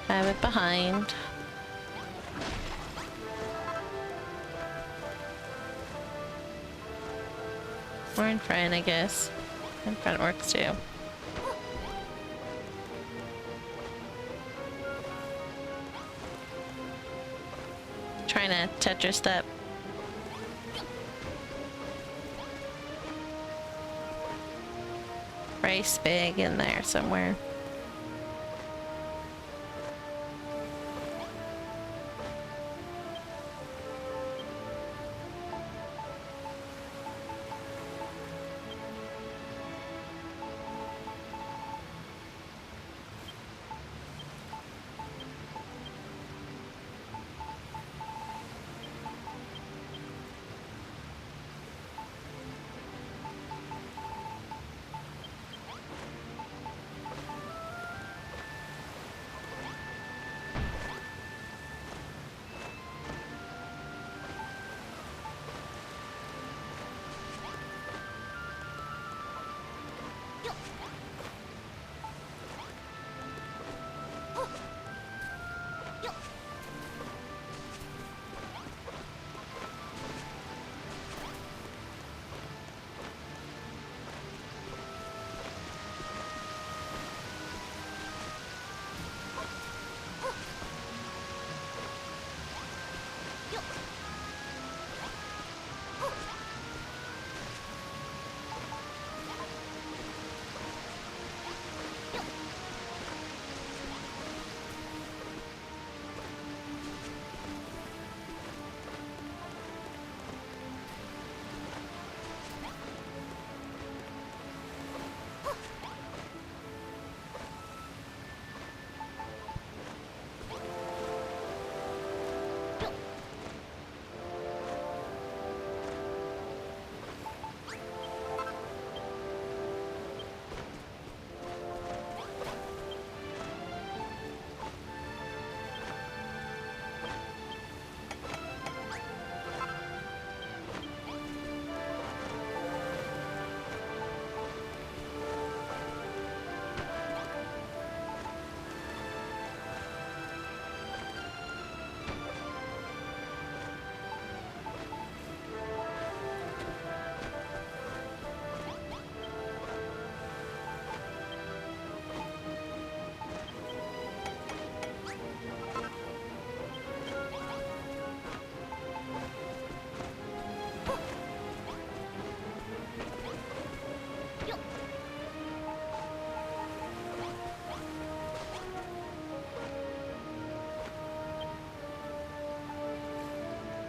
it behind. Or in front, I guess. In front works too. Trying to Tetris step. Rice bag in there somewhere.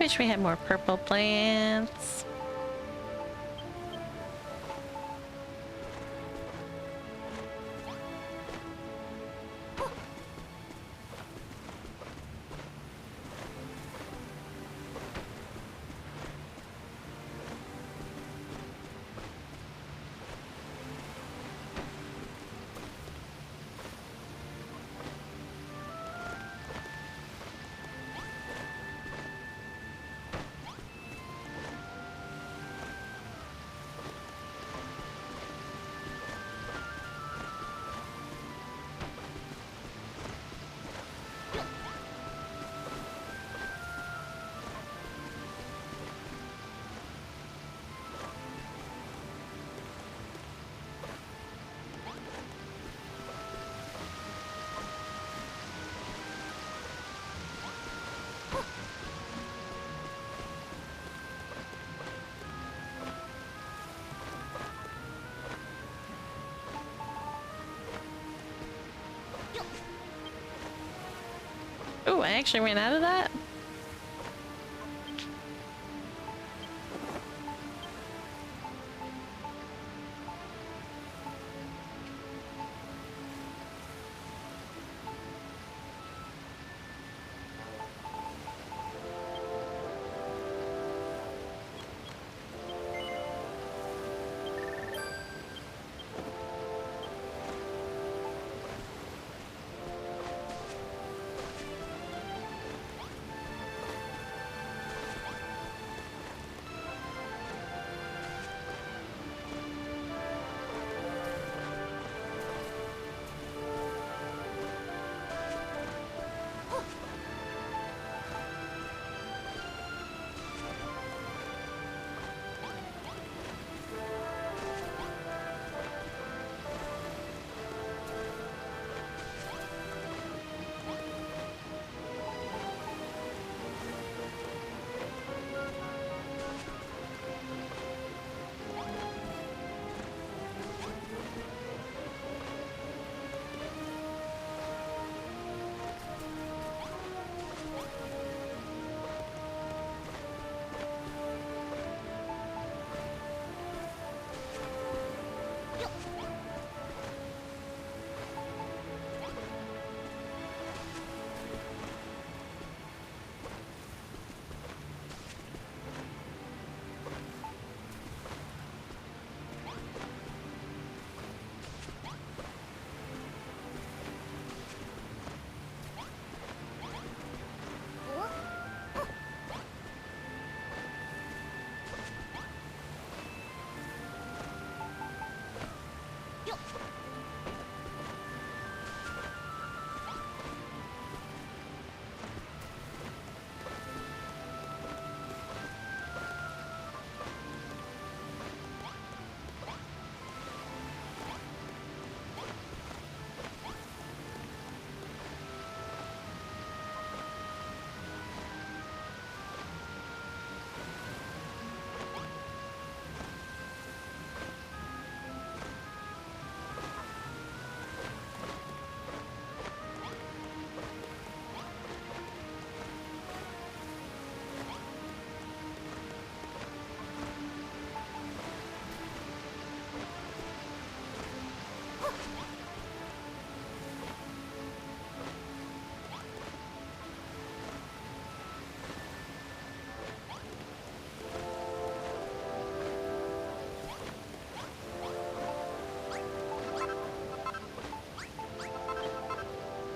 wish we had more purple plants. Oh, I actually ran out of that?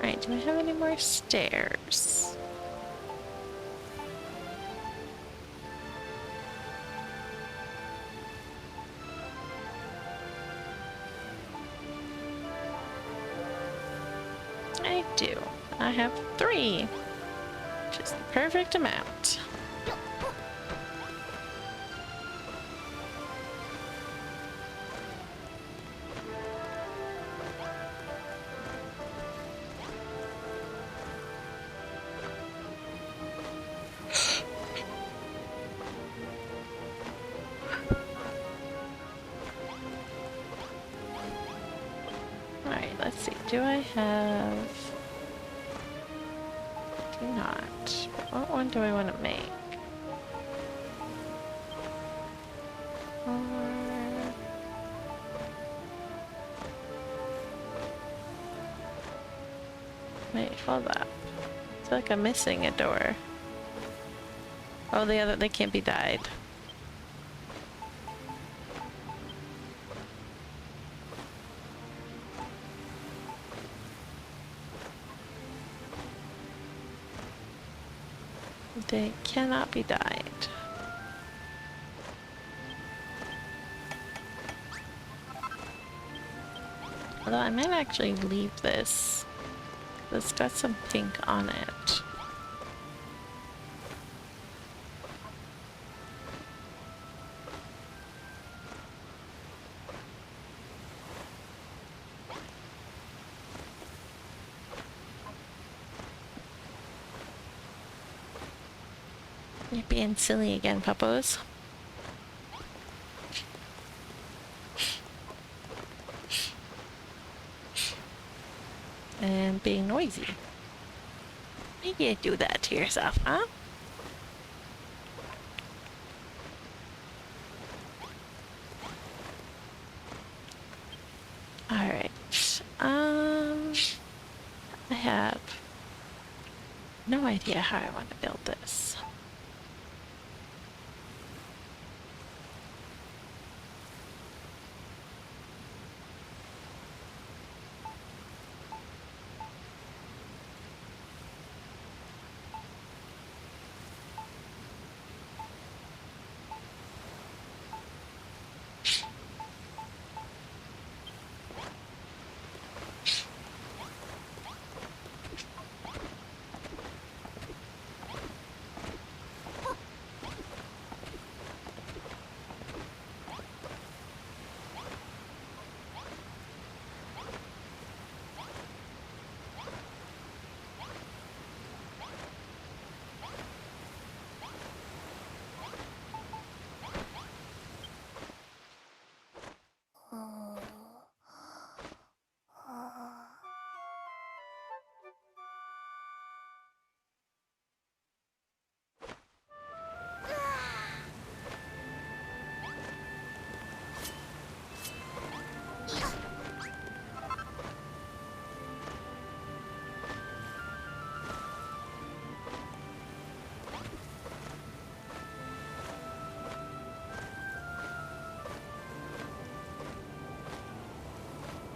Alright, do I have any more stairs? I do. I have 3, which is the perfect amount. Alright, let's see. Do I have... Do not. What one do I want to make? Wait, hold up. I feel like I'm missing a door. Oh, they can't be dyed. They cannot be dyed. Although I might actually leave this. It's got some pink on it. You're being silly again, puppos. And being noisy. You can't do that to yourself, huh? Alright. I have no idea how I want to build this.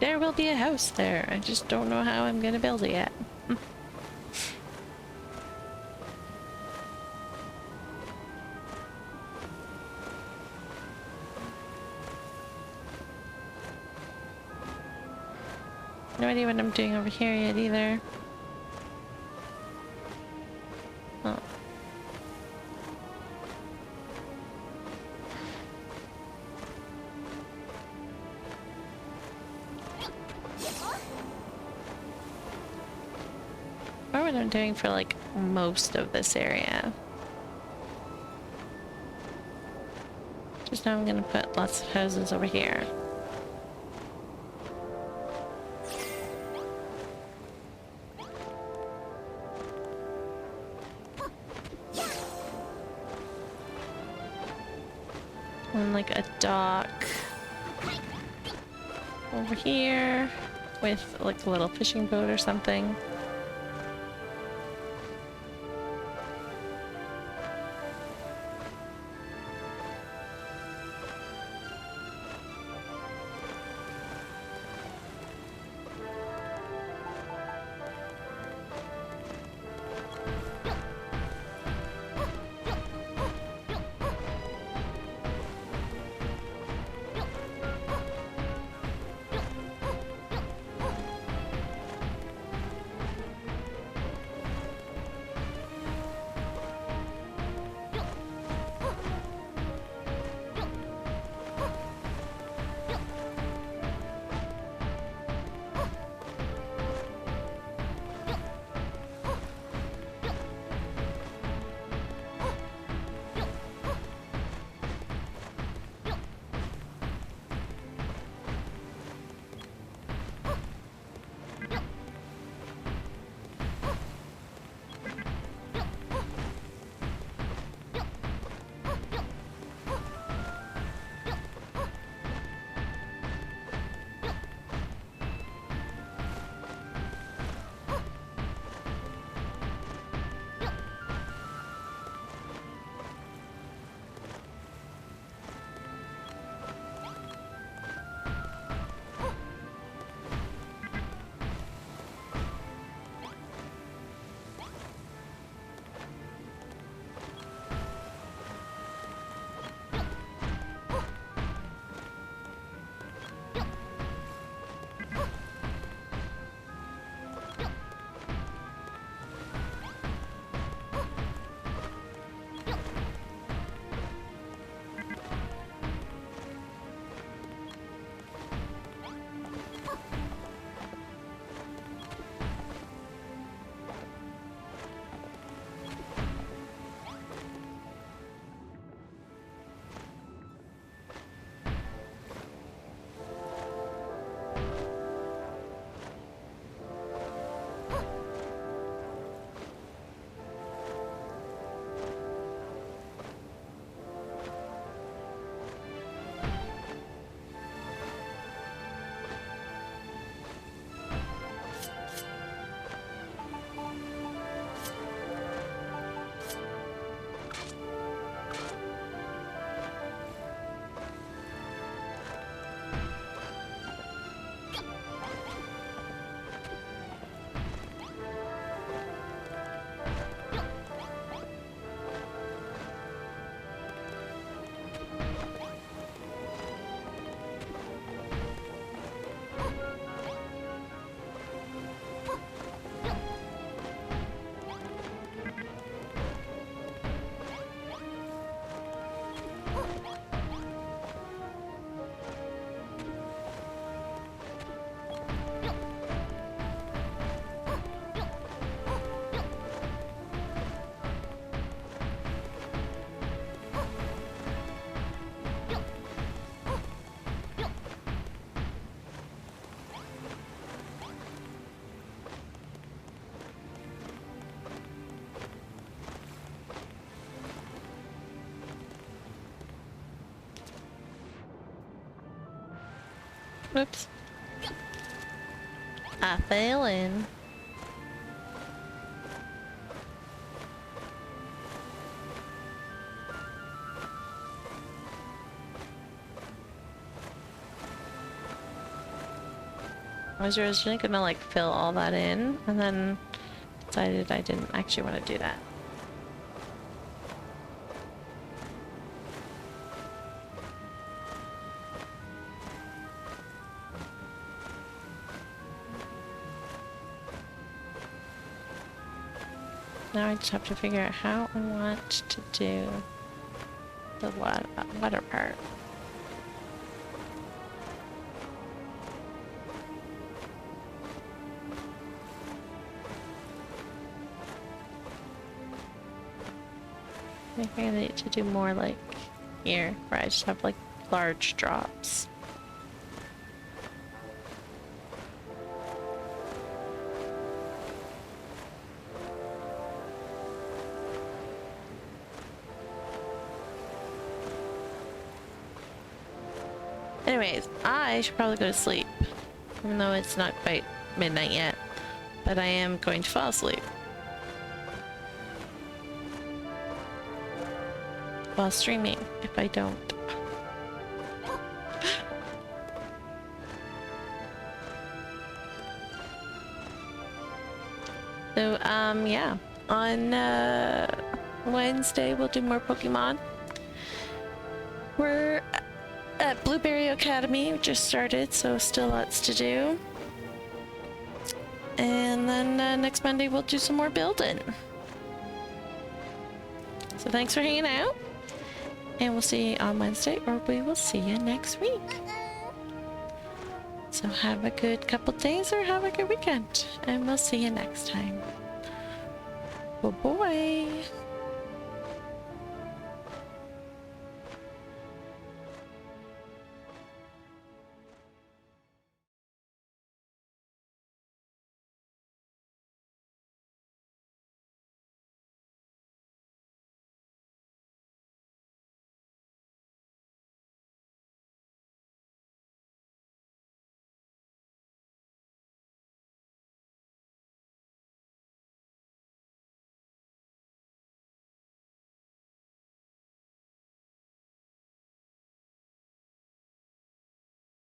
There will be a house there. I just don't know how I'm gonna build it yet. No idea what I'm doing over here yet either. Oh. Or what I'm doing for like most of this area. Just now I'm gonna put lots of houses over here. And like a dock over here with like a little fishing boat or something. Whoops. I fell in. I was originally gonna like fill all that in and then decided I didn't actually want to do that. Now I just have to figure out how I want to do the water part. I think I need to do more like here, where I just have like large drops. Anyways, I should probably go to sleep, even though it's not quite midnight yet, but I am going to fall asleep. While streaming, if I don't. So, yeah. On, Wednesday, we'll do more Pokemon. We're at Blueberry Academy, we just started, so still lots to do. And then, next Monday, we'll do some more building. So thanks for hanging out. And we'll see you on Wednesday, or we will see you next week. So have a good couple days, or have a good weekend. And we'll see you next time. Bye-bye.